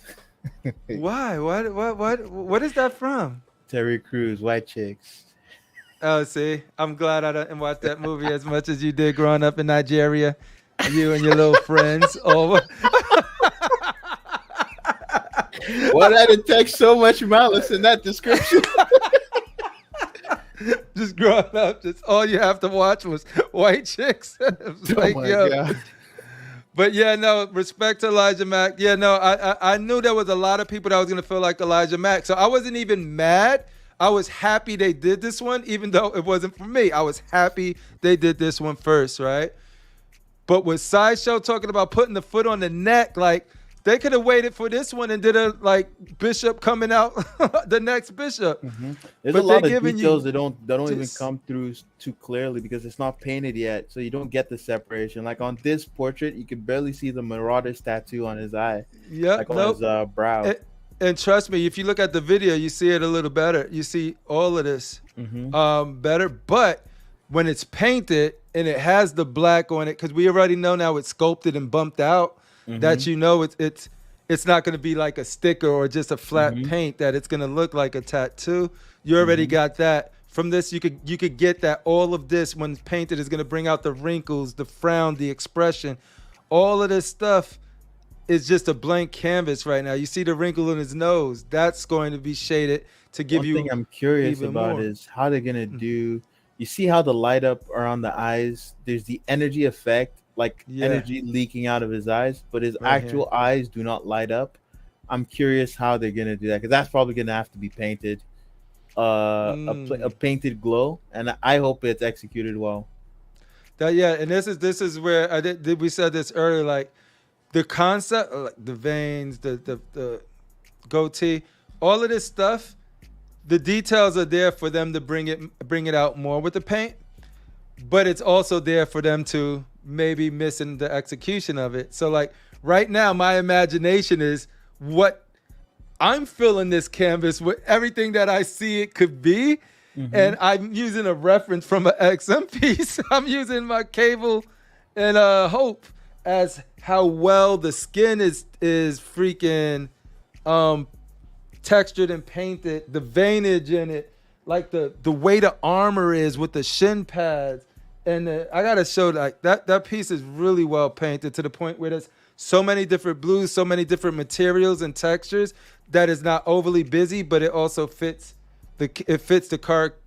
Speaker 1: Why? What is that from?
Speaker 2: Terry Crews, White Chicks.
Speaker 1: Oh, see, I'm glad I didn't watch that movie as much as you did growing up in Nigeria. You and your little friends. Oh,
Speaker 2: Why did I detect so much malice in that description?
Speaker 1: just growing up, just all you have to watch was white chicks. It was like, yo.
Speaker 2: God.
Speaker 1: But yeah, no, respect to Elijah Mack. Yeah, no, I knew there was a lot of people that was gonna feel like Elijah Mack. So I wasn't even mad. I was happy they did this one, even though it wasn't for me. I was happy they did this one first, right? But with Sideshow talking about putting the foot on the neck, like they could have waited for this one and did a like Bishop coming out, the next Bishop.
Speaker 2: There's
Speaker 1: But
Speaker 2: a lot
Speaker 1: they're
Speaker 2: of
Speaker 1: giving
Speaker 2: details
Speaker 1: you
Speaker 2: that don't even
Speaker 1: just-
Speaker 2: come through too clearly because it's not painted yet, so you don't get the separation. Like on this portrait, you can barely see the Marauder's tattoo on his eye,
Speaker 1: Yep,
Speaker 2: like on
Speaker 1: nope.
Speaker 2: his brow.
Speaker 1: And trust me, if you look at the video, you see it a little better. You see all of this better. But when it's painted and it has the black on it, because we already know now it's sculpted and bumped out, that you know it's not going to be like a sticker or just a flat paint, that it's going to look like a tattoo. You already got that. From this, you could get that all of this when painted is going to bring out the wrinkles, the frown, the expression. All of this stuff is just a blank canvas right now. You see the wrinkle in his nose. That's going to be shaded to give you.
Speaker 2: One thing I'm curious
Speaker 1: even
Speaker 2: about
Speaker 1: more.
Speaker 2: is how they're gonna do. You see how the light up around the eyes? There's the energy effect, like energy leaking out of his eyes, but his
Speaker 1: Right
Speaker 2: actual eyes do not light up. I'm curious how they're gonna do that because that's probably gonna have to be painted, a painted glow, and I hope it's executed well.
Speaker 1: And this is where I did we said this earlier, like the concept, like the veins, the goatee, all of this stuff, the details are there for them to bring it out more with the paint, but it's also there for them to maybe missing the execution of it. So like right now, my imagination is what I'm filling this canvas with everything that I see it could be. And I'm using a reference from an XM piece. I'm using my Cable and Hope as how well the skin is freaking textured and painted, the veinage in it, like the way the armor is with the shin pads. And I gotta show that piece is really well painted to the point where there's so many different blues, so many different materials and textures that is not overly busy, but it also fits the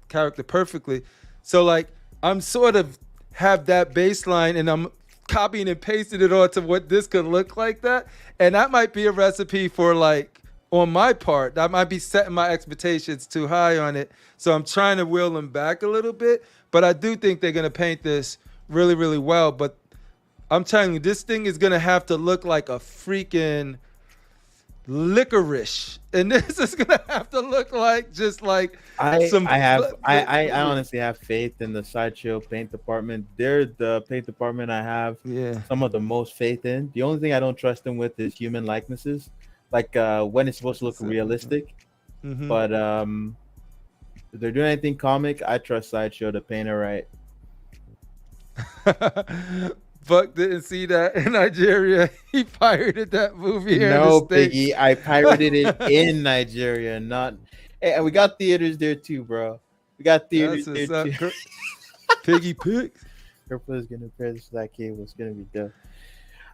Speaker 1: character perfectly. So like I'm sort of have that baseline and I'm copying and pasting it onto what this could look like that. And that might be a recipe for like on my part. I might be setting my expectations too high on it. So I'm trying to wheel them back a little bit. But I do think they're gonna paint this really, really well. But I'm telling you, this thing is gonna have to look like a freaking licorice, and this is gonna have to look like just like
Speaker 2: I honestly have faith in the Sideshow paint department. They're the paint department I have some of the most faith in. The only thing I don't trust them with is human likenesses, like when it's supposed to look realistic. But if they're doing anything comic, I trust Sideshow to paint it right.
Speaker 1: Buck didn't see that in Nigeria. He pirated that movie here in the
Speaker 2: No,
Speaker 1: States.
Speaker 2: Piggy, I pirated it in Nigeria, not. Hey, and we got theaters there too, bro. We got theaters
Speaker 1: That's
Speaker 2: there
Speaker 1: what's up.
Speaker 2: too.
Speaker 1: Piggy Picks.
Speaker 2: Purple gonna press that cable. It's gonna be dope.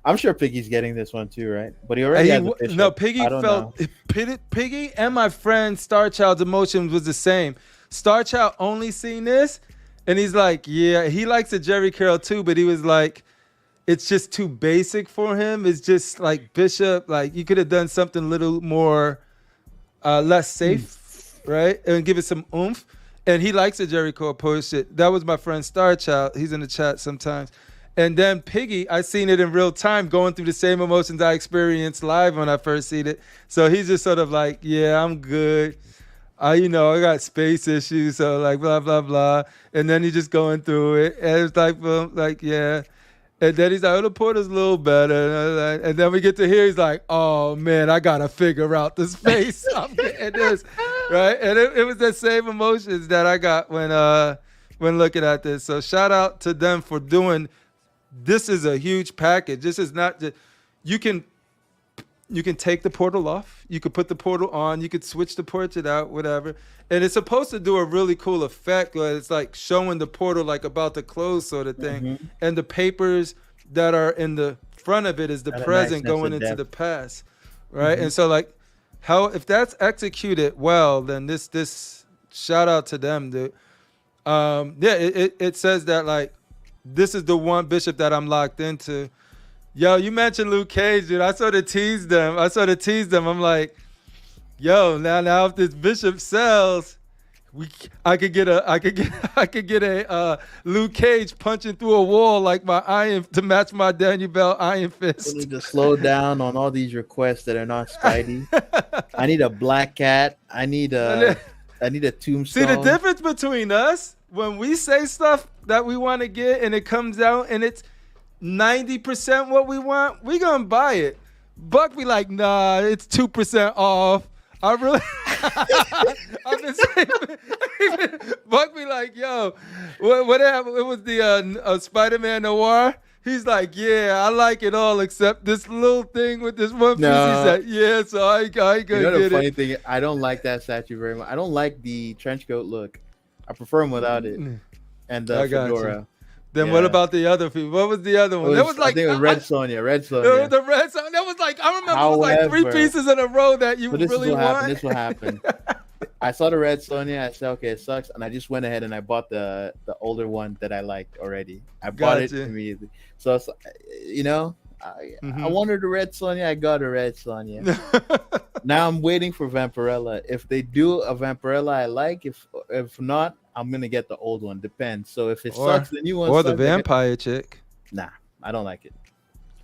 Speaker 2: I'm sure Piggy's getting this one too, right? But he already has a bishop.
Speaker 1: No, Piggy
Speaker 2: I don't know.
Speaker 1: Piggy and my friend Starchild's emotions was the same. Starchild only seen this, and he's like, yeah, he likes the Jerry Carroll too, but he was like, it's just too basic for him. It's just like Bishop, like you could have done something a little more less safe, right? And give it some oomph. And he likes the Jerry Carroll post shit. That was my friend Starchild. He's in the chat sometimes. And then Piggy, I seen it in real time, going through the same emotions I experienced live when I first seen it. So he's just sort of like, yeah, I'm good. I got space issues, so like blah blah blah. And then he's just going through it, and it's like, well, like yeah. And then he's like, oh, the Porter's a little better. And then we get to here, he's like, oh man, I gotta figure out the space. I'm getting this, right? And it was the same emotions that I got when looking at this. So shout out to them for doing. This is a huge package. This is not just you can take the portal off. You could put the portal on. You could switch the portrait out, whatever. And it's supposed to do a really cool effect where it's like showing the portal like about to close sort of thing.
Speaker 2: Mm-hmm.
Speaker 1: And the papers that are in the front of it is the present
Speaker 2: nice
Speaker 1: going
Speaker 2: of
Speaker 1: into
Speaker 2: depth.
Speaker 1: the past, right?
Speaker 2: Mm-hmm.
Speaker 1: And so like if that's executed well, then this shout out to them, dude. It says that like this is the one Bishop that I'm locked into. Yo, you mentioned Luke Cage, dude. I sort of teased them. I'm like, yo, now if this Bishop sells, I could get a Luke Cage punching through a wall like my iron to match my Daniel Bell Iron Fist.
Speaker 2: We need to slow down on all these requests that are not Spidey. I need a Black Cat. I need a Tombstone.
Speaker 1: See the difference between us when we say stuff that we want to get and it comes out and it's 90% what we want, we gonna buy it. Buck be like, nah, it's 2% off. I really, I've been saying, Buck be like, yo, what happened? It was the Spider-Man Noir. He's like, yeah, I like it all except this little thing with this one piece.
Speaker 2: No.
Speaker 1: He said, yeah, so I ain't gonna
Speaker 2: You know the
Speaker 1: get
Speaker 2: funny
Speaker 1: it.
Speaker 2: thing? I don't like that statue very much. I don't like the trench coat look. I prefer him without it. And the
Speaker 1: I got
Speaker 2: fedora.
Speaker 1: you. Then
Speaker 2: Yeah.
Speaker 1: what about the other people? What was the other one? That was like
Speaker 2: I think it was Red Sonja. Red
Speaker 1: the
Speaker 2: Sonja.
Speaker 1: red song. That was like I remember it was like 3
Speaker 2: However-
Speaker 1: pieces in a row that you
Speaker 2: But this
Speaker 1: really
Speaker 2: is what
Speaker 1: want.
Speaker 2: happened. This is what happened. I saw the Red Sonja. I said, okay, it sucks. And I just went ahead and I bought the older one that I liked already. I bought it
Speaker 1: Gotcha.
Speaker 2: immediately. So, it's, I
Speaker 1: Mhm.
Speaker 2: wanted the Red Sonja. I got a Red Sonja. Now I'm waiting for Vampirella. If they do a Vampirella I like, if not, I'm gonna get the old one. Depends. So if it
Speaker 1: Or-
Speaker 2: sucks, the new one
Speaker 1: or the
Speaker 2: sucks, I get-
Speaker 1: vampire chick.
Speaker 2: Nah, I don't like it.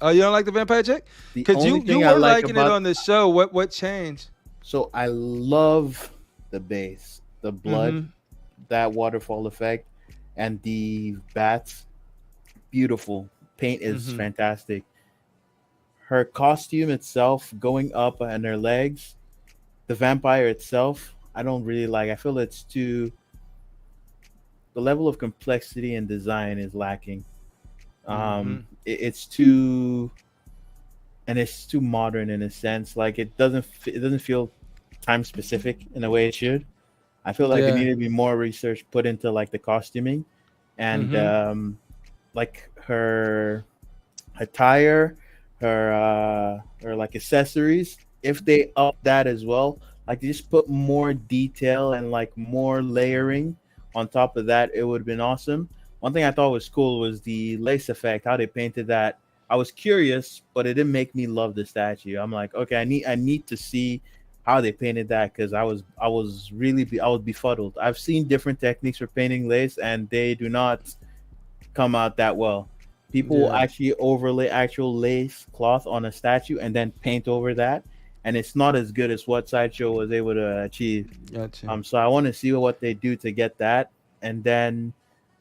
Speaker 1: Oh, you don't like the vampire chick?
Speaker 2: The
Speaker 1: Because
Speaker 2: only
Speaker 1: you
Speaker 2: thing
Speaker 1: were
Speaker 2: I like
Speaker 1: liking
Speaker 2: about
Speaker 1: it on the show. What changed?
Speaker 2: so I love the base, the blood,
Speaker 1: Mhm.
Speaker 2: that waterfall effect, and the bats. Beautiful. Paint is
Speaker 1: Mhm.
Speaker 2: fantastic. Her costume itself going up and her legs, the vampire itself, I don't really like. I feel it's too. The level of complexity and design is lacking. It's too, and it's too modern in a sense. Like it doesn't feel time specific in the way it should. I feel like
Speaker 1: Yeah.
Speaker 2: there needed to be more research put into like the costuming, and like her attire, her like accessories. If they up that as well, like just put more detail and like more layering on top of that, it would have been awesome. One thing I thought was cool was the lace effect, how they painted that. I was curious, but it didn't make me love the statue. I'm like, okay, I need to see how they painted that because I was befuddled. I've seen different techniques for painting lace, and they do not come out that well. People will
Speaker 1: Yeah.
Speaker 2: actually overlay actual lace cloth on a statue and then paint over that, and it's not as good as what Sideshow was able to achieve.
Speaker 1: Gotcha.
Speaker 2: So I want to see what they do to get that, and then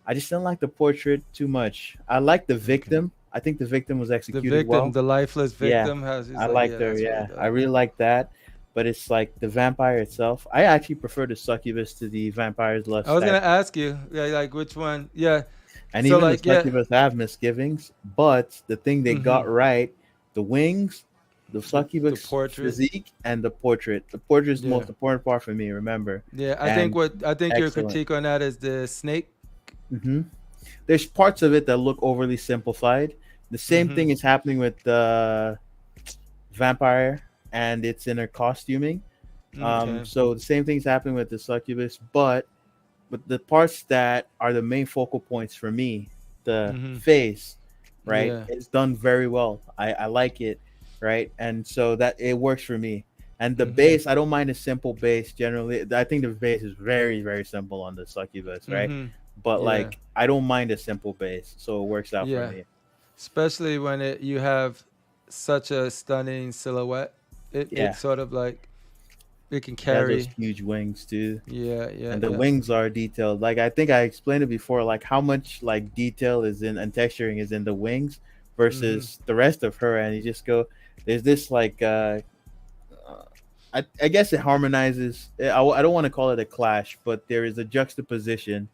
Speaker 2: I just didn't like the portrait too much. I like the victim. I think the victim was
Speaker 1: The
Speaker 2: executed
Speaker 1: victim,
Speaker 2: well.
Speaker 1: the lifeless
Speaker 2: Yeah,
Speaker 1: victim, has.
Speaker 2: I liked her.
Speaker 1: that's
Speaker 2: Yeah,
Speaker 1: really dope.
Speaker 2: I really like that. but it's like the vampire itself. I actually prefer the succubus to the vampire's love
Speaker 1: I was gonna
Speaker 2: statue.
Speaker 1: ask you, yeah, like which one? Yeah.
Speaker 2: And
Speaker 1: So
Speaker 2: even the
Speaker 1: like, yeah.
Speaker 2: succubus have misgivings, but the thing they
Speaker 1: Mm-hmm.
Speaker 2: got right, the wings, the
Speaker 1: The
Speaker 2: succubus
Speaker 1: portrait.
Speaker 2: physique, and the portrait. The portrait is the
Speaker 1: Yeah.
Speaker 2: most important part for me, remember.
Speaker 1: Yeah.
Speaker 2: And
Speaker 1: I think your
Speaker 2: excellent.
Speaker 1: critique on that is the snake.
Speaker 2: hmm There's parts of it that look overly simplified. The same
Speaker 1: Mm-hmm.
Speaker 2: thing is happening with the vampire and its inner costuming.
Speaker 1: Okay.
Speaker 2: So the same thing's happening with the succubus, but the parts that are the main focal points for me, the
Speaker 1: Mm-hmm.
Speaker 2: face, right,
Speaker 1: Yeah.
Speaker 2: it's done very well. I like it, right, and so that it works for me. And the
Speaker 1: Mm-hmm.
Speaker 2: base, I don't mind a simple base generally. I think the base is very very simple on the succubus, right?
Speaker 1: Mm-hmm.
Speaker 2: But
Speaker 1: Yeah.
Speaker 2: like I don't mind a simple base, so it works out for
Speaker 1: Yeah.
Speaker 2: me.
Speaker 1: Especially when you have such a stunning silhouette. It's
Speaker 2: Yeah,
Speaker 1: sort of like it can
Speaker 2: it has those
Speaker 1: carry.
Speaker 2: huge wings too.
Speaker 1: Yeah. Yeah.
Speaker 2: And the
Speaker 1: Yeah.
Speaker 2: wings are detailed. Like I think I explained it before, like how much like detail is in and texturing is in the wings
Speaker 1: Mm-hmm.
Speaker 2: versus the rest of her. And you just go, there's this like I guess it harmonizes. I don't want to call it a clash, but there is a juxtaposition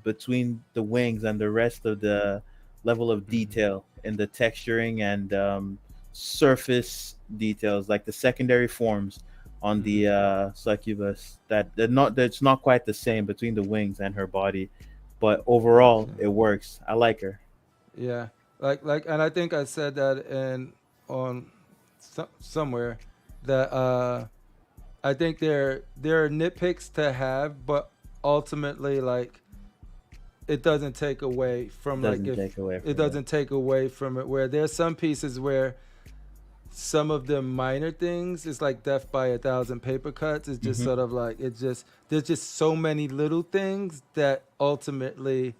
Speaker 2: between the wings and the rest of the level of
Speaker 1: Mm-hmm.
Speaker 2: detail in the texturing and surface details, like the secondary forms on
Speaker 1: Mm-hmm.
Speaker 2: the succubus. That's not quite the same between the wings and her body, but overall
Speaker 1: Okay.
Speaker 2: it works. I like her.
Speaker 1: Yeah. And I think I said that in on somewhere that I think they're nitpicks to have, but ultimately like it doesn't take away from like
Speaker 2: Doesn't
Speaker 1: if
Speaker 2: take away
Speaker 1: it
Speaker 2: from it.
Speaker 1: doesn't take away from it where there's some pieces where some of the minor things it's like death by a thousand paper cuts. It's just
Speaker 2: hmm
Speaker 1: sort of like it's just there's just so many little things that ultimately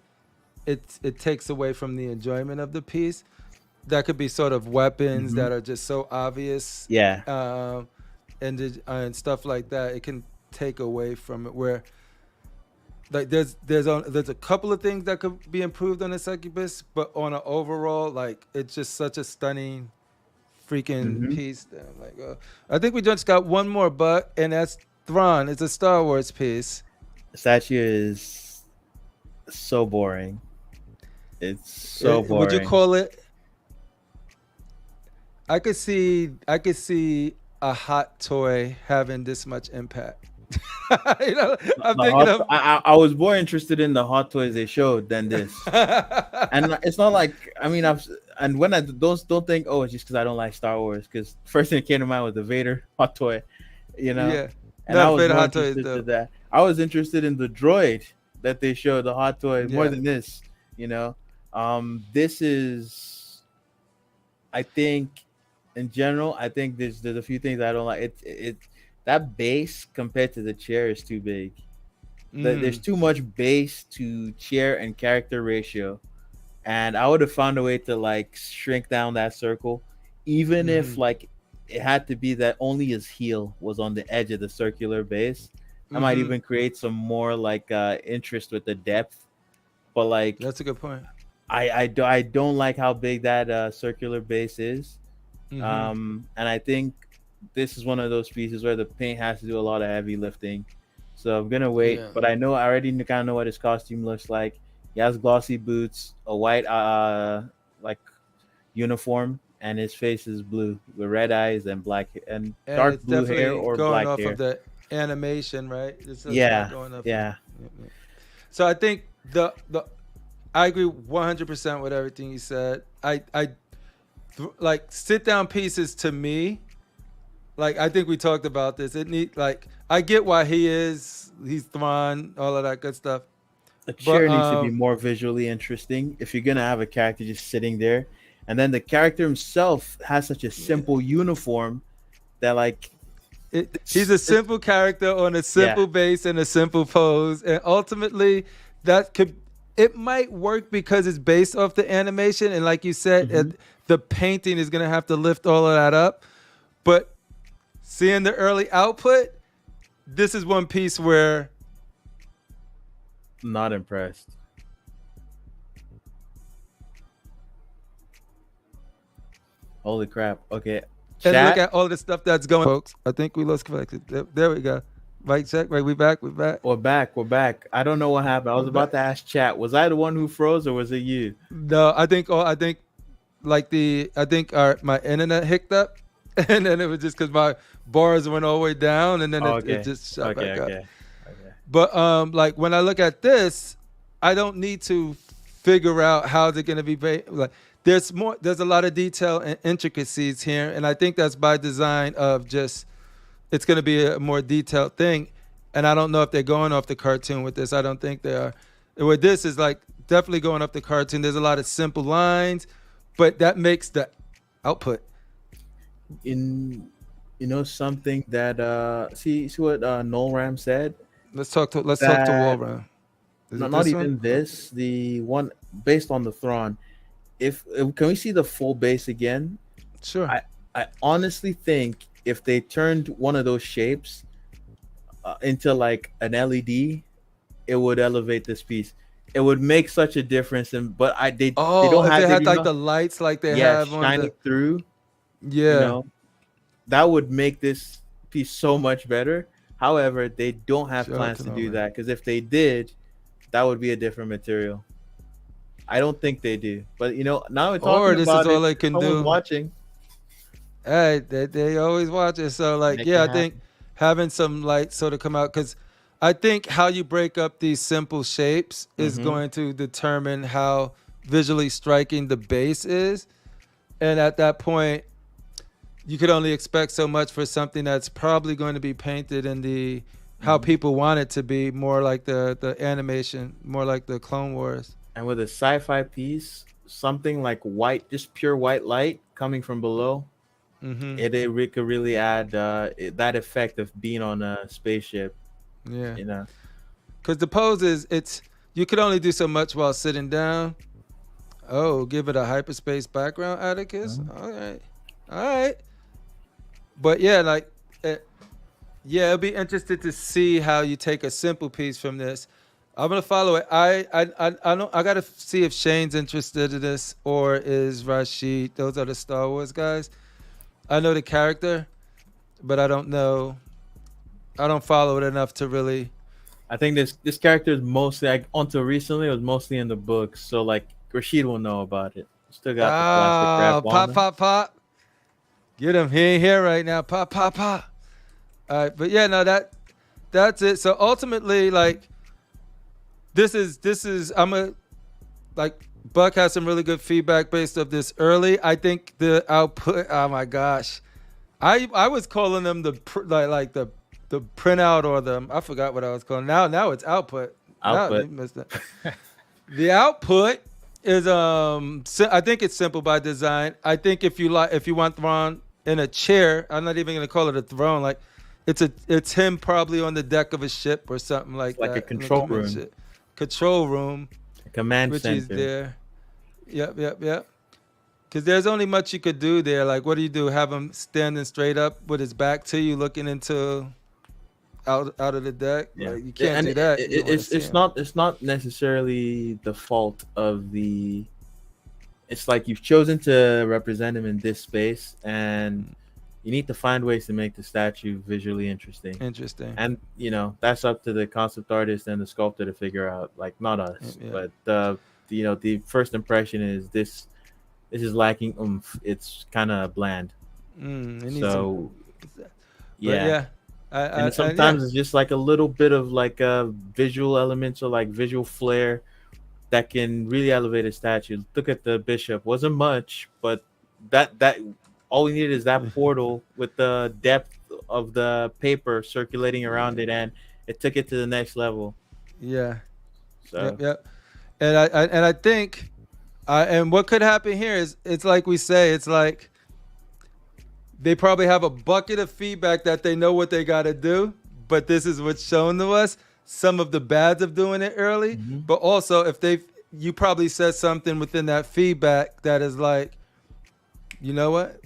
Speaker 1: it takes away from the enjoyment of the piece. That could be sort of weapons
Speaker 2: hmm
Speaker 1: that are just so obvious,
Speaker 2: Yeah.
Speaker 1: um, and stuff like that. It can take away from it. Where like there's a couple of things that could be improved on the succubus, but on an overall, like it's just such a stunning freaking
Speaker 2: hmm
Speaker 1: piece. That I'm like, I think we just got one more, but and that's Thrawn. It's a Star Wars piece.
Speaker 2: Statue is so boring. It's so
Speaker 1: Would you
Speaker 2: boring.
Speaker 1: call it? I could see a hot toy having this much impact. you know, I'm
Speaker 2: The
Speaker 1: thinking
Speaker 2: hot,
Speaker 1: of.
Speaker 2: I was more interested in the hot toys they showed than this. And it's not like I mean I've and when I don't think oh it's just because I don't like Star Wars because first thing that came to mind was the Vader hot toy, you know,
Speaker 1: Yeah,
Speaker 2: and I
Speaker 1: no,
Speaker 2: was
Speaker 1: Vader
Speaker 2: more
Speaker 1: hot toy is
Speaker 2: interested in
Speaker 1: dope.
Speaker 2: that. I was interested in the droid that they showed the hot toy more
Speaker 1: Yeah.
Speaker 2: than this, you know. This is I think in general I think there's a few things I don't like. It that base compared to the chair is too big. There's
Speaker 1: Mm.
Speaker 2: too much base to chair and character ratio, and I would have found a way to like shrink down that circle, even if
Speaker 1: Mm-hmm.
Speaker 2: like it had to be that only his heel was on the edge of the circular base. I might
Speaker 1: Mm-hmm.
Speaker 2: even create some more like interest with the depth. But like
Speaker 1: That's a good point.
Speaker 2: I don't like how big that circular base is.
Speaker 1: Mm-hmm.
Speaker 2: And I think this is one of those pieces where the paint has to do a lot of heavy lifting. So I'm gonna wait,
Speaker 1: Yeah.
Speaker 2: but I already kind of know what his costume looks like. He has glossy boots, a white like uniform, and his face is blue with red eyes and and
Speaker 1: And
Speaker 2: dark
Speaker 1: it's
Speaker 2: blue hair
Speaker 1: definitely
Speaker 2: or
Speaker 1: going
Speaker 2: black
Speaker 1: off of
Speaker 2: hair.
Speaker 1: the animation, right? It's not
Speaker 2: Yeah,
Speaker 1: going off of.
Speaker 2: yeah.
Speaker 1: So I think the I agree 100% with everything you said. Like sit down pieces to me. Like I think we talked about this. It need like I get why he's Thrawn, all of that good stuff.
Speaker 2: The
Speaker 1: But
Speaker 2: chair needs to be more visually interesting if you're gonna have a character just sitting there, and then the character himself has such a simple uniform that like
Speaker 1: he's a
Speaker 2: this
Speaker 1: simple character on a
Speaker 2: yeah.
Speaker 1: simple base and a simple pose, and ultimately that could it might work because it's based off the animation, and like you said,
Speaker 2: hmm
Speaker 1: the painting is gonna have to lift all of that up. But seeing the early output, this is one piece where
Speaker 2: Not impressed. Holy crap. Okay.
Speaker 1: and look
Speaker 2: Chat.
Speaker 1: at all the stuff that's going. Folks, I think we lost connected. There we go. Right check. Right, we back. We back.
Speaker 2: We're back. We're back. I don't know what happened. I was about to ask chat. Was I the one who froze or was it you?
Speaker 1: No, I think. Oh, I think like I think my internet hicked up, and then it was just because my bars went all the way down, and then
Speaker 2: Oh,
Speaker 1: it just shut
Speaker 2: okay.
Speaker 1: back up.
Speaker 2: Okay.
Speaker 1: But like when I look at this, I don't need to figure out how they're going to be like. There's a lot of detail and intricacies here, and I think that's by design of just it's going to be a more detailed thing. And I don't know if they're going off the cartoon with this. I don't think they are. With this is like definitely going off the cartoon. There's a lot of simple lines, but that makes the output.
Speaker 2: Something that see what Noel Ram said.
Speaker 1: Let's talk to
Speaker 2: That-
Speaker 1: Walram.
Speaker 2: Not even this. The one based on the Thrawn. If can we see the full base again?
Speaker 1: Sure.
Speaker 2: I honestly think if they turned one of those shapes into like an LED, it would elevate this piece. It would make such a difference. They don't
Speaker 1: if
Speaker 2: have
Speaker 1: they had like the lights like they have on
Speaker 2: shining through.
Speaker 1: Yeah.
Speaker 2: That would make this piece so much better. However, they don't have
Speaker 1: Shout out
Speaker 2: plans
Speaker 1: to
Speaker 2: to
Speaker 1: No
Speaker 2: do
Speaker 1: Man.
Speaker 2: that because if they did, that would be a different material. I don't think they do. But now we're talking
Speaker 1: Or this
Speaker 2: about
Speaker 1: is all
Speaker 2: it,
Speaker 1: they can
Speaker 2: someone's
Speaker 1: do.
Speaker 2: watching.
Speaker 1: Hey, they always watch it. So like,
Speaker 2: Make
Speaker 1: yeah,
Speaker 2: it
Speaker 1: I think having some light sort of come out because I think how you break up these simple shapes is
Speaker 2: Mhm.
Speaker 1: going to determine how visually striking the base is. And at that point, you could only expect so much for something that's probably going to be painted in the how people want it to be, more like the animation, more like the Clone Wars.
Speaker 2: And with a sci-fi piece, something like white, just pure white light coming from below,
Speaker 1: Mm-hmm.
Speaker 2: it could really add that effect of being on a spaceship.
Speaker 1: Yeah. Because the pose is you could only do so much while sitting down. Oh, give it a hyperspace background, Atticus. All right. But yeah, like, it'll be interested to see how you take a simple piece from this. I'm gonna follow it. I don't. I gotta see if Shane's interested in this or is Rashid. Those are the Star Wars guys. I know the character, but I don't know. I don't follow it enough to really.
Speaker 2: I think this character is mostly like until recently it was mostly in the books. So like Rashid will know about it. Still got the plastic wrap on it.
Speaker 1: Pop. Get him. He ain't here right now. Pop. All right, but yeah, no, that's it. So ultimately, like, this is like Buck has some really good feedback based off this early. I think the output. Oh my gosh, I was calling them the printout or I forgot what I was calling. Now it's output.
Speaker 2: Output.
Speaker 1: Now, you missed it. The output is I think it's simple by design. I think if you want Thrawn in a chair, I'm not even gonna call it a throne. Like it's him probably on the deck of a ship or something like that.
Speaker 2: Like a control room.
Speaker 1: Control room.
Speaker 2: A command
Speaker 1: which
Speaker 2: center.
Speaker 1: is there. Yep. Because there's only much you could do there. Like, what do you do? Have him standing straight up with his back to you, looking into out of the deck.
Speaker 2: Yeah.
Speaker 1: Like, you can't
Speaker 2: And
Speaker 1: do that. You don't wanna see him.
Speaker 2: it's not necessarily the fault of the. It's like you've chosen to represent him in this space, and you need to find ways to make the statue visually interesting.
Speaker 1: Interesting.
Speaker 2: And that's up to the concept artist and the sculptor to figure out. Like not us,
Speaker 1: Yeah.
Speaker 2: but the first impression is this is lacking oomph. It's kind of bland.
Speaker 1: It needs
Speaker 2: So
Speaker 1: some-
Speaker 2: yeah.
Speaker 1: But
Speaker 2: And sometimes it's just like a little bit of like visual elements or like visual flair that can really elevate a statue. Look at the bishop. Wasn't much, but that all we needed is that portal with the depth of the paper circulating around it, and it took it to the next level.
Speaker 1: Yeah.
Speaker 2: So
Speaker 1: Yep. And I think, and what could happen here is it's like we say, it's like they probably have a bucket of feedback that they know what they got to do, but this is what's shown to us. Some of the bads of doing it early, but also if you probably said something within that feedback that is like, you know what?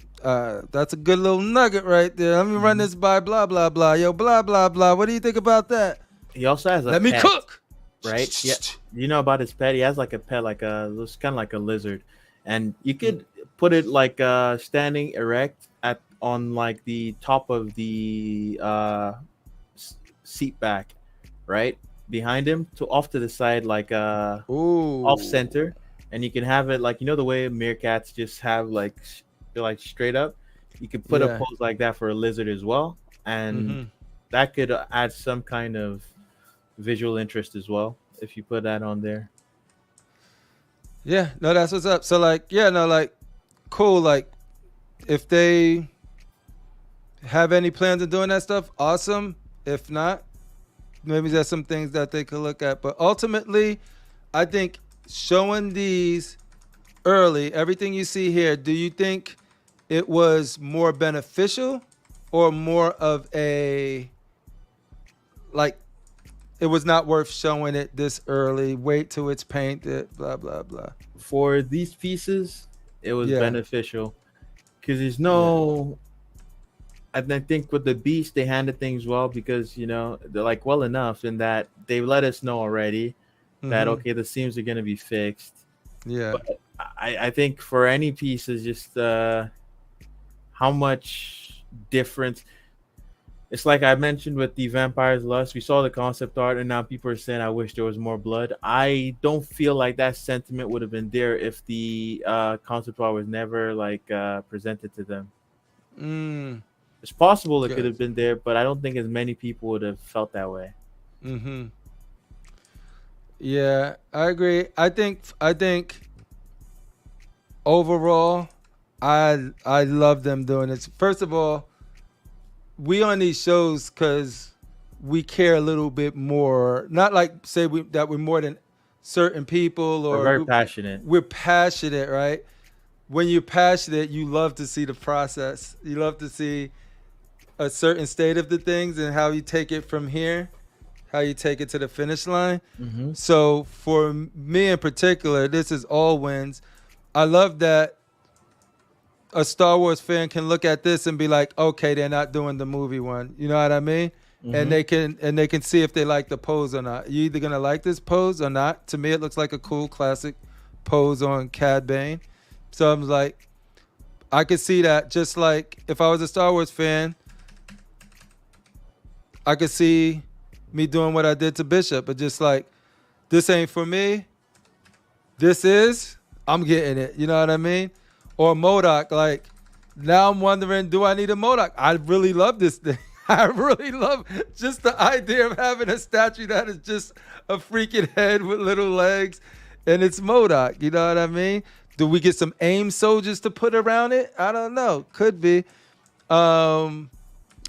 Speaker 1: That's a good little nugget right there. Let me run this by blah blah blah. Yo, blah blah blah. What do you think about that?
Speaker 2: he also has a
Speaker 1: Let me
Speaker 2: pet,
Speaker 1: cook.
Speaker 2: right? Yeah. You know about his pet? He has like a pet, it's kind of like a lizard, and you could put it like standing erect at on like the top of the seat back, right behind him, to off to the side, like off
Speaker 1: Ooh.
Speaker 2: center, and you can have it like, the way meerkats just have like they're like straight up. You could put a
Speaker 1: Yeah.
Speaker 2: pose like that for a lizard as well, and
Speaker 1: Mm-hmm.
Speaker 2: that could add some kind of visual interest as well if you put that on there.
Speaker 1: Yeah. No, that's what's up. So like, yeah, no, like, cool. Like, if they have any plans of doing that stuff, awesome. If not, maybe there's some things that they could look at. But ultimately, I think showing these early, everything you see here, do you think it was more beneficial or more of a, like, it was not worth showing it this early, wait till it's painted, blah, blah, blah?
Speaker 2: For these pieces, it was
Speaker 1: Yeah.
Speaker 2: beneficial because there's
Speaker 1: Yeah.
Speaker 2: no. And I think with the beast, they handled things well because they're like well enough in that they let us know already that
Speaker 1: Mm-hmm.
Speaker 2: okay, the seams are gonna be fixed.
Speaker 1: Yeah.
Speaker 2: But I think for any piece is just how much difference. It's like I mentioned with the Vampire's Lust. We saw the concept art, and now people are saying, "I wish there was more blood." I don't feel like that sentiment would have been there if the concept art was never like presented to them.
Speaker 1: Mm.
Speaker 2: It's possible it could
Speaker 1: Good.
Speaker 2: have been there, but I don't think as many people would have felt that way.
Speaker 1: Mm-hmm. Yeah, I agree. I think overall, I love them doing this. First of all, we on these shows because we care a little bit more. Not like say that we're more than certain people,
Speaker 2: We're
Speaker 1: or
Speaker 2: very passionate.
Speaker 1: we're passionate, right? When you're passionate, you love to see the process. You love to see a certain state of the things and how you take it from here, how you take it to the finish line.
Speaker 2: Mm-hmm.
Speaker 1: So for me in particular, this is all wins. I love that a Star Wars fan can look at this and be like, okay, they're not doing the movie one. You know what I mean? And
Speaker 2: Mm-hmm.
Speaker 1: they can see if they like the pose or not. You either gonna like this pose or not. To me, it looks like a cool classic pose on Cad Bane. So I'm like, I could see that. Just like if I was a Star Wars fan, I could see me doing what I did to Bishop, but just like, this ain't for me. This is, I'm getting it. You know what I mean? Or Modoc, like, now I'm wondering, do I need a Modoc? I really love this thing. I really love just the idea of having a statue that is just a freaking head with little legs, and it's Modoc. You know what I mean? Do we get some AIM soldiers to put around it? I don't know. Could be. The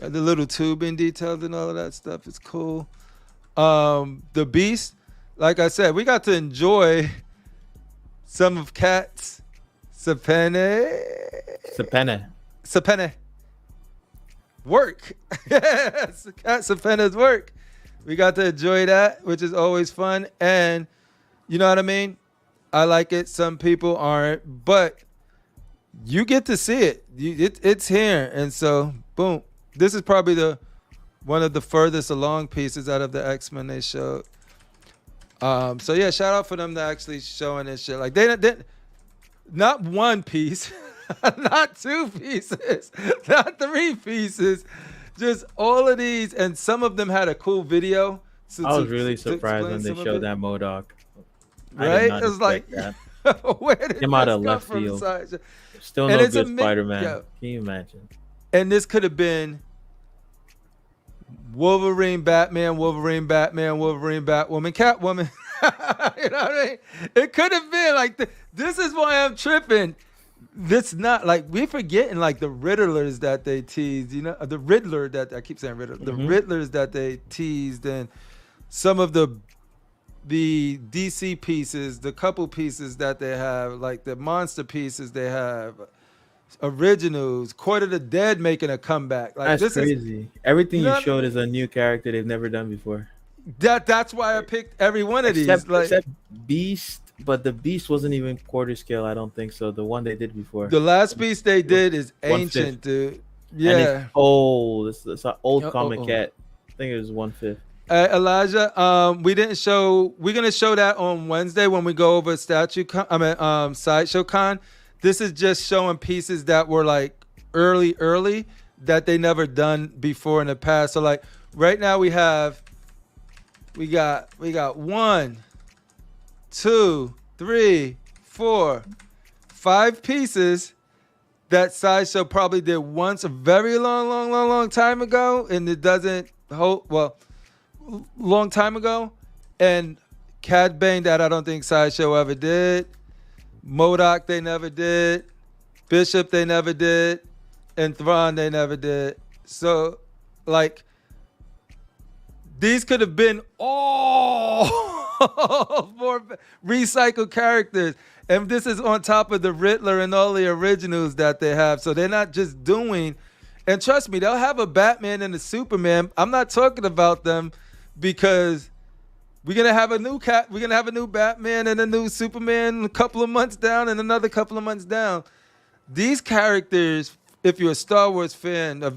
Speaker 1: little tubing details and all of that stuff is cool. The Beast, like I said, we got to enjoy some of Cat's
Speaker 2: Sapena.
Speaker 1: Sapene work. Yes, Cat Sapene's work. We got to enjoy that, which is always fun. And you know what I mean? I like it. Some people aren't, but you get to see it. It's here. And so, boom. This is probably one of the furthest along pieces out of the X-Men they showed. So yeah, shout out for them to actually showing this shit. Like they not one piece, not two pieces, not three pieces, just all of these, and some of them had a cool video.
Speaker 2: I was really surprised when they showed that MODOK. I did
Speaker 1: Right?
Speaker 2: not
Speaker 1: It was like,
Speaker 2: expect that.
Speaker 1: where did
Speaker 2: Came out
Speaker 1: this
Speaker 2: of
Speaker 1: come
Speaker 2: left
Speaker 1: from?
Speaker 2: field.
Speaker 1: Sideshow?
Speaker 2: Still
Speaker 1: And
Speaker 2: no
Speaker 1: it's a
Speaker 2: good
Speaker 1: mi-
Speaker 2: Spider-Man.
Speaker 1: yo.
Speaker 2: Can you imagine?
Speaker 1: And this could have been Wolverine, Batman, Wolverine, Batman, Wolverine, Batwoman, Catwoman. You know what I mean? It could have been like this is why I'm tripping. This not like we forgetting like the Riddlers that they teased, you know, the Riddler that I keep saying Riddler, the Riddlers that they teased, and some of the DC pieces, the couple pieces that they have, like the monster pieces they have, originals, Court of the Dead making a comeback. Like
Speaker 2: That's
Speaker 1: this
Speaker 2: crazy. Everything
Speaker 1: you
Speaker 2: you
Speaker 1: know-
Speaker 2: showed is a new character they've never done before.
Speaker 1: that's why I picked every one of these.
Speaker 2: Except Beast, but the Beast wasn't even quarter scale. I don't think so. The one they did before.
Speaker 1: The last piece they did is
Speaker 2: 1/5.
Speaker 1: ancient, dude.
Speaker 2: And
Speaker 1: Yeah.
Speaker 2: it's old. It's an old
Speaker 1: Oh,
Speaker 2: comic
Speaker 1: oh, oh.
Speaker 2: cat. I think it was 1/5.
Speaker 1: Elijah, we didn't show. We're gonna show that on Wednesday when we go over Sideshow Con. This is just showing pieces that were like early that they never done before in the past. So like right now we got 1, 2, 3, 4, 5 pieces that Sideshow probably did once a very long time ago, and it doesn't hold long time ago, and Cad Bane that I don't think Sideshow ever did. Modoc they never did. Bishop they never did. And Thrawn they never did. So, like, these could have been all for recycled characters. And this is on top of the Riddler and all the originals that they have. So they're not just doing, and trust me, they'll have a Batman and a Superman. I'm not talking about them because we're gonna have a new Batman and a new Superman a couple of months down and another couple of months down. These characters, if you're a Star Wars fan, a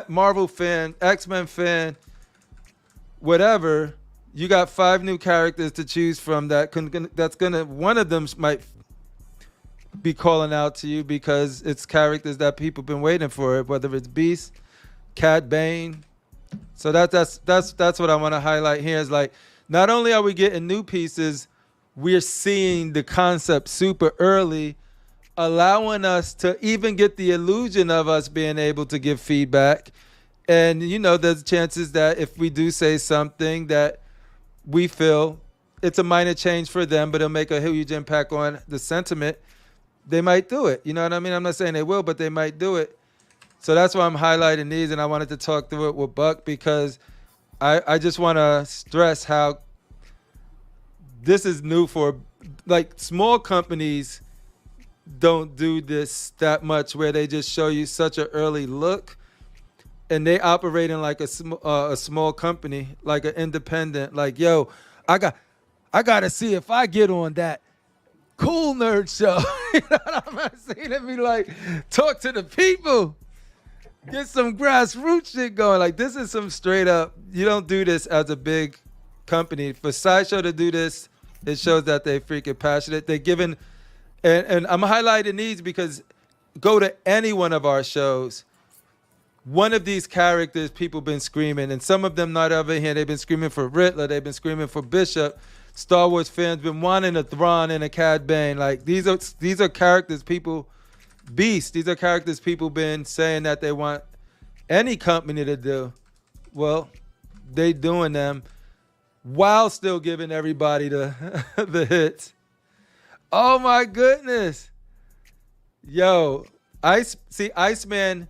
Speaker 1: Marvel fan, X-Men fan, whatever, you got 5 new characters to choose from that's gonna one of them might be calling out to you because it's characters that people been waiting for, whether it's Beast, Cad Bane. So that's what I want to highlight here is like, not only are we getting new pieces, we're seeing the concept super early, allowing us to even get the illusion of us being able to give feedback. And, you know, there's chances that if we do say something that we feel it's a minor change for them, but it'll make a huge impact on the sentiment, they might do it. You know what I mean? I'm not saying they will, but they might do it. So that's why I'm highlighting these, and I wanted to talk through it with Buck because I just want to stress how this is new for, like, small companies don't do this that much where they just show you such an early look, and they operate in like a small company, like an independent, like, yo, I got to see if I get on that cool nerd show. You know what I'm saying? It be like, talk to the people. Get some grassroots shit going. Like, this is some straight up, you don't do this as a big company. For Sideshow to do this, it shows that they freaking passionate. They're giving, and I'm highlighting these because go to any one of our shows, one of these characters people been screaming, and some of them not over here. They've been screaming for Riddler. They've been screaming for Bishop. Star Wars fans been wanting a Thrawn and a Cad Bane. Like, these are characters people, Beast. These are characters people been saying that they want any company to do. Well, they doing them while still giving everybody the the hits. Oh my goodness. Yo, Iceman.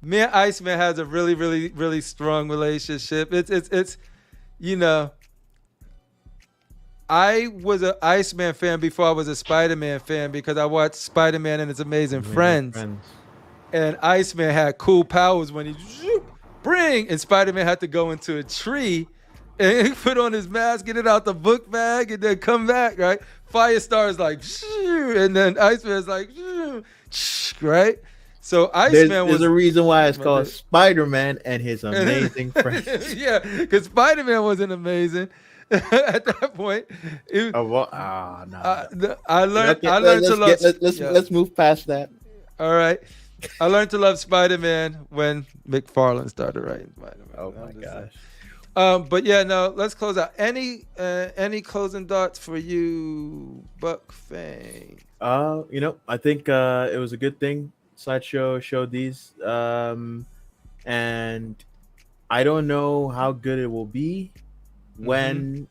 Speaker 1: Me and Iceman has a really strong relationship. It's you know, I was an Iceman fan before I was a Spider-Man fan because I watched Spider-Man and His Amazing Friends. And Iceman had cool powers when he bring, and Spider-Man had to go into a tree and he put on his mask, get it out the book bag, and then come back, right? Firestar is like, and then Iceman's like, right? So Iceman
Speaker 2: there's a reason why it's called Spider-Man and His Amazing Friends.
Speaker 1: Yeah, because Spider-Man wasn't amazing at that point. I learned to love.
Speaker 2: Let's move past that.
Speaker 1: All right. I learned to love Spider-Man when McFarlane started writing Spider-Man.
Speaker 2: Oh my gosh.
Speaker 1: But yeah, no, let's close out. Any closing thoughts for you, Buck Fang?
Speaker 2: I think it was a good thing Sideshow showed these. And I don't know how good it will be when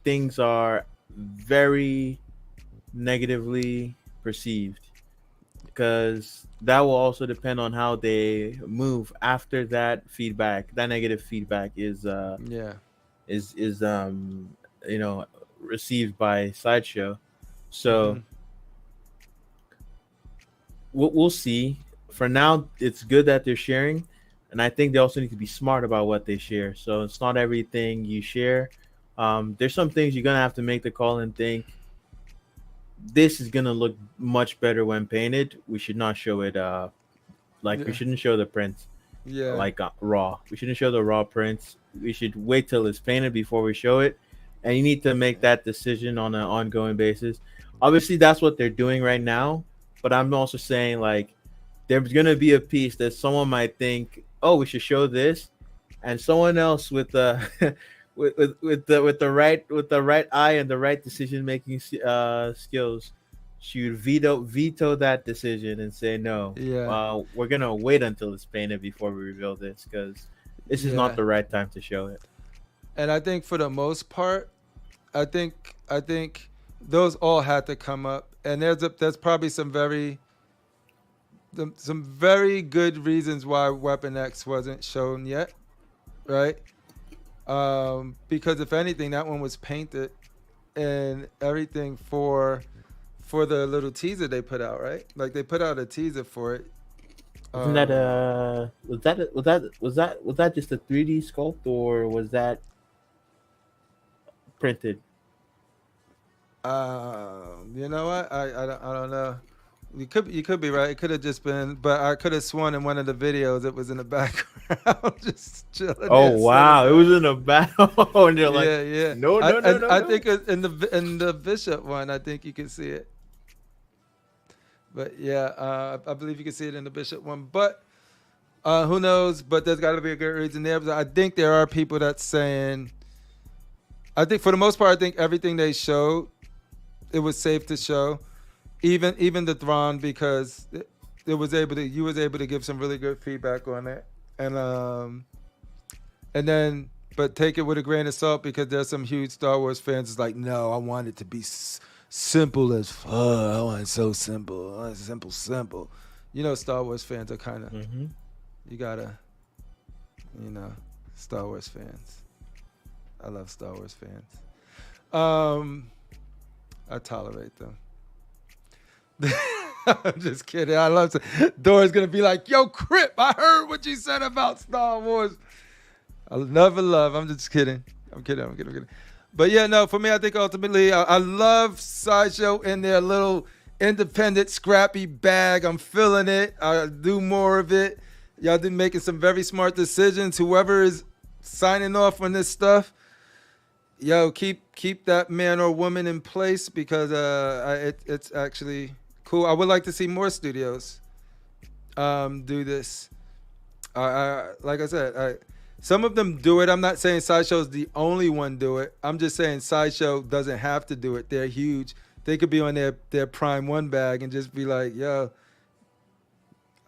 Speaker 2: things are very negatively perceived, because that will also depend on how they move after that feedback. That negative feedback is received by Sideshow. So we'll see. For now, it's good that they're sharing, and I think they also need to be smart about what they share. So it's not everything you share. There's some things you're gonna have to make the call and think, this is gonna look much better when painted. We should not show it we shouldn't show the prints like raw. We shouldn't show the raw prints. We should wait till it's painted before we show it. And you need to make that decision on an ongoing basis. obviously that's what they're doing right now. But I'm also saying like there's gonna be a piece that someone might think, oh, we should show this, and someone else with the with the right eye and the right decision making skills should veto that decision and say no.
Speaker 1: Yeah.
Speaker 2: We're gonna wait until it's painted before we reveal this because this is not
Speaker 1: Yeah.
Speaker 2: the right time to show it.
Speaker 1: And I think for the most part, I think those all had to come up, and there's probably some very good reasons why Weapon X wasn't shown yet, right? Because if anything, that one was painted and everything for the little teaser they put out, right? Like they put out a teaser for it.
Speaker 2: Wasn't that was that just a 3D sculpt or was that printed?
Speaker 1: You know what? I don't know. You could be right. It could have just been, but I could have sworn in one of the videos it was in the background, just chilling.
Speaker 2: Oh
Speaker 1: there,
Speaker 2: wow, it
Speaker 1: sitting
Speaker 2: was in a battle, and they're like,
Speaker 1: there. Yeah.
Speaker 2: no,
Speaker 1: I,
Speaker 2: no,
Speaker 1: I,
Speaker 2: no, no,
Speaker 1: I
Speaker 2: no.
Speaker 1: think in the Bishop one, I think you can see it. But yeah, I believe you can see it in the Bishop one. But who knows? But there's got to be a good reason there. But I think there are people that's saying. I think for the most part, I think everything they showed, it was safe to show, even the Thrawn, because you was able to give some really good feedback on it, and then but take it with a grain of salt because there's some huge Star Wars fans that's like, no, I want it to be simple as fuck. I want it so simple. I want it simple. You know, Star Wars fans are kind of you gotta, Star Wars fans. I love Star Wars fans. I tolerate them. I'm just kidding. I love it. Dora's gonna be like, "Yo, Crip, I heard what you said about Star Wars." I never love. I'm just kidding. I'm kidding. But yeah, no. For me, I think ultimately, I love Sideshow in their little independent, scrappy bag. I'm feeling it. I do more of it. Y'all been making some very smart decisions. Whoever is signing off on this stuff. Yo, keep that man or woman in place because it's actually cool. I would like to see more studios do this. Like I said, some of them do it. I'm not saying Sideshow's the only one do it. I'm just saying Sideshow doesn't have to do it. They're huge. They could be on their Prime 1 bag and just be like, yo,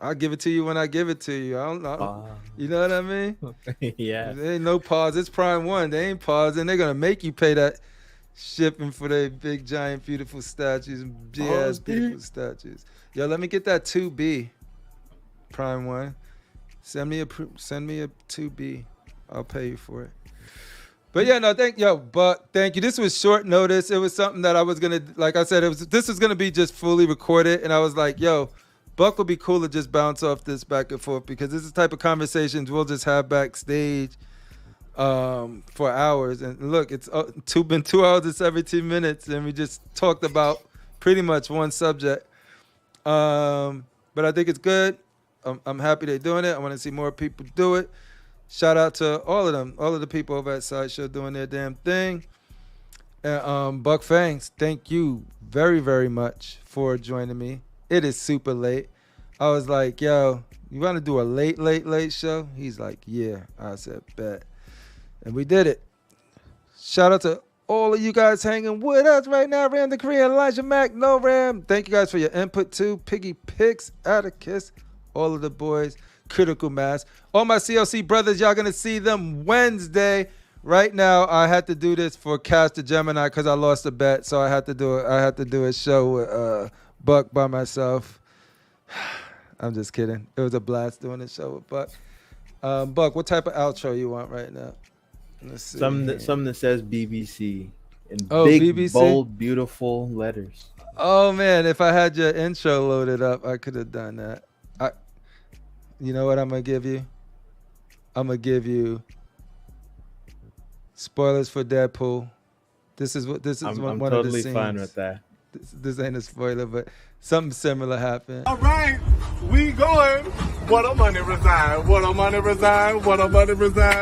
Speaker 1: I'll give it to you when I give it to you. I don't know. You know what I mean?
Speaker 2: Yeah.
Speaker 1: There ain't no pause. It's Prime 1. They ain't pausing. They're going to make you pay that shipping for their big, giant, beautiful statues and big-ass, beautiful statues. Yo, let me get that 2B. Prime 1. Send me a 2B. I'll pay you for it. But yeah, no, thank you. This was short notice. It was something that I was going to, like I said, this was going to be just fully recorded. And I was like, yo, Buck would be cool to just bounce off this back and forth because this is the type of conversations we'll just have backstage for hours. And look, it's been 2 hours and 17 minutes, and we just talked about pretty much one subject. But I think it's good. I'm happy they're doing it. I want to see more people do it. Shout out to all of them, all of the people over at Sideshow doing their damn thing. And Buck Fangs, thank you very, very much for joining me. It is super late. I was like, yo, you want to do a late show? He's like, yeah. I said, bet. And we did it. Shout out to all of you guys hanging with us right now. Ram the Korean, Elijah Mack, No Ram. Thank you guys for your input too. Piggy Picks, Atticus, all of the boys, Critical Mass. All my CLC brothers, y'all going to see them Wednesday. Right now, I had to do this for Cast the Gemini because I lost a bet. So I had to do it. I had to do a show with Buck by myself. I'm just kidding. It was a blast doing the show with Buck. Buck, what type of outro you want right now? Let's see.
Speaker 2: Something that says BBC in big,
Speaker 1: BBC?
Speaker 2: bold, beautiful letters.
Speaker 1: Oh man, if I had your intro loaded up, I could have done that. You know what I'm gonna give you? I'm gonna give you spoilers for Deadpool. This is one
Speaker 2: I'm
Speaker 1: of the
Speaker 2: totally
Speaker 1: scenes.
Speaker 2: fine with that.
Speaker 1: This ain't a spoiler, but something similar happened.
Speaker 4: All right, we going. What a money resign. What a money resign. What a money resign.